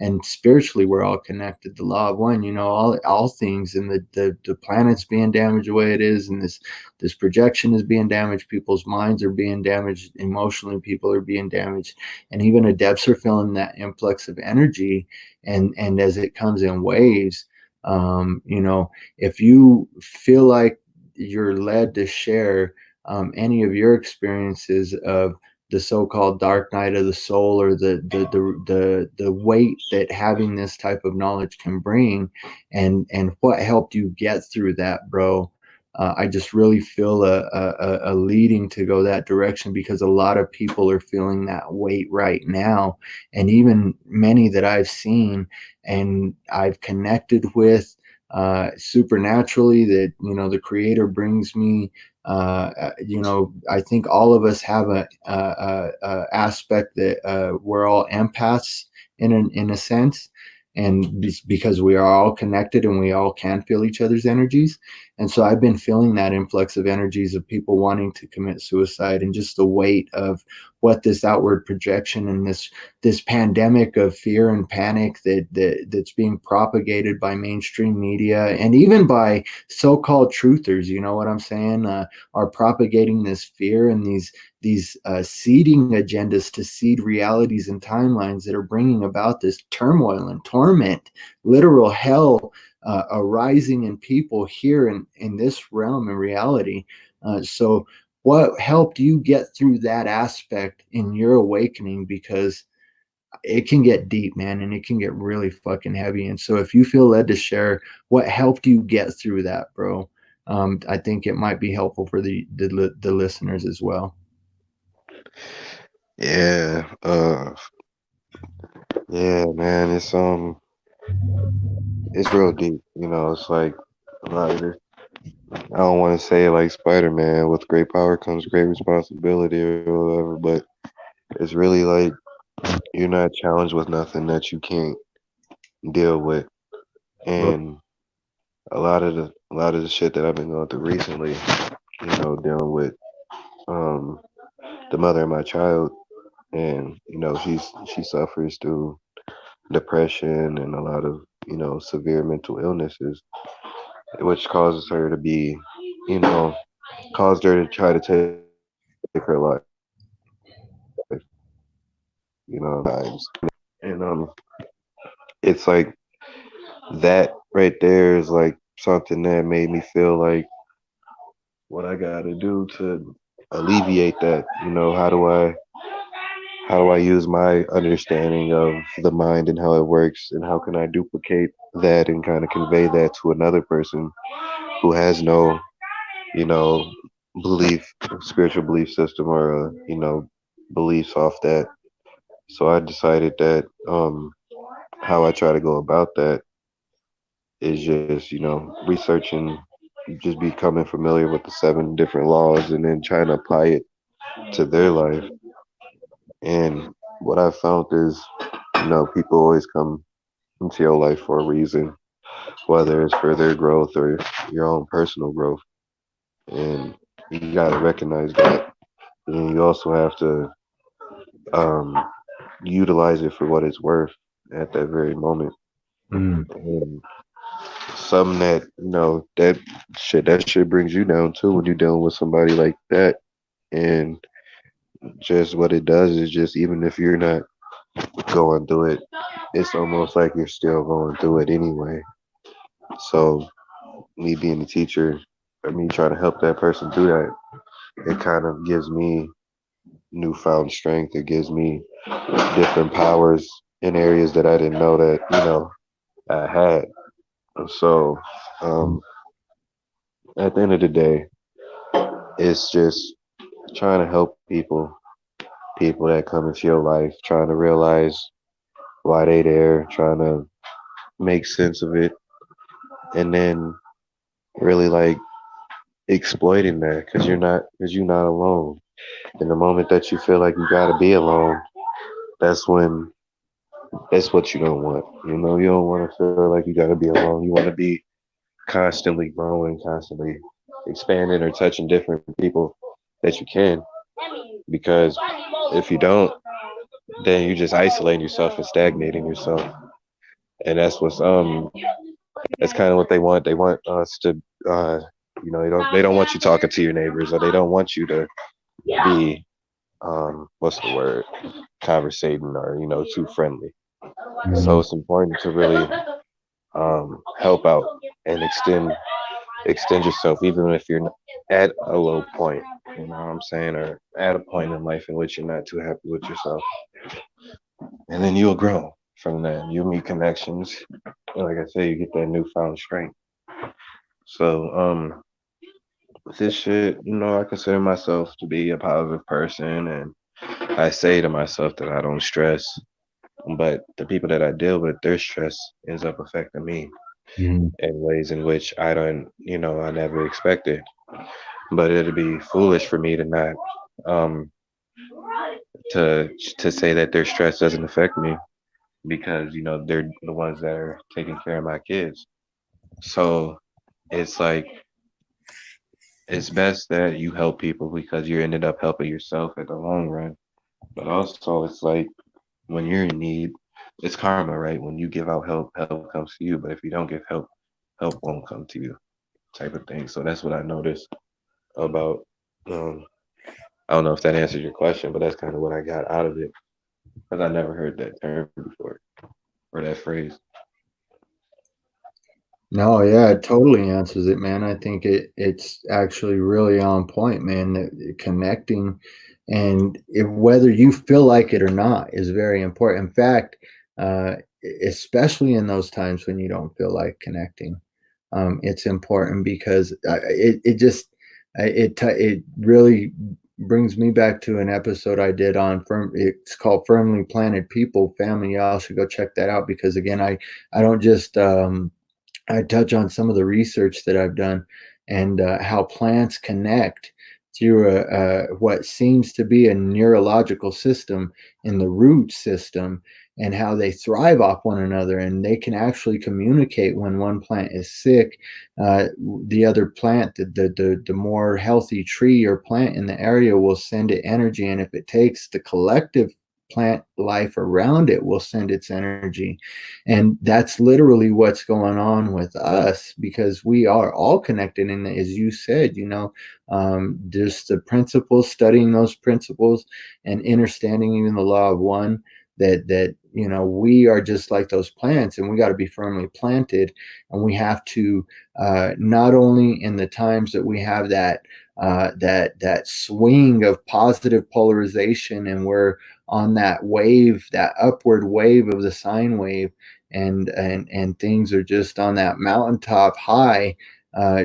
and spiritually we're all connected. The law of one, you know, all things, and the planet's being damaged the way it is, and this projection is being damaged. People's minds are being damaged emotionally. People are being damaged, and even adepts are feeling that influx of energy, and as it comes in waves, you know, if you feel like you're led to share any of your experiences of the so-called dark night of the soul, or the weight that having this type of knowledge can bring, and what helped you get through that, bro. I just really feel a leading to go that direction, because a lot of people are feeling that weight right now, and even many that I've seen and I've connected with supernaturally, that, you know, the creator brings me. You know, I think all of us have a aspect that we're all empaths in a sense, and because we are all connected and we all can feel each other's energies. And so I've been feeling that influx of energies of people wanting to commit suicide, and just the weight of what this outward projection and this pandemic of fear and panic that's being propagated by mainstream media, and even by so-called truthers, you know what I'm saying, are propagating this fear, and these seeding agendas to seed realities and timelines that are bringing about this turmoil and torment, literal hell arising in people here in this realm and reality. So what helped you get through that aspect in your awakening? Because it can get deep, man, and it can get really fucking heavy. And so if you feel led to share what helped you get through that, bro, I think it might be helpful for the listeners as well. Yeah, yeah, man, it's real deep. You know, it's like a lot of this. I don't want to say it like Spider-Man, with great power comes great responsibility or whatever, but it's really like you're not challenged with nothing that you can't deal with. Bro. And a lot of the shit that I've been going through recently, you know, dealing with um the mother of my child, and you know, she suffers through depression and a lot of, you know, severe mental illnesses, which causes her to be, you know, caused her to try to take her life, you know, times. And it's like that right there is like something that made me feel like what I got to do to alleviate that. You know, how do I use my understanding of the mind and how it works, and how can I duplicate that and kind of convey that to another person who has no, you know, belief, spiritual belief system, or you know, beliefs off that. So I decided that how I try to go about that is just, you know, researching, just becoming familiar with the seven different laws, and then trying to apply it to their life. And what I found is, you know, people always come into your life for a reason, whether it's for their growth or your own personal growth. And you got to recognize that. And you also have to um, utilize it for what it's worth at that very moment. Mm. And something that, you know, that shit brings you down too when you're dealing with somebody like that. And just what it does is, just even if you're not going through it, it's almost like you're still going through it anyway. So me being a teacher, or me trying to help that person through that, it kind of gives me newfound strength. It gives me different powers in areas that I didn't know that, you know, I had. So at the end of the day, it's just trying to help people that come into your life, trying to realize why they there, trying to make sense of it, and then really like exploiting that, because you're not alone. In the moment that you feel like you gotta be alone, that's when that's what you don't want. You know, you don't want to feel like you gotta be alone. You want to be constantly growing, constantly expanding or touching different people that you can. Because if you don't, then you're just isolating yourself and stagnating yourself. and that's kind of what they want. They want us to, uh, they don't want you talking to your neighbors, or they don't want you to be, what's the word, conversating, or too friendly. So Mhm. it's important to really help out and extend yourself, even if you're at a low point. You know what I'm saying, or at a point in life in which you're not too happy with yourself, and then you'll grow from that. You'll meet connections. And like I say, you get that newfound strength. So, with this shit, I consider myself to be a positive person, and I say to myself that I don't stress. But the people that I deal with, their stress ends up affecting me Mhm. in ways in which I never expected. But it'd be foolish for me to not, um, to say that their stress doesn't affect me, because they're the ones that are taking care of my kids. So it's like, it's best that you help people because you ended up helping yourself at the long run. But also, it's like, when you're in need, it's karma, right? When you give out help, help comes to you. But if you don't give help, help won't come to you, type of thing. So that's what I noticed about. Um, I don't know if that answers your question, but that's kind of what I got out of it, because I never heard that term before, or that phrase. No, yeah, it totally answers it, man. I think it's actually really on point, man. Connecting, and whether you feel like it or not is very important. In fact, especially in those times when you don't feel like connecting, it's important because it just it really brings me back to an episode I did on firm. It's called "Firmly Planted People." Family, y'all should go check that out because again, I don't just I touch on some of the research that I've done and how plants connect through what seems to be a neurological system in the root system and how they thrive off one another and they can actually communicate when one plant is sick. uh, the other plant, the more healthy tree or plant in the area will send it energy, and if it takes the collective plant life around it will send its energy. And that's literally what's going on with us because we are all connected. And as you said, just the principles, studying those principles and understanding even the law of one, that we are just like those plants and we got to be firmly planted. And we have to not only in the times that we have that swing of positive polarization and we're on that wave, that upward wave of the sine wave, and things are just on that mountaintop high,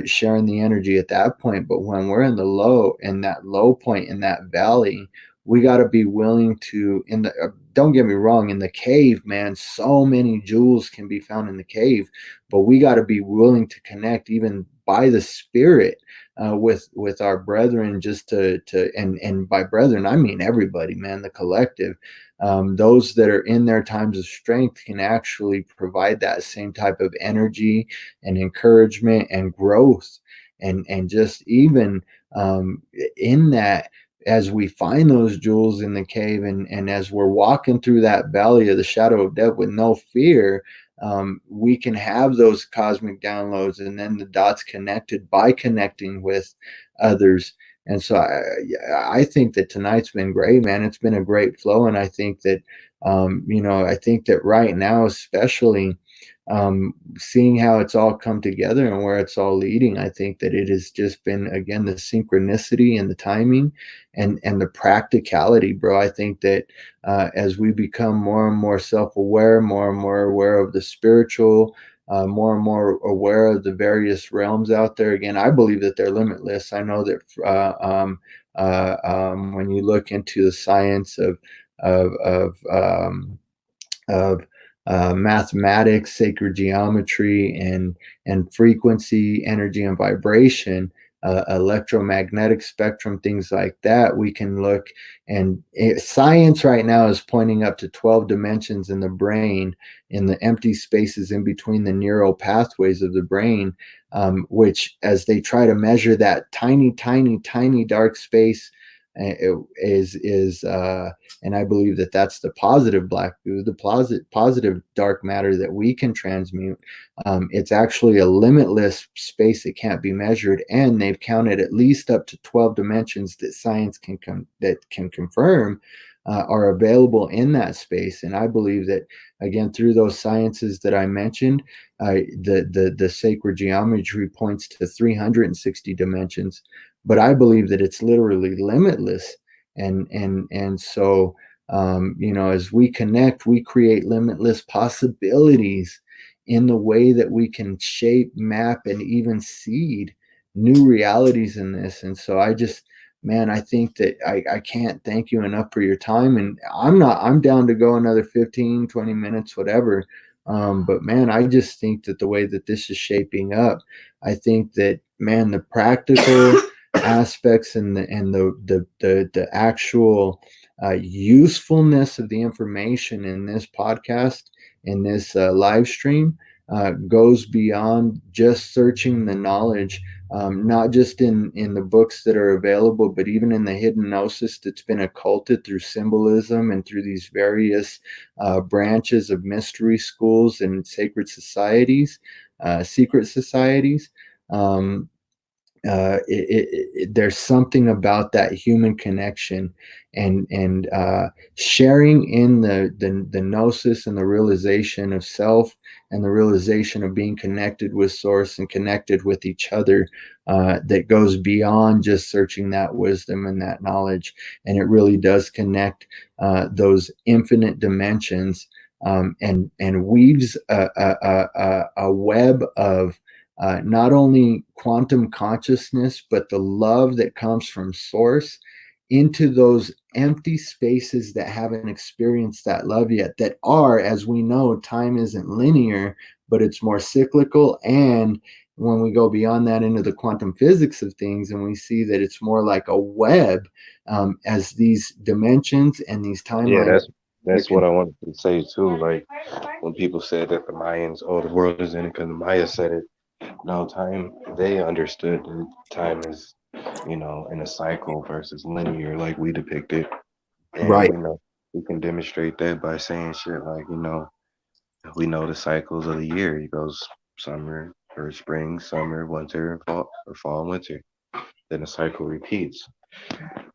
sharing the energy at that point. But when we're in that low point in that valley, we got to be willing to in the don't get me wrong, in the cave, man, so many jewels can be found in the cave, but we got to be willing to connect even by the spirit with our brethren, just to and by brethren I mean everybody, man, the collective. Those that are in their times of strength can actually provide that same type of energy and encouragement and growth, and just even in that, as we find those jewels in the cave, and as we're walking through that valley of the shadow of death with no fear, we can have those cosmic downloads and then the dots connected by connecting with others. And so I think that tonight's been great, man. It's been a great flow. And I think that, I think that right now, especially seeing how it's all come together and where it's all leading, I think that it has just been, again, the synchronicity and the timing and the practicality, bro. I think that as we become more and more self-aware, more and more aware of the spiritual, more and more aware of the various realms out there. Again, I believe that they're limitless. I know that when you look into the science of mathematics, sacred geometry, and frequency, energy, and vibration, electromagnetic spectrum, things like that. We can look, and science right now is pointing up to 12 dimensions in the brain, in the empty spaces in between the neural pathways of the brain, which, as they try to measure that tiny, tiny, tiny dark space and I believe that that's the positive black goo, the positive dark matter that we can transmute. It's actually a limitless space that can't be measured, and they've counted at least up to 12 dimensions that science can confirm are available in that space. And I believe that, again, through those sciences that I mentioned, the sacred geometry points to 360 dimensions, but I believe that it's literally limitless. And so, as we connect, we create limitless possibilities in the way that we can shape, map, and even seed new realities in this. And so I just, man, I think that I can't thank you enough for your time. And I'm down to go another 15, 20 minutes, whatever. But man, I just think that the way that this is shaping up, I think that, man, the practical aspects and the actual usefulness of the information in this podcast, in this live stream, goes beyond just searching the knowledge, not just in the books that are available, but even in the hidden gnosis that's been occulted through symbolism and through these various branches of mystery schools and sacred societies, secret societies. Um, there's something about that human connection and sharing in the gnosis and the realization of self and the realization of being connected with source and connected with each other, that goes beyond just searching that wisdom and that knowledge. And it really does connect those infinite dimensions, and weaves a web of not only quantum consciousness, but the love that comes from source into those empty spaces that haven't experienced that love yet, that are, as we know, time isn't linear, but it's more cyclical. And when we go beyond that into the quantum physics of things, and we see that it's more like a web, as these dimensions and these Yeah, timelines. that's what I wanted to say too. Like when people said that the Mayans, oh, the world is in it because the Maya said it. No, time, they understood that time is, in a cycle versus linear like we depict it. And Right. we can demonstrate that by saying shit like, we know the cycles of the year. It goes summer or spring, summer, winter, and fall, or fall and winter. Then the cycle repeats.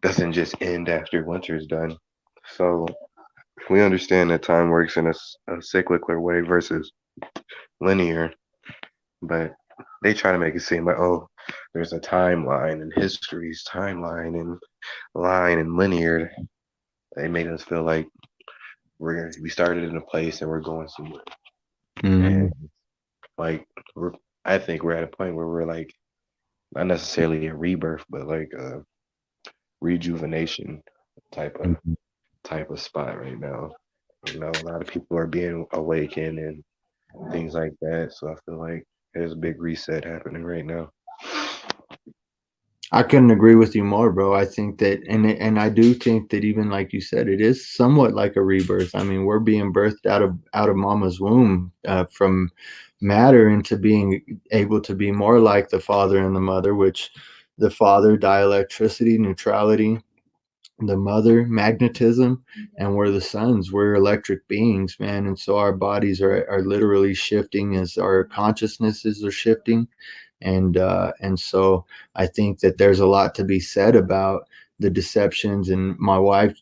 Doesn't just end after winter is done. So we understand that time works in a cyclical way versus linear, but they try to make it seem like, oh, there's a timeline and history's timeline and line and linear. They made us feel like we started in a place and we're going somewhere. Mm-hmm. And like we're I think we're at a point where we're like not necessarily a rebirth, but like a rejuvenation type of type of spot right now. A lot of people are being awakened and things like that. So I feel like there's a big reset happening right now. I couldn't agree with you more, bro. I think that, and I do think that, even like you said, it is somewhat like a rebirth. I mean, we're being birthed out of mama's womb, from matter into being able to be more like the father and the mother, which the father, dielectricity, neutrality, the mother, magnetism, and we're the sons. We're electric beings, man. And so our bodies are literally shifting as our consciousnesses are shifting. And so I think that there's a lot to be said about the deceptions. And my wife,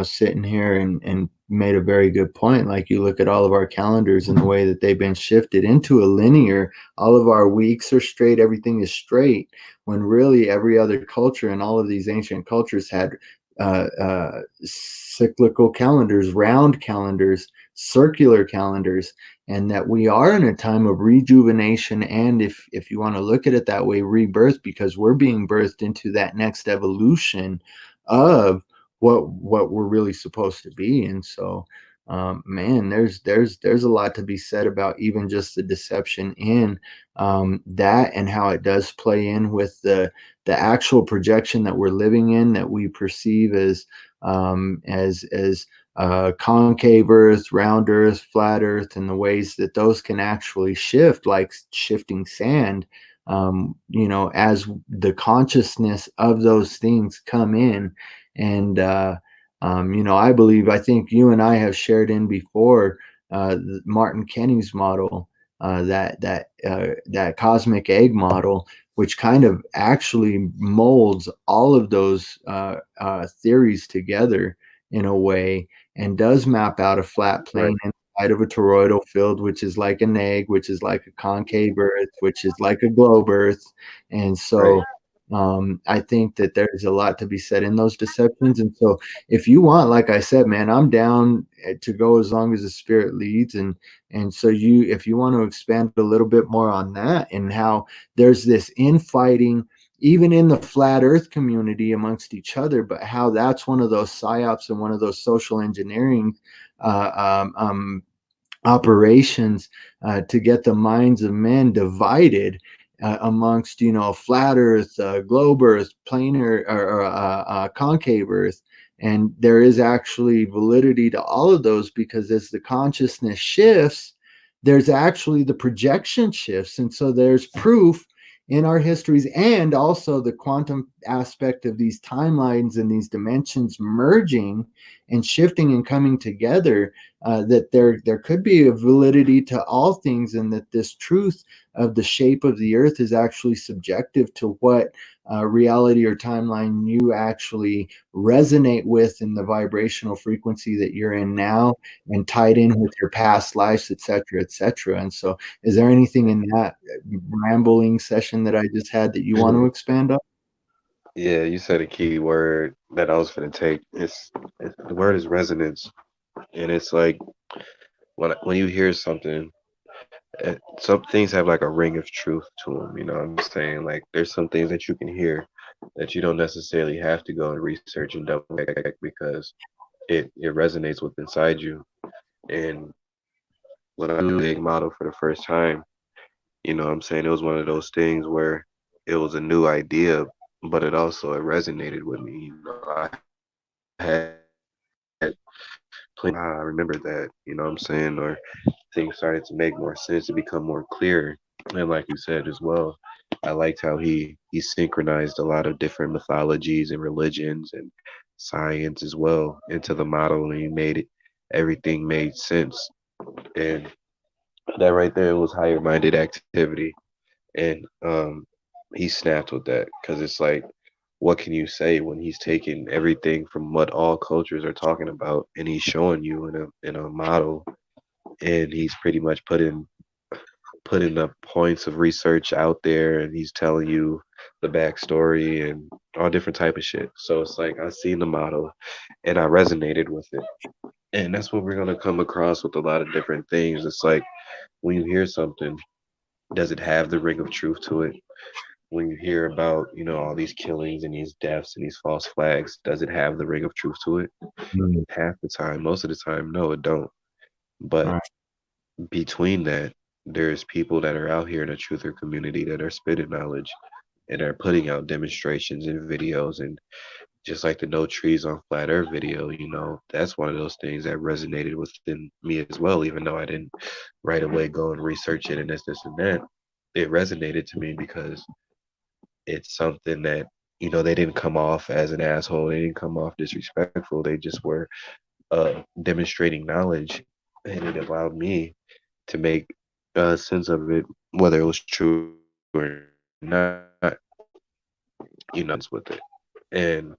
sitting here and made a very good point. Like, you look at all of our calendars and the way that they've been shifted into a linear, all of our weeks are straight, everything is straight, when really every other culture and all of these ancient cultures had cyclical calendars, round calendars, circular calendars, and that we are in a time of rejuvenation, and if you want to look at it that way, rebirth, because we're being birthed into that next evolution of what we're really supposed to be. And so, man, there's a lot to be said about even just the deception in that, and how it does play in with the actual projection that we're living in, that we perceive as concave earth, round earth, flat earth, and the ways that those can actually shift, like shifting sand. as the consciousness of those things come in. And I think you and I have shared in before, Martin Kenny's model, that cosmic egg model, which kind of actually molds all of those theories together in a way, and does map out a flat Right. plane inside of a toroidal field, which is like an egg, which is like a concave earth, which is like a globe earth. And so Right. I think that there's a lot to be said in those deceptions. And so if you want, like I said, man, I'm down to go as long as the spirit leads. And so if you want to expand a little bit more on that, and how there's this infighting even in the flat earth community amongst each other, but how that's one of those psyops and one of those social engineering operations to get the minds of men divided amongst, flat earth, globe earth, planar, or concave earth. And there is actually validity to all of those, because as the consciousness shifts, there's actually the projection shifts. And so there's proof in our histories, and also the quantum aspect of these timelines and these dimensions merging and shifting and coming together, that there could be a validity to all things, and that this truth of the shape of the earth is actually subjective to what reality or timeline you actually resonate with in the vibrational frequency that you're in now, and tied in with your past lives, etc., etc. And so, is there anything in that rambling session that I just had that you want to expand on? Yeah, you said a key word that I was gonna take. The word is resonance, and it's like when you hear something, some things have like a ring of truth to them. You know what I'm saying? Like there's some things that you can hear that you don't necessarily have to go and research and double check because it resonates with inside you. And when I do the big model for the first time, you know what I'm saying, it was one of those things where it was a new idea, but it resonated with me. You know, I had plenty, I remember that, you know what I'm saying, or things started to make more sense to become more clear. And like you said as well, I liked how he synchronized a lot of different mythologies and religions and science as well into the model, and he made it everything made sense. And that right there was higher minded activity. And he snapped with that because it's like, what can you say when he's taking everything from what all cultures are talking about and he's showing you in a model, and he's pretty much putting the points of research out there, and he's telling you the backstory and all different type of shit. So it's like I seen the model and I resonated with it. And that's what we're gonna come across with a lot of different things. It's like when you hear something, does it have the ring of truth to it? When you hear about, you know, all these killings and these deaths and these false flags, does it have the ring of truth to it? Mm, Half the time, most of the time, no, it don't. But right. between that, there's people that are out here in the truther community that are spitting knowledge and are putting out demonstrations and videos, and just like the no trees on flat earth video, you know, that's one of those things that resonated within me as well, even though I didn't right away go and research it and this and that. It resonated to me because it's something that, you know, they didn't come off as an asshole, they didn't come off disrespectful, they just were demonstrating knowledge, and it allowed me to make sense of it, whether it was true or not, you know, with it. And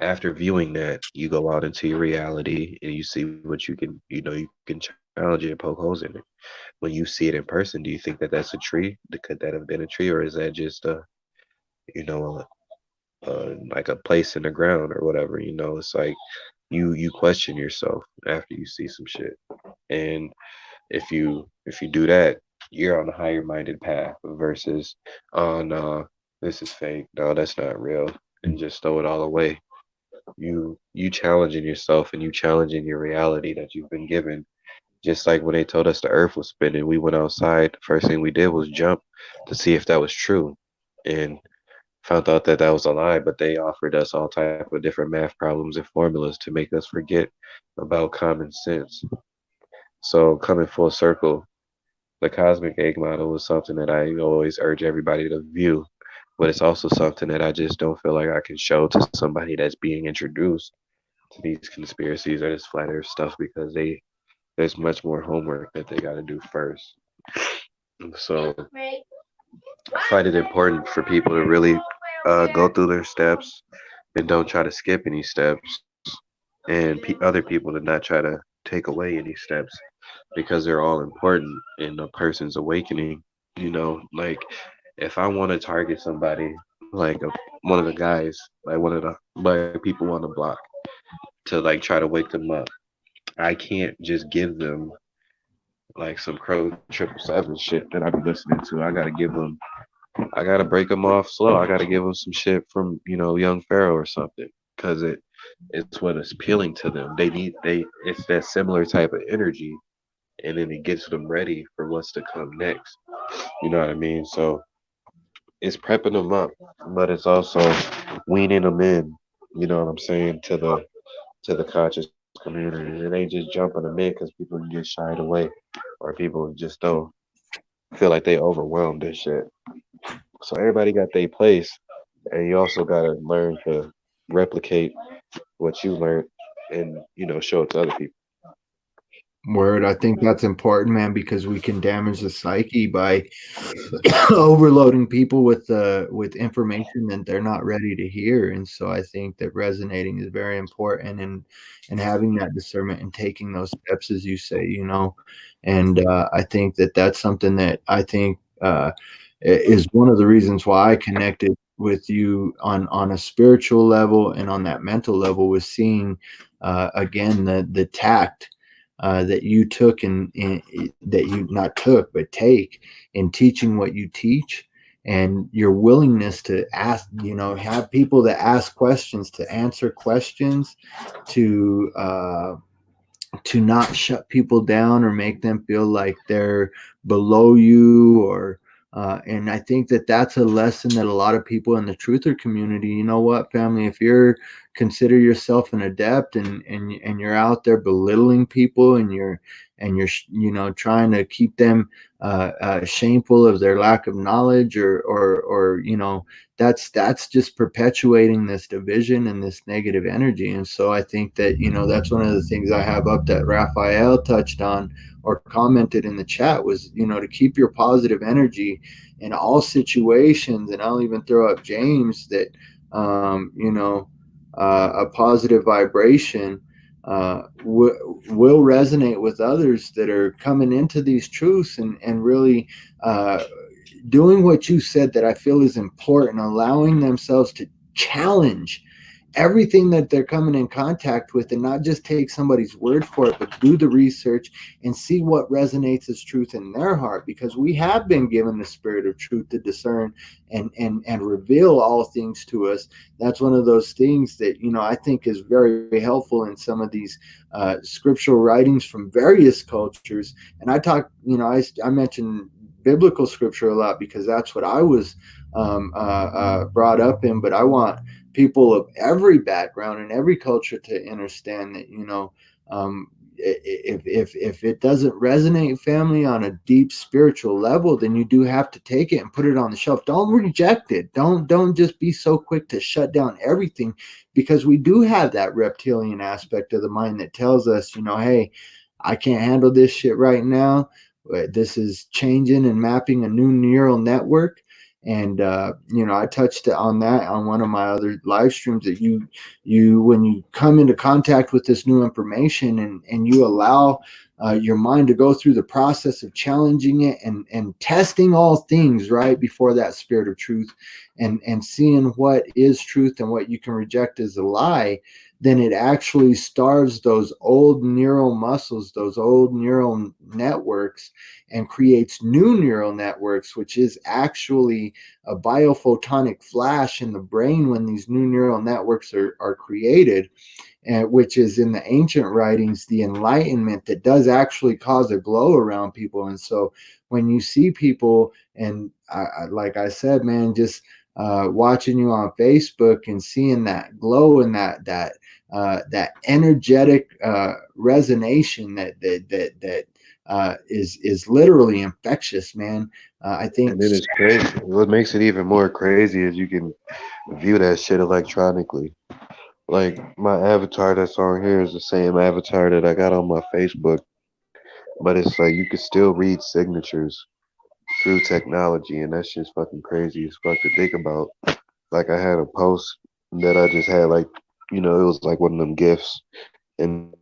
after viewing that, you go out into your reality and you see what you can, you know, you can challenge it and poke holes in it. When you see it in person, do you think that that's a tree? Could that have been a tree, or is that just a, you know, like a place in the ground or whatever? You know, it's like you question yourself after you see some shit. And if you do that, you're on a higher minded path versus on this is fake. No, that's not real, and just throw it all away. You challenging yourself and you challenging your reality that you've been given. Just like when they told us the earth was spinning, we went outside. The first thing we did was jump to see if that was true. And found out that that was a lie, but they offered us all type of different math problems and formulas to make us forget about common sense. So coming full circle, the cosmic egg model is something that I always urge everybody to view, but it's also something that I just don't feel like I can show to somebody that's being introduced to these conspiracies or this flat earth stuff because there's much more homework that they got to do first. So I find it important for people to really go through their steps and don't try to skip any steps, and other people to not try to take away any steps because they're all important in a person's awakening. You know, like if I want to target somebody, like one of the guys, like one of the like people on the block, to like try to wake them up, I can't just give them like some Crow 777 shit that I be listening to. I gotta break them off slow. I gotta give them some shit from Young Pharaoh or something, because it's what is appealing to them. It's that similar type of energy, and then it gets them ready for what's to come next. You know what I mean? So it's prepping them up, but it's also weaning them in. You know what I'm saying, to the conscious community. It ain't just jumping them in because people can get shied away, or people just don't feel like they overwhelmed this shit. So everybody got their place, and you also gotta learn to replicate what you learned and show it to other people. Word, I think that's important, man, because we can damage the psyche by overloading people with information that they're not ready to hear. And so I think that resonating is very important, and having that discernment and taking those steps, as you say, and I think that that's something that I think is one of the reasons why I connected with you on a spiritual level and on that mental level, was seeing again the tact that you took, and that you not took but take in teaching what you teach, and your willingness to ask, have people that ask questions, to answer questions, to not shut people down or make them feel like they're below you, or and I think that that's a lesson that a lot of people in the truther community, what, family, if you're consider yourself an adept, and you're out there belittling people, and you're trying to keep them shameful of their lack of knowledge, or that's just perpetuating this division and this negative energy. And so I think that that's one of the things I have up that Raphael touched on or commented in the chat, was to keep your positive energy in all situations. And I'll even throw up James, that a positive vibration will resonate with others that are coming into these truths, and really doing what you said, that I feel is important, allowing themselves to challenge everything that they're coming in contact with, and not just take somebody's word for it, but do the research and see what resonates as truth in their heart, because we have been given the spirit of truth to discern and reveal all things to us. That's one of those things that I think is very helpful in some of these scriptural writings from various cultures. And I talk, I mentioned biblical scripture a lot because that's what I was brought up in, but I want people of every background and every culture to understand that if it doesn't resonate, family, on a deep spiritual level, then you do have to take it and put it on the shelf. Don't reject it. Don't just be so quick to shut down everything, because we do have that reptilian aspect of the mind that tells us, hey, I can't handle this shit right now. This is changing and mapping a new neural network. And I touched on that on one of my other live streams, that you when you come into contact with this new information, and you allow your mind to go through the process of challenging it, and testing all things right before that spirit of truth, and seeing what is truth and what you can reject as a lie, then it actually starves those old neural muscles, those old neural networks, and creates new neural networks, which is actually a biophotonic flash in the brain when these new neural networks are created, and which is in the ancient writings, the enlightenment that does actually cause a glow around people. And so when you see people, and like I said, man, just watching you on Facebook and seeing that glow and that energetic resonation that is literally infectious, man. I think. And then it's crazy. What makes it even more crazy is you can view that shit electronically. Like my avatar that's on here is the same avatar that I got on my Facebook, but it's like you can still read signatures through technology, and that's just fucking crazy as fuck to think about. Like I had a post that I just had like, it was like one of them gifts, and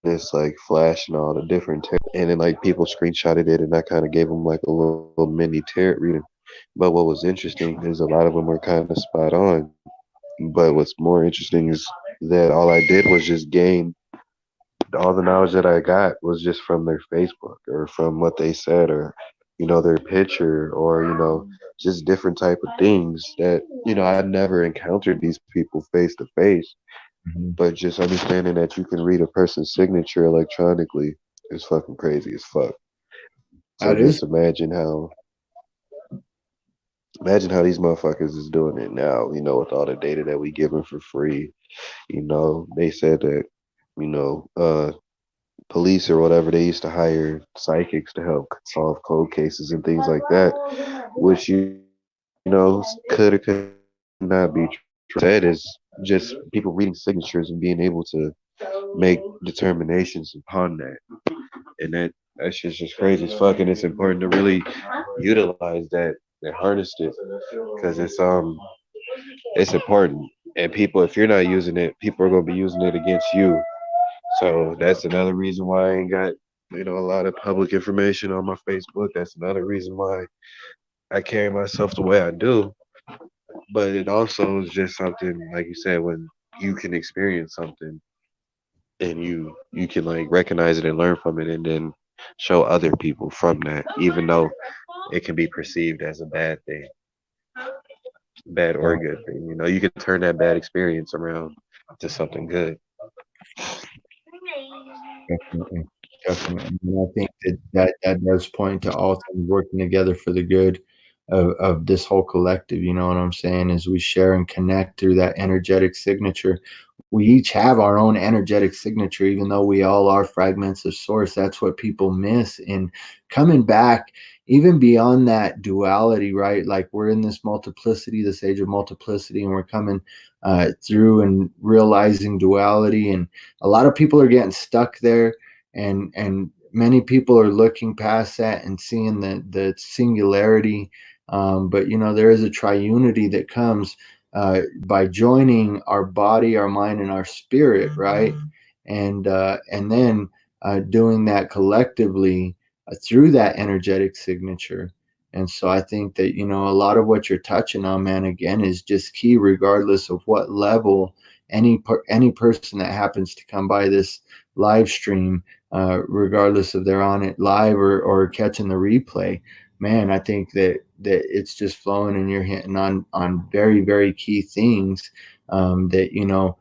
it's like flashing all the different and then like people screenshotted it, and I kind of gave them like a little mini tarot reading. But what was interesting is a lot of them were kind of spot on. But what's more interesting is that all I did was just gain all the knowledge that I got was just from their Facebook or from what they said or their picture or just different type of things that I never encountered these people face to face, Mhm. but just understanding that you can read a person's signature electronically is fucking crazy as fuck. So That is. just imagine how these motherfuckers is doing it now, with all the data that we give them for free. They said that, you know, uh police or whatever, they used to hire psychics to help solve cold cases and things like that, which could or could not be true. Instead, is just people reading signatures and being able to make determinations upon that, and that's just crazy as fuck. And it's important to really utilize that and harness it because it's important. And people, if you're not using it, people are gonna be using it against you. So that's another reason why I ain't got, a lot of public information on my Facebook. That's another reason why I carry myself the way I do. But it also is just something, like you said, when you can experience something and you can like recognize it and learn from it and then show other people from that, even though it can be perceived as a bad thing, bad or good thing. You can turn that bad experience around to something good. Definitely, definitely. And I think that does point to all things working together for the good of this whole collective. You know what I'm saying? As we share and connect through that energetic signature, we each have our own energetic signature, even though we all are fragments of source. That's what people miss in coming back. Even beyond that duality, right? Like we're in this multiplicity, this age of multiplicity, and we're coming through and realizing duality, and a lot of people are getting stuck there, and many people are looking past that and seeing the singularity, but there is a triunity that comes by joining our body, our mind, and our spirit, right? And then doing that collectively through that energetic signature. And so I think that a lot of what you're touching on, man, again, is just key, regardless of what level any person that happens to come by this live stream, regardless if they're on it live or catching the replay. Man, I think that it's just flowing, and you're hitting on very, very key things, that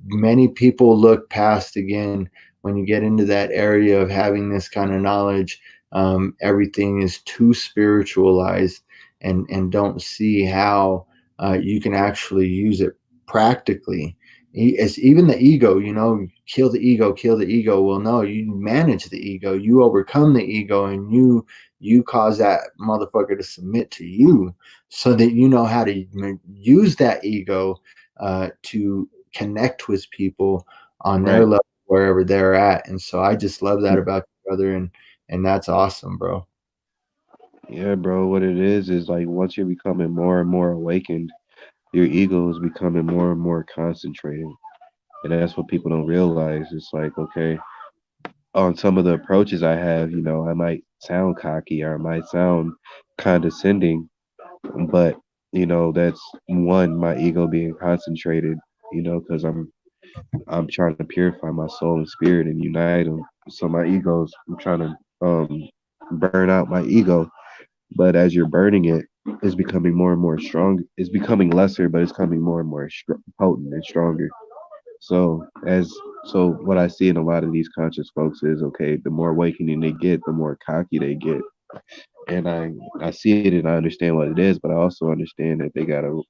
many people look past. Again, when you get into that area of having this kind of knowledge, everything is too spiritualized, and don't see how you can actually use it practically. It's even the ego, kill the ego, kill the ego. Well, no, you manage the ego, you overcome the ego, and you cause that motherfucker to submit to you, so that you know how to use that ego to connect with people on their Right. level, wherever they're at. And so I just love that about you, brother, and that's awesome, bro. Yeah, bro. What it is like once you're becoming more and more awakened, your ego is becoming more and more concentrated. And that's what people don't realize. It's like, okay, on some of the approaches I have, I might sound cocky or I might sound condescending, but that's one, my ego being concentrated, because I'm trying to purify my soul and spirit and unite them. So my ego's, I'm trying to burn out my ego. But as you're burning it, it's becoming more and more strong. It's becoming lesser, but it's becoming more and more potent and stronger. So what I see in a lot of these conscious folks is, okay, the more awakening they get, the more cocky they get. And I see it and I understand what it is, but I also understand that they gotta,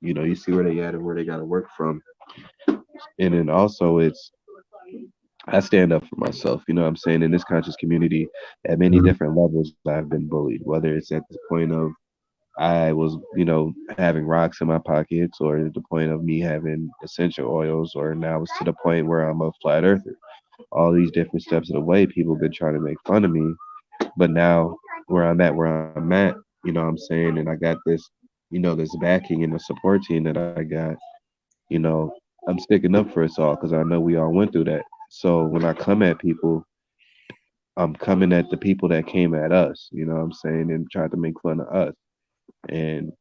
you see where they at and where they gotta work from. And then also I stand up for myself, you know what I'm saying? In this conscious community, at many Mhm. different levels, I've been bullied, whether it's at the point of I was, having rocks in my pockets, or the point of me having essential oils, or now it's to the point where I'm a flat earther. All these different steps of the way, people have been trying to make fun of me. But now where I'm at, you know what I'm saying? And I got this, this backing and the support team that I got, you know, I'm sticking up for us all because I know we all went through that. So when I come at people, I'm coming at the people that came at us, you know what I'm saying, and tried to make fun of us. And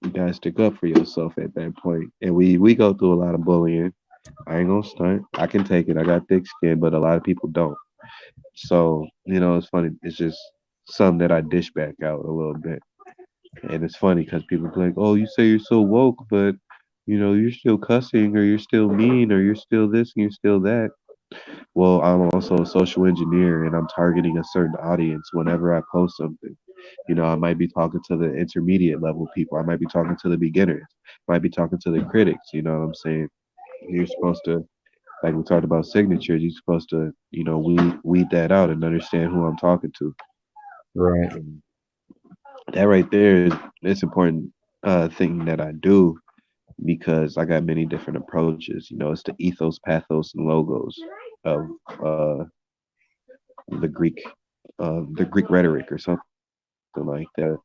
you gotta stick up for yourself at that point. And we go through a lot of bullying. I ain't gonna stunt. I can take it. I got thick skin, but a lot of people don't. So, it's funny. It's just something that I dish back out a little bit. And it's funny because people be like, "Oh, you say you're so woke, but you're still cussing, or you're still mean, or you're still this and you're still that." Well, I'm also a social engineer, and I'm targeting a certain audience whenever I post something. I might be talking to the intermediate level people. I might be talking to the beginners. Might be talking to the critics. You know what I'm saying? You're supposed to, like we talked about signatures. You're supposed to, weed that out and understand who I'm talking to. Right. And that right there is it's important thing that I do because I got many different approaches. It's the ethos, pathos, and logos of the Greek the Greek rhetoric or something like that.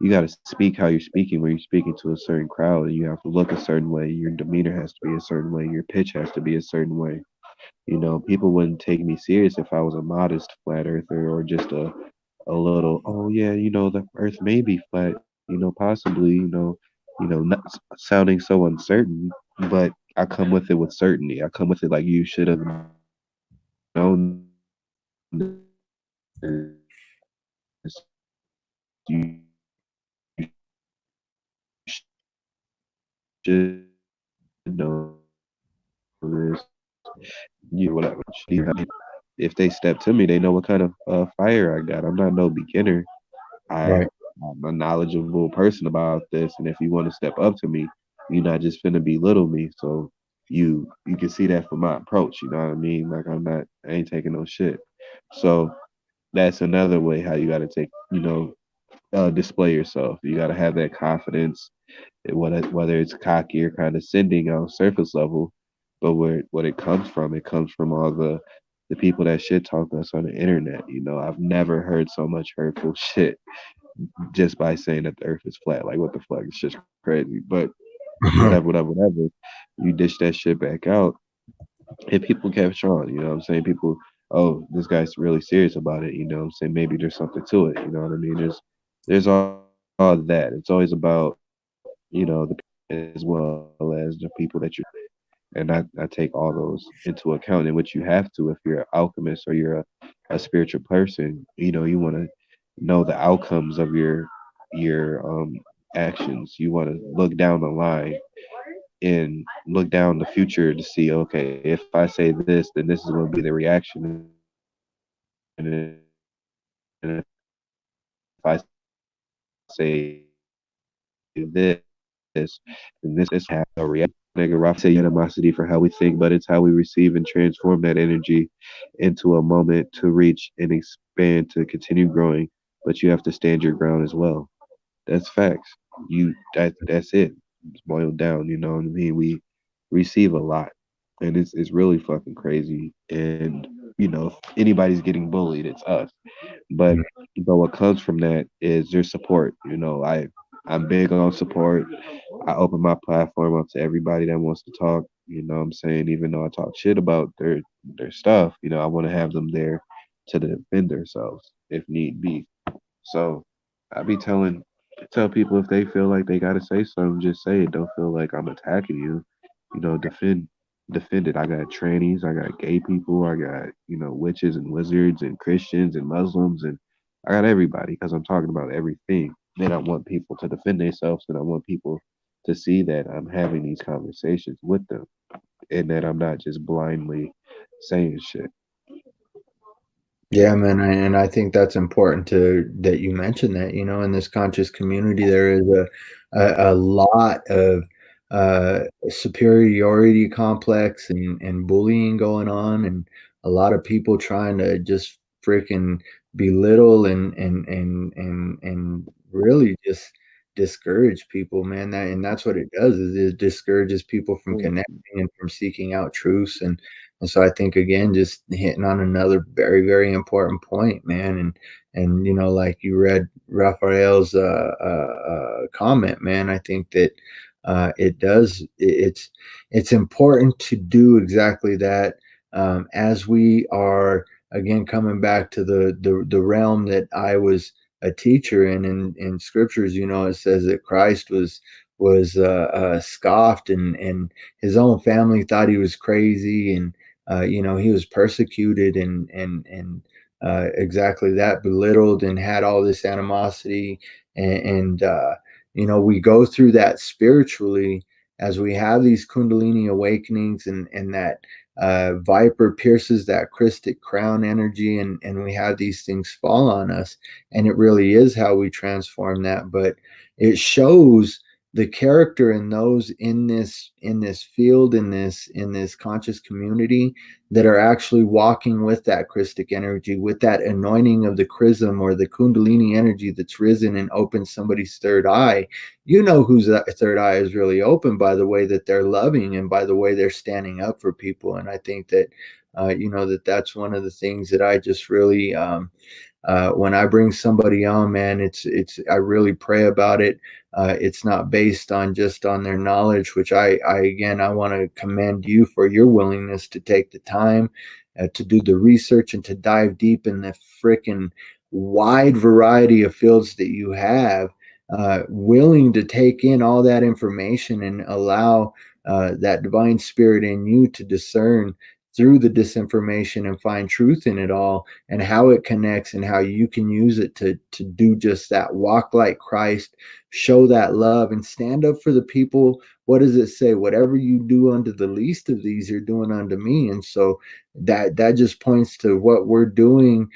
You got to speak how you're speaking when you're speaking to a certain crowd, and you have to look a certain way. Your demeanor has to be a certain way. Your pitch has to be a certain way. People wouldn't take me serious if I was a modest flat earther or just a little, oh yeah, the earth may be flat, possibly, not sounding so uncertain, but I come with it with certainty. I come with it like you should have known this. You should know this. You whatever. If they step to me, they know what kind of fire I got. I'm not no beginner. I Right. I'm a knowledgeable person about this, and if you want to step up to me, you're not just finna belittle me. So you can see that from my approach. You know what I mean? Like I ain't taking no shit. So that's another way how you got to take, display yourself. You got to have that confidence, whether it's cocky or kind of sending on surface level, but where what it comes from all the people that shit talk us on the internet. I've never heard so much hurtful shit just by saying that the earth is flat. Like, what the fuck? It's just crazy. But whatever. You dish that shit back out, and people catch on. You know what I'm saying? People, oh, this guy's really serious about it. You know what I'm saying? Maybe there's something to it. You know what I mean? There's all that. It's always about, the as well as the people that you're dealing with. And I take all those into account, in which you have to if you're an alchemist or you're a spiritual person. You want to know the outcomes of your actions. You want to look down the line and look down the future to see, okay, if I say this, then this is going to be the reaction, and if I say this, then this is how it's going to be. And if I say this, then this is how it's going to react. Nigga, Rafa say animosity for how we think, but it's how we receive and transform that energy into a moment to reach and expand to continue growing. But you have to stand your ground as well. That's facts. That's it. It's boiled down. You know what I mean? We receive a lot, and it's really fucking crazy. And if anybody's getting bullied, it's us. But what comes from that is their support. I'm big on support. I open my platform up to everybody that wants to talk. You know what I'm saying? Even though I talk shit about their stuff, I want to have them there to defend themselves if need be. So I be tell people if they feel like they gotta say something, just say it. Don't feel like I'm attacking you. Defend it. I got trannies, I got gay people, I got witches and wizards and Christians and Muslims, and I got everybody because I'm talking about everything. And I want people to defend themselves, and I want people to see that I'm having these conversations with them, and that I'm not just blindly saying shit. Yeah, man, and I think that's important to that you mentioned that, in this conscious community, there is a lot of superiority complex and bullying going on, and a lot of people trying to just freaking belittle and really just discourage people, man. That's what it does, is it discourages people from Mm. connecting and from seeking out truths. And so I think, again, just hitting on another very, very important point, man. And like you read Raphael's comment, man, I think that it does. It's important to do exactly that, as we are, again, coming back to the realm that I was a teacher in scriptures. It says that Christ was scoffed, and his own family thought he was crazy, and he was persecuted, and exactly that, belittled, and had all this animosity. And we go through that spiritually as we have these kundalini awakenings, and that viper pierces that Christic crown energy, and we have these things fall on us. And it really is how we transform that. But it shows the character in those in this field, in this conscious community, that are actually walking with that Christic energy, with that anointing of the chrism or the kundalini energy that's risen and opened somebody's third eye. Whose that third eye is really open, by the way that they're loving, and by the way they're standing up for people. And I think that that's one of the things that I just really, when I bring somebody on, man, it's I really pray about it. It's not based on just on their knowledge, which I again, I want to commend you for your willingness to take the time to do the research and to dive deep in the freaking wide variety of fields that you have, willing to take in all that information and allow that divine spirit in you to discern through the disinformation and find truth in it all, and how it connects, and how you can use it to do just that. Walk like Christ, show that love, and stand up for the people. What does it say? Whatever you do unto the least of these, you're doing unto me. And so that just points to what we're doing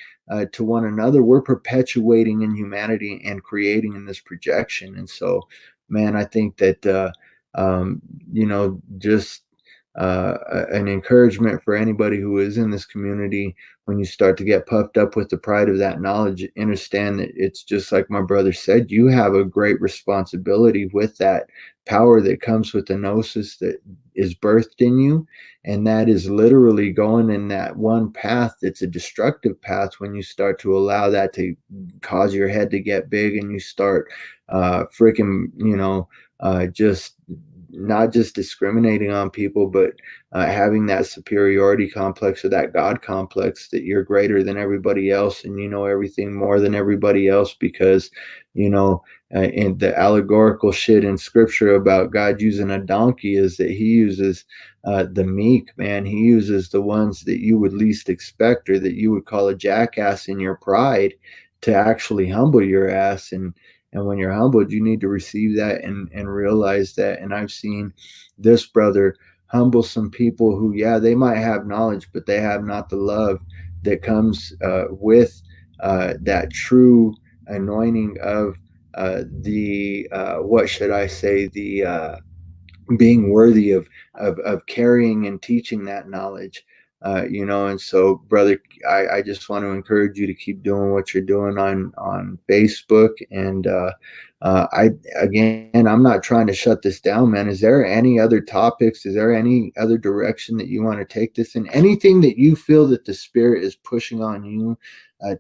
to one another. We're perpetuating in humanity and creating in this projection. And so, man, I think that um, just an encouragement for anybody who is in this community. When you start to get puffed up with the pride of that knowledge, understand that it's just like my brother said, you have a great responsibility with that power that comes with the gnosis that is birthed in you. And that is literally going in that one path that's a destructive path, when you start to allow that to cause your head to get big, and you start freaking, just not just discriminating on people, but having that superiority complex, or that God complex, that you're greater than everybody else, and you know everything more than everybody else, because in the allegorical shit in scripture about God using a donkey, is that he uses the meek, man. He uses the ones that you would least expect, or that you would call a jackass in your pride, to actually humble your ass. And when you're humbled, you need to receive that, and realize that. And I've seen this brother humble some people who, yeah, they might have knowledge, but they have not the love that comes with that true anointing of the what should I say, the being worthy of carrying and teaching that knowledge. And so, brother, I just want to encourage you to keep doing what you're doing on Facebook. And I again, I'm not trying to shut this down, man. Is there any other topics? Is there any other direction that you want to take this in? Anything that you feel that the spirit is pushing on you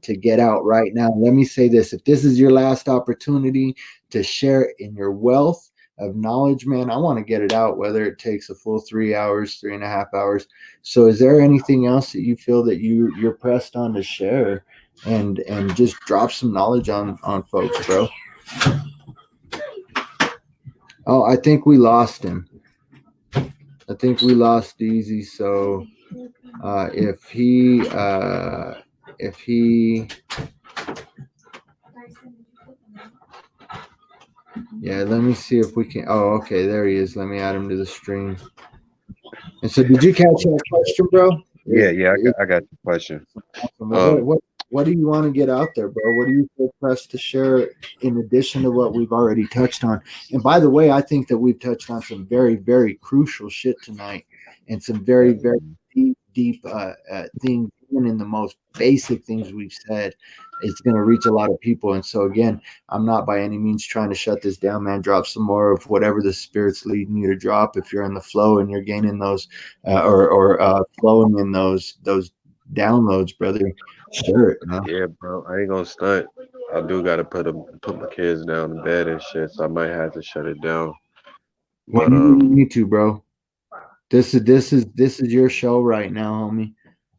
to get out right now? Let me say this: if this is your last opportunity to share in your wealth of knowledge, man, I want to get it out, whether it takes a full 3 hours, 3.5 hours. So is there anything else that you feel that you're pressed on to share, and just drop some knowledge on folks, bro? Oh, I think we lost him. I think we lost Deezy. So if he yeah, let me see if we can. Oh, okay, there he is. Let me add him to the stream. And so, did you catch that question, bro? Yeah, yeah, I got the question. Awesome. Well, Um, what do you want to get out there, bro? What do you feel pressed to share in addition to what we've already touched on? And by the way, I think that we've touched on some very, very crucial shit tonight, and some very, very um, deep, deep things, even in the most basic things we've said, it's going to reach a lot of people. And so, again, I'm not by any means trying to shut this down, man. Drop some more of whatever the spirit's leading you to drop. If you're in the flow and you're gaining those or flowing in those downloads, brother, share it, man. Yeah, bro. I ain't gonna stunt. I do gotta put my kids down in bed and shit, so I might have to shut it down. When But you need to, bro. This is your show right now, homie.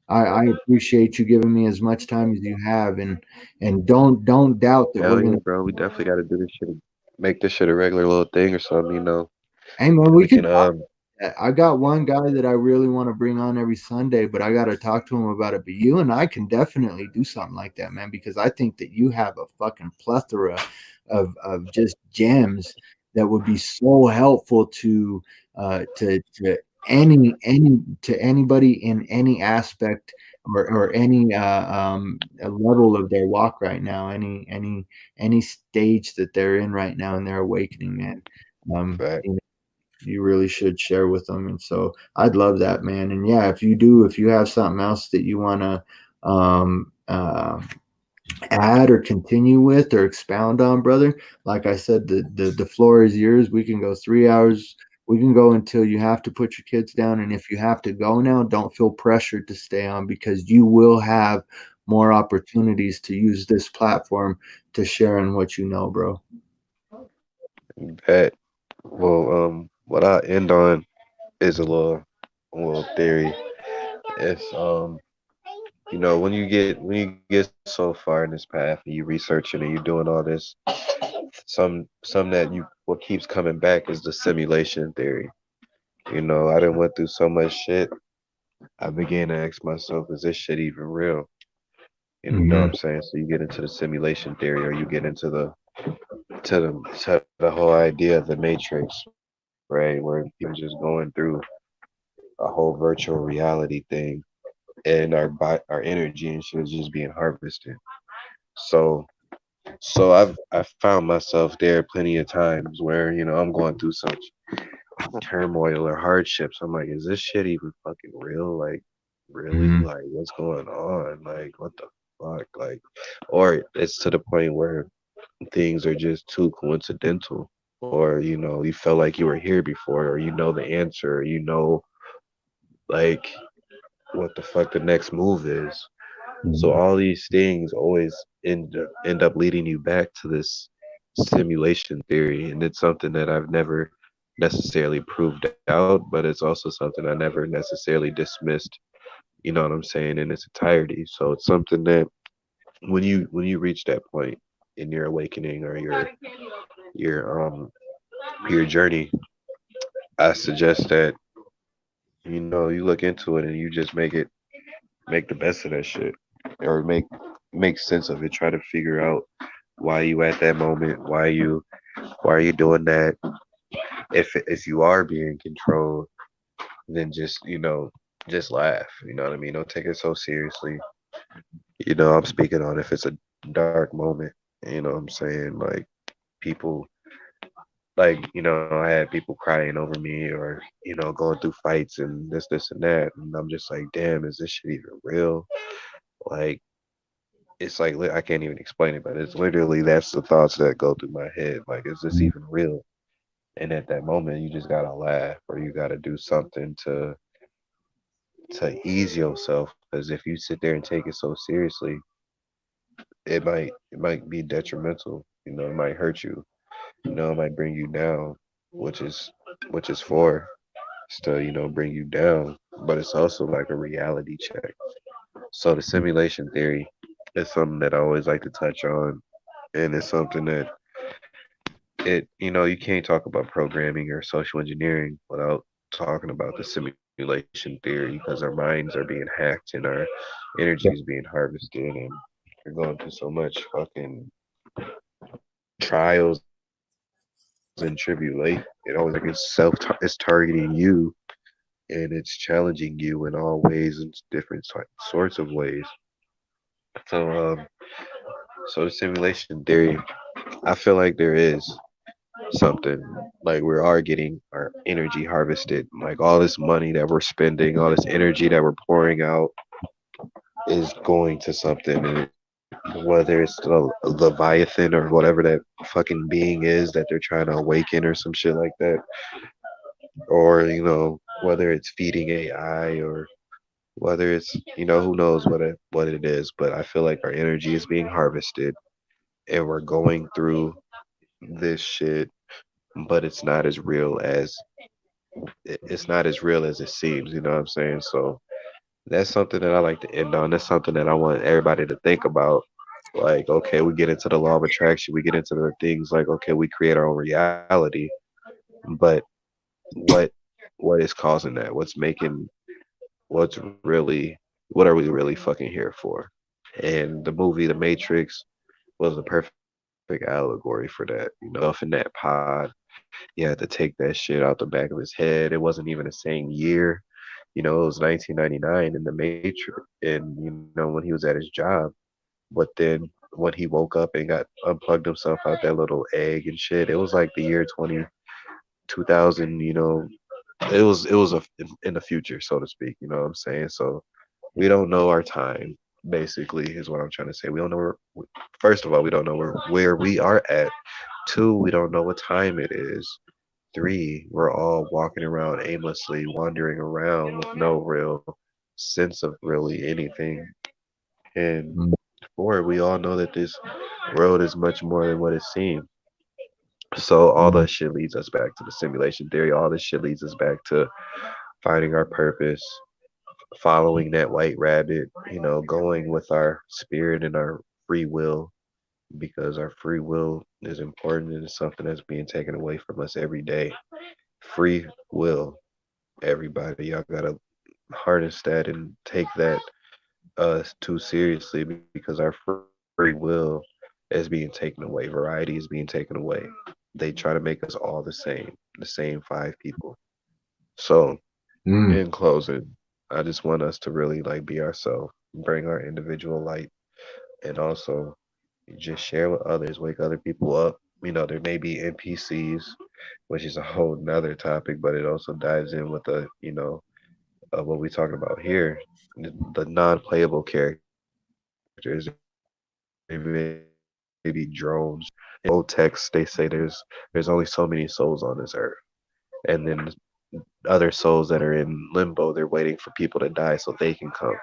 I appreciate you giving me as much time as you have, and don't doubt that we're hell yeah, gonna. bro. We definitely gotta do this shit. Make this shit a regular little thing or something, you know. Hey man, And we we could can I got one guy that I really want to bring on every Sunday, but I got to talk to him about it. But you and I can definitely do something like that, man, because I think that you have a fucking plethora of just gems that would be so helpful to to anybody in any aspect or any level of their walk right now, any stage that they're in right now in their awakening, man. fact. You really should share with them. And so I'd love that, man. And yeah, if you do, if you have something else that you want to um, uh, add or continue with or expound on, brother, like I said, the floor is yours. We can go 3 hours. We can go until you have to put your kids down. And if you have to go now, don't feel pressured to stay on because you will have more opportunities to use this platform to share in what you know, bro. Bet. Well, what I end on is a little theory. It's when you get so far in this path and you researching and you doing all this, some that you what keeps coming back is the simulation theory. I done went through so much shit. I began to ask myself, is this shit even real? You know what I'm Hmm. saying? So you get into the simulation theory, or you get into the whole idea of the matrix, right? Where people are just going through a whole virtual reality thing, and our energy and shit is just being harvested. So I've found myself there plenty of times where I'm going through such turmoil or hardships. I'm like, is this shit even fucking real? Like, really? Hmm. Like, what's going on? Like, what the fuck? Like, or it's to the point where things are just too coincidental, or you felt like you were here before, or you know the answer, or like what the fuck the next move is. So all these things always end up leading you back to this simulation theory, and it's something that I've never necessarily proved out, but it's also something I never necessarily dismissed. You know what I'm saying, in its entirety. So it's something that when you reach that point in your awakening or your journey, I suggest that you look into it and you just make the best of that shit, or make sense of it. Try to figure out why you at that moment, why are you doing that. If you are being controlled, then just laugh. You know what I mean? Don't take it so seriously. I'm speaking on if it's a dark moment. You know what I'm saying? Like people, I had people crying over me, or going through fights and this and that, and I'm just like, damn, is this shit even real? Like, it's like I can't even explain it, but it's literally that's the thoughts that go through my head. Like, is this even real? And at that moment, you just gotta laugh, or you gotta do something to ease yourself. Because if you sit there and take it so seriously, it might be detrimental. It might hurt you. It might bring you down, which is for is to bring you down. But it's also like a reality check. So the simulation theory is something that I always like to touch on, and it's something that you can't talk about programming or social engineering without talking about the simulation theory, because our minds are being hacked and our energy is being harvested, and you're going through so much fucking trials and tribulation. It always feels like it's targeting you, and it's challenging you in all ways and different sorts of ways. So the simulation theory, I feel like there is. something. Like we are getting our energy harvested. Like all this money that we're spending, all this energy that we're pouring out is going to something. And whether it's the Leviathan or whatever that fucking being is that they're trying to awaken or some shit like that, or whether it's feeding AI or whether it's who knows what it is. But I feel like our energy is being harvested and we're going through this shit, but it's not as real as it seems. You know what I'm saying? So that's something that I like to end on. That's something that I want everybody to think about. Like, okay, we get into the law of attraction, we get into the things like, okay, we create our own reality, but what what is causing that? What are we really fucking here for? And the movie The Matrix was a perfect allegory for that. Himself in that pod, he had to take that shit out the back of his head. It wasn't even the same year. It was 1999 in the Matrix, and when he was at his job. But then when he woke up and got unplugged himself out that little egg and shit, it was like the year 2000. It was in the future, so to speak. You know what I'm saying? So we don't know our time. Basically, is what I'm trying to say. We don't know first of all, we don't know where we are at. Two, we don't know what time it is. Three, we're all walking around aimlessly, wandering around with no real sense of really anything. And Mm, four, we all know that this world is much more than what it seems. So all mm, that shit leads us back to the simulation theory. All this shit leads us back to finding our purpose, following that white rabbit, going with our spirit and our free will, because our free will is important and it's something that's being taken away from us every day. Free will, everybody, y'all gotta harness that and take that too seriously because our free will is being taken away. Variety is being taken away. They try to make us all the same five people. So, mm. in closing, I just want us to really like be ourselves, bring our individual light, and also just share with others, wake other people up. There may be NPCs, which is a whole nother topic, but it also dives in with what we're talking about here, the non-playable characters. There may be drones, and old texts. They say there's only so many souls on this earth, and then other souls that are in limbo. They're waiting for people to die so they can come.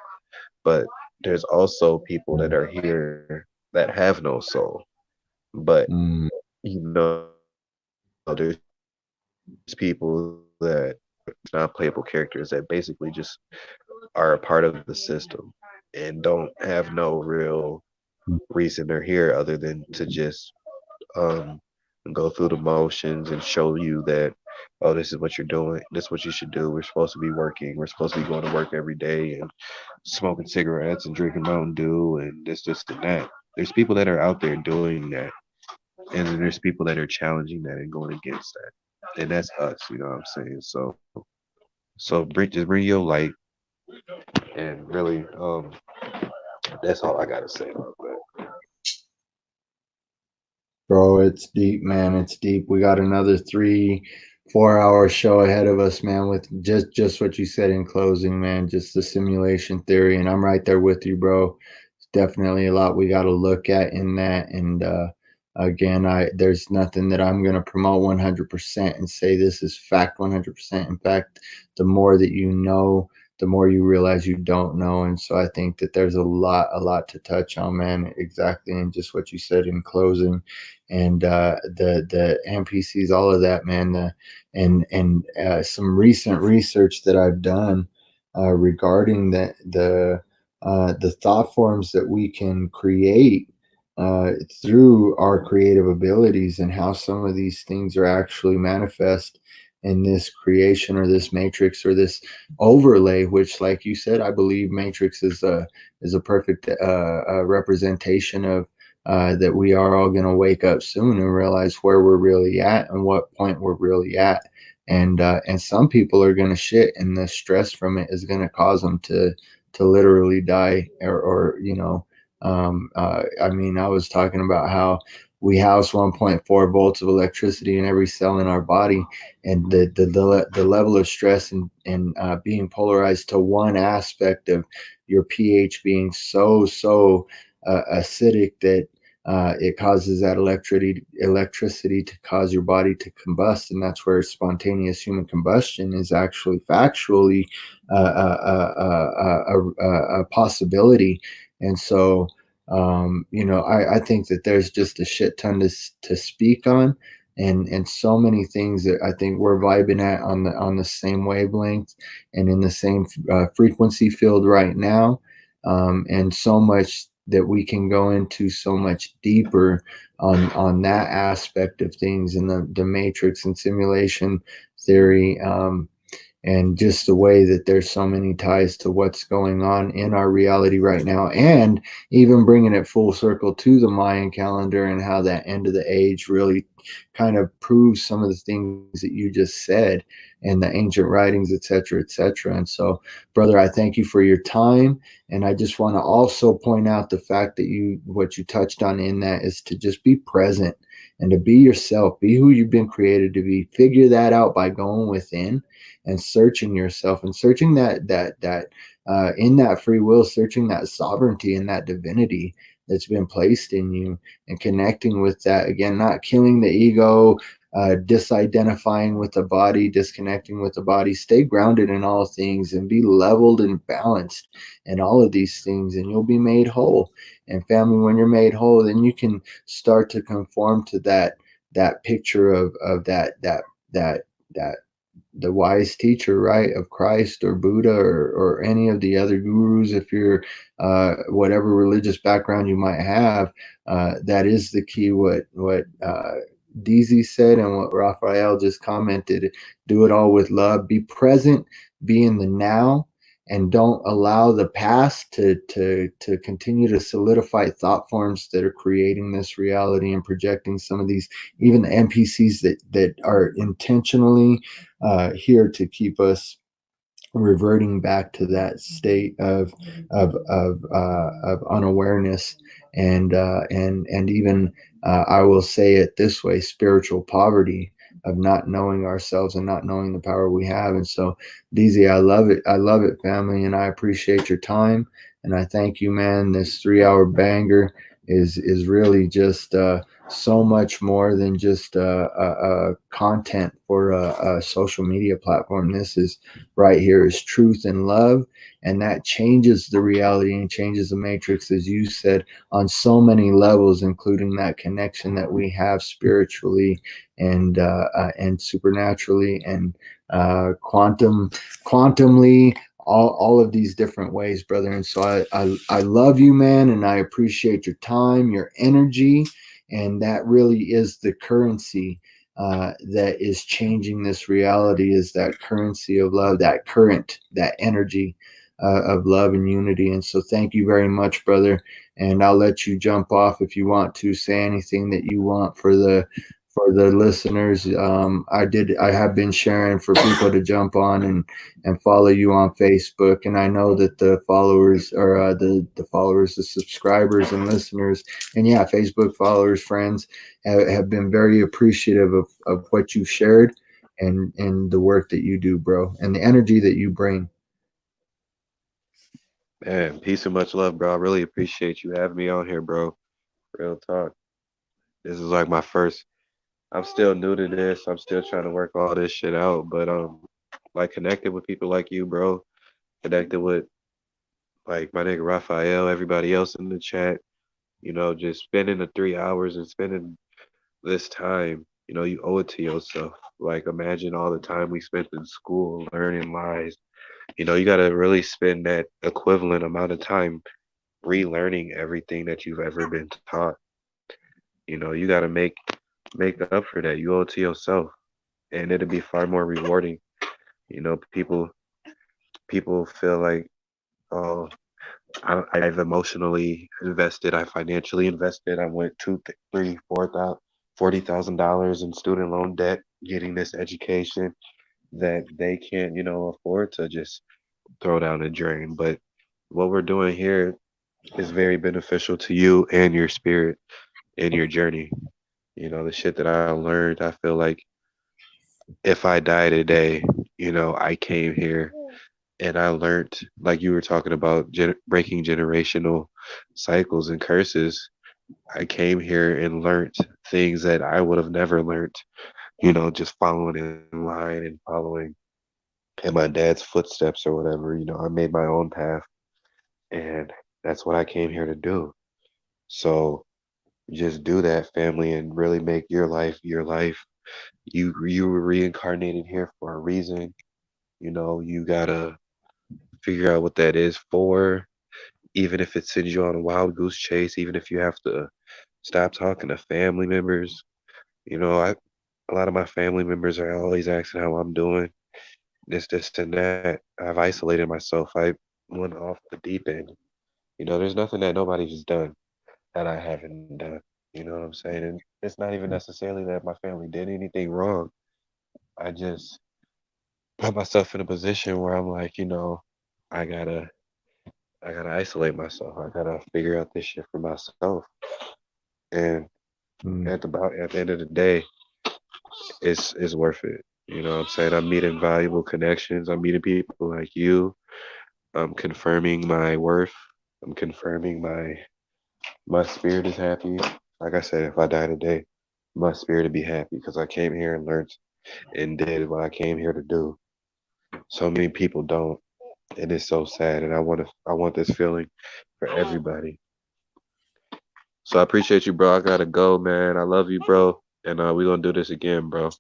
But there's also people that are here that have no soul. But Mm, there's people that non-playable characters that basically just are a part of the system and don't have no real reason they're here other than to just um go through the motions and show you that, oh, this is what you're doing, this is what you should do. We're supposed to be working, we're supposed to be going to work every day and smoking cigarettes and drinking Mountain Dew and this and that. There's people that are out there doing that, and then there's people that are challenging that and going against that, and that's us. You know what I'm saying? So just bring your light, and really, that's all I gotta say about that. bro, it's deep, man. It's deep. We got another 3 4 hour show ahead of us, man, with just what you said in closing, man. Just the simulation theory. And I'm right there with you, bro. It's definitely a lot we gotta look at in that. And again, I there's nothing that I'm gonna promote 100% and say this is fact 100%. In fact, the more that you know, the more you realize you don't know. And so I think that there's a lot to touch on, man. Exactly. And just what you said in closing, and the NPCs, all of that, man. And some recent research that I've done regarding the thought forms that we can create through our creative abilities, and how some of these things are actually manifest in this creation or this matrix or this overlay, which, like you said, I believe matrix is a perfect representation of that we are all going to wake up soon and realize where we're really at and what point we're really at. And some people are going to shit, and the stress from it is going to cause them to literally die, or I mean, I was talking about how we house 1.4 volts of electricity in every cell in our body, and the level of stress and being polarized to one aspect of your pH being so acidic that it causes that electricity to cause your body to combust, and that's where spontaneous human combustion is actually factually a possibility. And so, I think that there's just a shit ton to speak on, and so many things that I think we're vibing at on the same wavelength and in the same frequency field right now, and so much that we can go into so much deeper on that aspect of things in the matrix and simulation theory, and just the way that there's so many ties to what's going on in our reality right now, and even bringing it full circle to the Mayan calendar and how that end of the age really kind of proves some of the things that you just said and the ancient writings, et cetera, et cetera. And so, brother, I thank you for your time. And I just want to also point out the fact that what you touched on in that is to just be present and to be yourself, be who you've been created to be. Figure that out by going within and searching yourself and searching that in that free will, searching that sovereignty and that divinity that's been placed in you, and connecting with that again, not killing the ego, disidentifying with the body, disconnecting with the body. Stay grounded in all things and be leveled and balanced in all of these things, and you'll be made whole. And family, when you're made whole, then you can start to conform to that picture of that the wise teacher, right, of Christ or Buddha or any of the other gurus. If you're whatever religious background you might have, that is the key. What Deezy said and what Raphael just commented: do it all with love. Be present. Be in the now. And don't allow the past to continue to solidify thought forms that are creating this reality and projecting some of these, even the NPCs that are intentionally here to keep us reverting back to that state of unawareness, and even I will say it this way: spiritual poverty, of not knowing ourselves and not knowing the power we have. And so, DZ, I love it, family, and I appreciate your time, and I thank you, man. This 3 hour banger is really just so much more than just content for a social media platform. This is right here is truth and love, and that changes the reality and changes the matrix, as you said, on so many levels, including that connection that we have spiritually and supernaturally and quantumly, all of these different ways, brother. And so I love you, man, and I appreciate your time, your energy, and that really is the currency that is changing this reality, is that currency of love, that current, that energy of love and unity. And so thank you very much, brother. And I'll let you jump off if you want to say anything that you want for the listeners. I have been sharing for people to jump on and follow you on Facebook, and I know that the followers or the subscribers and listeners, and yeah, Facebook followers, friends, have been very appreciative of what you've shared and the work that you do, bro, and the energy that you bring. Man, peace and much love, bro. I really appreciate you having me on here, bro. Real talk. This is like my first. I'm still new to this. I'm still trying to work all this shit out, but like connected with people like you, bro. Connected with like my nigga Raphael, everybody else in the chat. Just spending the 3 hours and spending this time. You owe it to yourself. Like imagine all the time we spent in school learning lies. You gotta really spend that equivalent amount of time relearning everything that you've ever been taught. You gotta make up for that. You owe it to yourself, and it'll be far more rewarding. People feel like, oh, I've emotionally invested, I financially invested, I went two, three, $40,000 in student loan debt, getting this education that they can't, afford to just throw down the drain. But what we're doing here is very beneficial to you and your spirit and your journey. The shit that I learned, I feel like if I die today, I came here and I learned, like you were talking about, breaking generational cycles and curses. I came here and learned things that I would have never learned, just following in line and following in my dad's footsteps or whatever. I made my own path, and that's what I came here to do. So just do that, family, and really make your life your life. You were reincarnated here for a reason. You gotta figure out what that is for, even if it sends you on a wild goose chase, even if you have to stop talking to family members. I a lot of my family members are always asking how I'm doing, this, and that. I've isolated myself. I went off the deep end. There's nothing that nobody's done that I haven't done. You know what I'm saying? And it's not even necessarily that my family did anything wrong. I just put myself in a position where I'm like, I gotta I gotta isolate myself. I gotta figure out this shit for myself. And Mm, at the end of the day, it's worth it. You know what I'm saying? I'm meeting valuable connections. I'm meeting people like you. I'm confirming my worth. I'm confirming my spirit is happy. Like I said, if I die today, my spirit to be happy because I came here and learned and did what I came here to do. So many people don't, and it's so sad. And I want this feeling for everybody. So I appreciate you, bro. I gotta go, man. I love you, bro. And we gonna do this again, bro.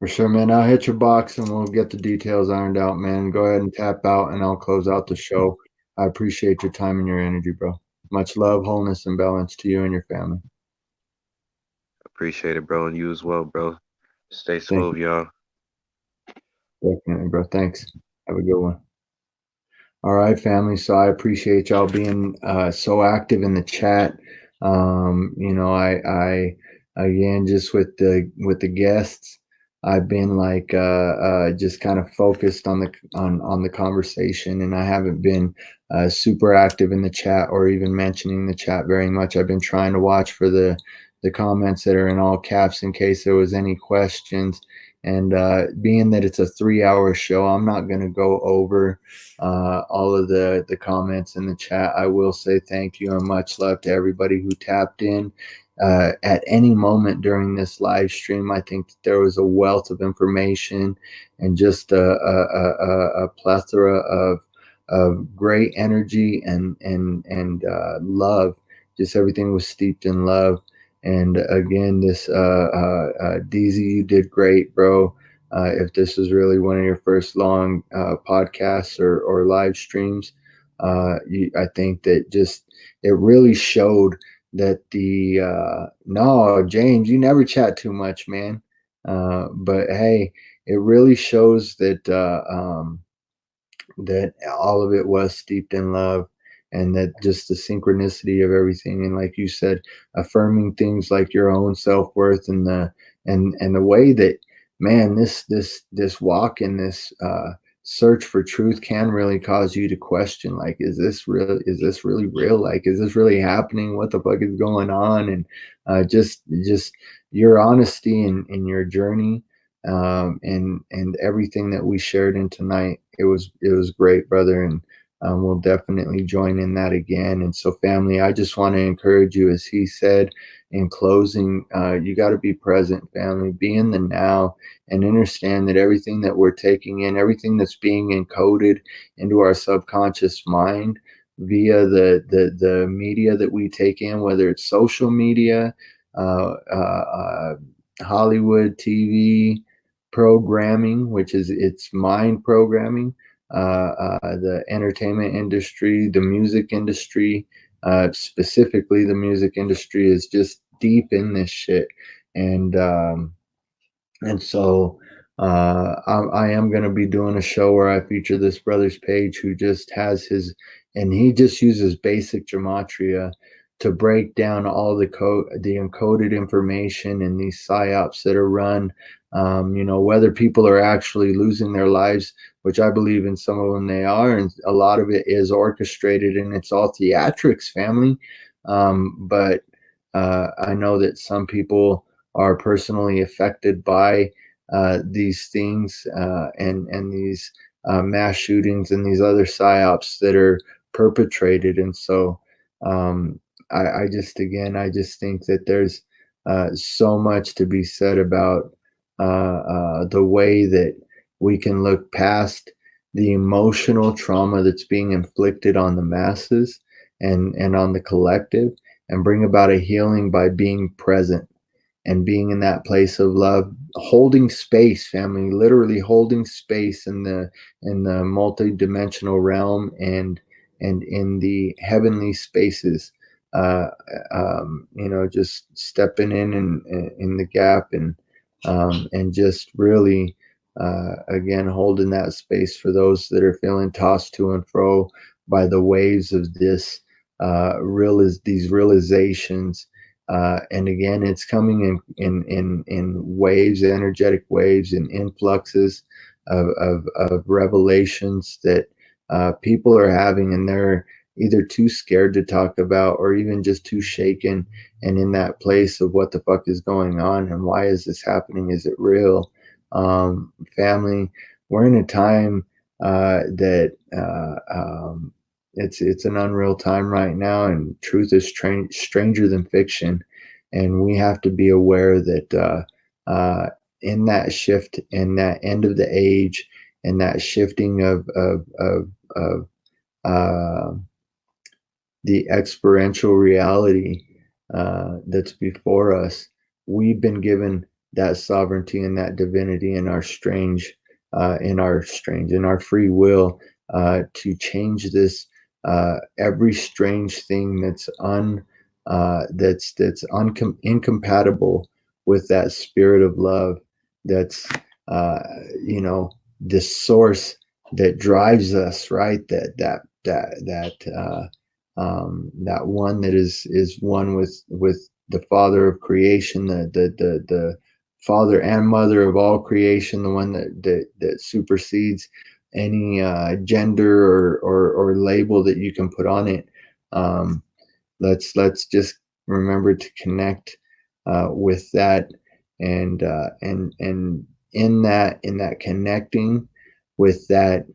for sure, man. I'll hit your box and we'll get the details ironed out, man. Go ahead and tap out and I'll close out the show. I appreciate your time and your energy, bro. Much love, wholeness, and balance to you and your family. Appreciate it, bro, and you as well, bro. Stay Thank smooth, you. y'all. Definitely, bro. Thanks. Have a good one. All right, family. So I appreciate y'all being so active in the chat. I again just with the guests, I've been like just kind of focused on the conversation, and I haven't been super active in the chat or even mentioning the chat very much. I've been trying to watch for the comments that are in all caps in case there was any questions. And being that it's a 3 hour show, I'm not going to go over all of the comments in the chat. I will say thank you and much love to everybody who tapped in at any moment during this live stream. I think that there was a wealth of information and just a plethora of great energy and love. Just everything was steeped in love. And again, this Deezy, you did great, bro. If this is really one of your first long podcasts or live streams, I think that just it really showed that the no, James, you never chat too much, man. But hey, it really shows that all of it was steeped in love, and that just the synchronicity of everything, and like you said, affirming things like your own self-worth and the way that, man, this walk in this search for truth can really cause you to question, like, is this really real, like, is this really happening, what the fuck is going on? And just your honesty in your journey, and everything that we shared in tonight. It was great, brother, and we'll definitely join in that again. And so, family, I just want to encourage you, as he said in closing, you got to be present, family. Be in the now and understand that everything that we're taking in, everything that's being encoded into our subconscious mind via the media that we take in, whether it's social media, uh, uh, uh, Hollywood TV programming, which is it's mind programming, the entertainment industry, the music industry, specifically the music industry is just deep in this shit. And so I am going to be doing a show where I feature this brother's page who just has his, and he just uses basic gematria to break down all the encoded information and these psyops that are run. Whether people are actually losing their lives, which I believe in some of them they are, and a lot of it is orchestrated and it's all theatrics, family. But I know that some people are personally affected by these things and these mass shootings and these other psyops that are perpetrated. And so um, I just, again, I just think that there's so much to be said about the way that we can look past the emotional trauma that's being inflicted on the masses and on the collective, and bring about a healing by being present and being in that place of love, holding space, family, literally holding space in the multi-dimensional realm and in the heavenly spaces. uh just stepping in the gap and just really again holding that space for those that are feeling tossed to and fro by the waves of this these realizations. And again, it's coming in waves, energetic waves, and influxes of revelations that people are having, and they're either too scared to talk about or even just too shaken and in that place of what the fuck is going on and why is this happening? Is it real? Family, we're in a time that it's an unreal time right now, and truth is stranger than fiction, and we have to be aware that in that shift, in that end of the age, and that shifting of uh, the experiential reality that's before us, we've been given that sovereignty and that divinity in our free will to change this every strange thing that's incompatible with that spirit of love. That's uh, you know this source that drives us, right? That one that is one with the Father of creation, the Father and Mother of all creation, the one that supersedes any gender or label that you can put on it. Um, let's just remember to connect with that, and in that connecting with that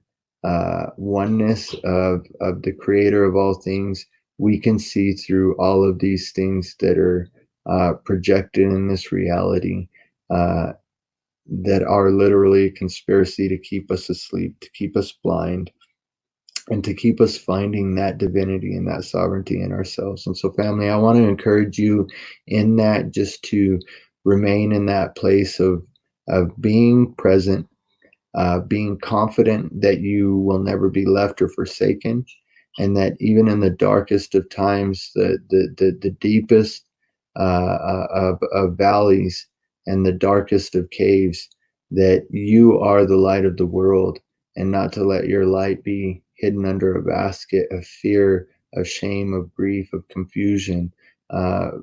oneness of the creator of all things, we can see through all of these things that are projected in this reality, uh, that are literally a conspiracy to keep us asleep, to keep us blind, and to keep us finding that divinity and that sovereignty in ourselves. And so, family, I want to encourage you in that, just to remain in that place of being present, being confident that you will never be left or forsaken, and that even in the darkest of times, the deepest of valleys and the darkest of caves, that you are the light of the world, and not to let your light be hidden under a basket of fear, of shame, of grief, of confusion.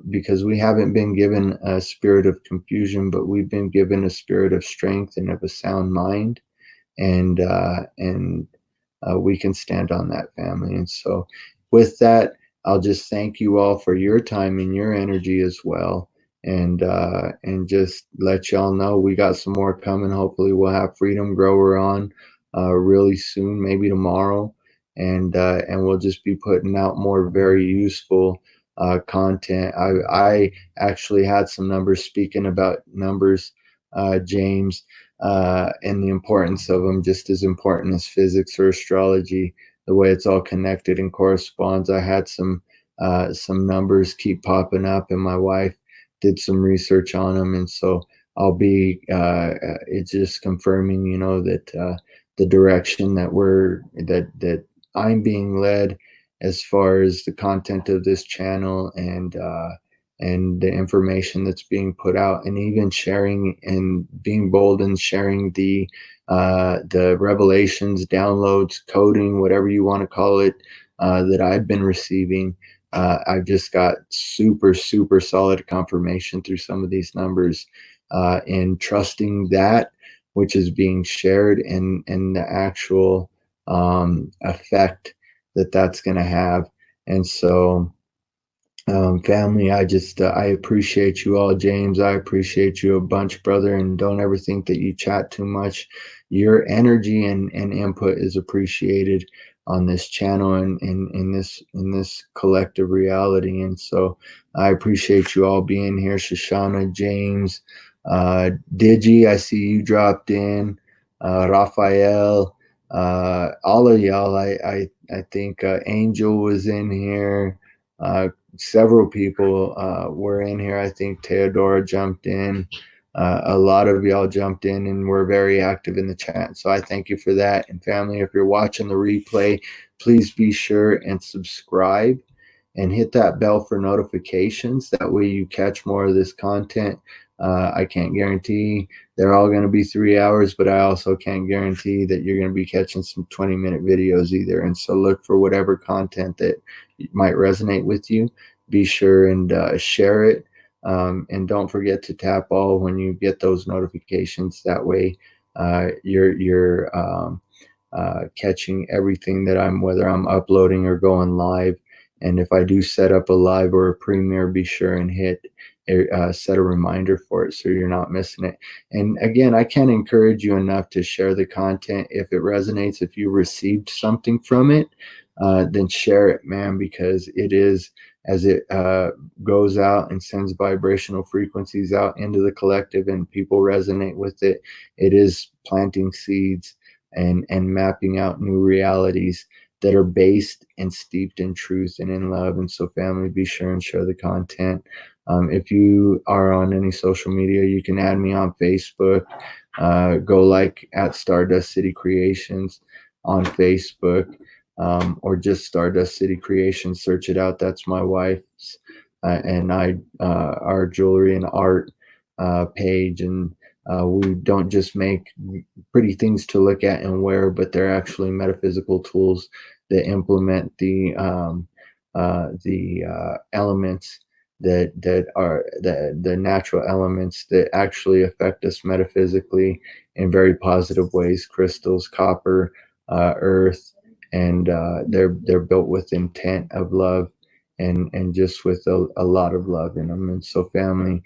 Because we haven't been given a spirit of confusion, but we've been given a spirit of strength and of a sound mind, and we can stand on that, family. And so, with that, I'll just thank you all for your time and your energy as well, and just let y'all know we got some more coming. Hopefully, we'll have Freedom Grower on really soon, maybe tomorrow, and we'll just be putting out more very useful content. I actually had some numbers, speaking about numbers, James, and the importance of them, just as important as physics or astrology, the way it's all connected and corresponds. I had some numbers keep popping up, and my wife did some research on them, and so I'll be it's just confirming, that the direction that I'm being led as far as the content of this channel, and the information that's being put out, and even sharing and being bold and sharing the revelations, downloads, coding, whatever you want to call it, that I've been receiving. I've just got super solid confirmation through some of these numbers, and trusting that which is being shared, and the actual effect that that's going to have. And so Family, I appreciate you all, James. I appreciate you a bunch, brother, and don't ever think that you chat too much. Your energy and input is appreciated on this channel and in this collective reality. And so I appreciate you all being here. Shoshana, James, Digi, I see you dropped in, Raphael, all of y'all. I think Angel was in here. Several people were in here. I think Theodora jumped in. A lot of y'all jumped in and were very active in the chat. So I thank you for that. And family, if you're watching the replay, please be sure and subscribe and hit that bell for notifications. That way you catch more of this content. I can't guarantee they're all going to be 3 hours, but I also can't guarantee that you're going to be catching some 20-minute videos either. And so look for whatever content that might resonate with you. Be sure and share it. And don't forget to tap all when you get those notifications. That way you're catching everything that whether I'm uploading or going live. And if I do set up a live or a premiere, be sure and set a reminder for it so you're not missing it. And again, I can't encourage you enough to share the content if it resonates. If you received something from it, then share it, man, because it is, as it goes out and sends vibrational frequencies out into the collective and people resonate with it, it is planting seeds and mapping out new realities that are based and steeped in truth and in love. And so family, be sure and share the content. If you are on any social media, you can add me on Facebook. Go like at Stardust City Creations on Facebook, or just Stardust City Creations. Search it out. That's my wife's and our jewelry and art page. And we don't just make pretty things to look at and wear, but they're actually metaphysical tools that implement the elements that are the natural elements that actually affect us metaphysically in very positive ways. Crystals, copper, earth, and they're built with intent of love and just with a lot of love in them. And so family,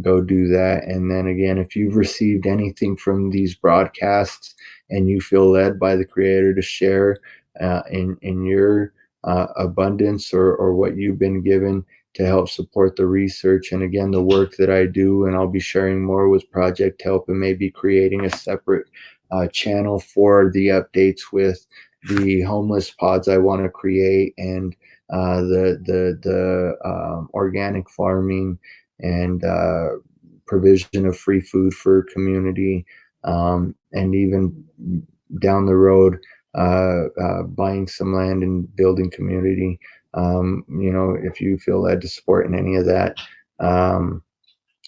go do that. And then again, if you've received anything from these broadcasts and you feel led by the creator to share in your abundance or what you've been given to help support the research and again the work that I do, and I'll be sharing more with Project Help and maybe creating a separate channel for the updates with the homeless pods I want to create and the organic farming and provision of free food for community, and even down the road buying some land and building community. If you feel led to support in any of that,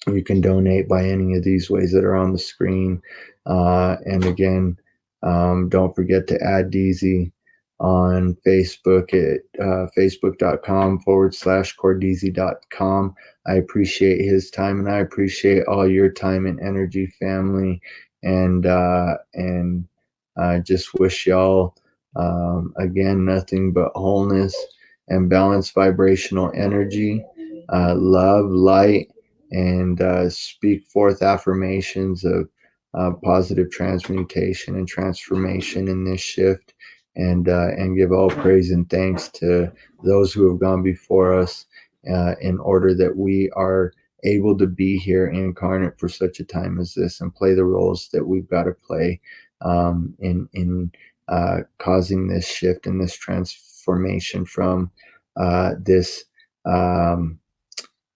you can donate by any of these ways that are on the screen. And again, don't forget to add Deezy on Facebook at facebook.com/Kordeezy.com. I appreciate his time and I appreciate all your time and energy, family. And I just wish y'all, again, nothing but wholeness and balanced vibrational energy, love, light, and speak forth affirmations of positive transmutation and transformation in this shift, and give all praise and thanks to those who have gone before us in order that we are able to be here incarnate for such a time as this and play the roles that we've got to play in causing this shift and this transformation from this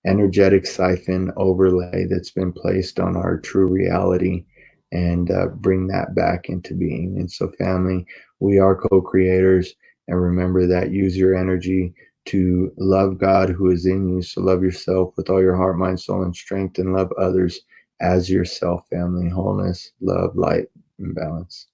energetic siphon overlay that's been placed on our true reality and bring that back into being. And so family, we are co-creators, and remember that. Use your energy to love God who is in you. So love yourself with all your heart, mind, soul, and strength, and love others as yourself, family. Wholeness, love, light, and balance.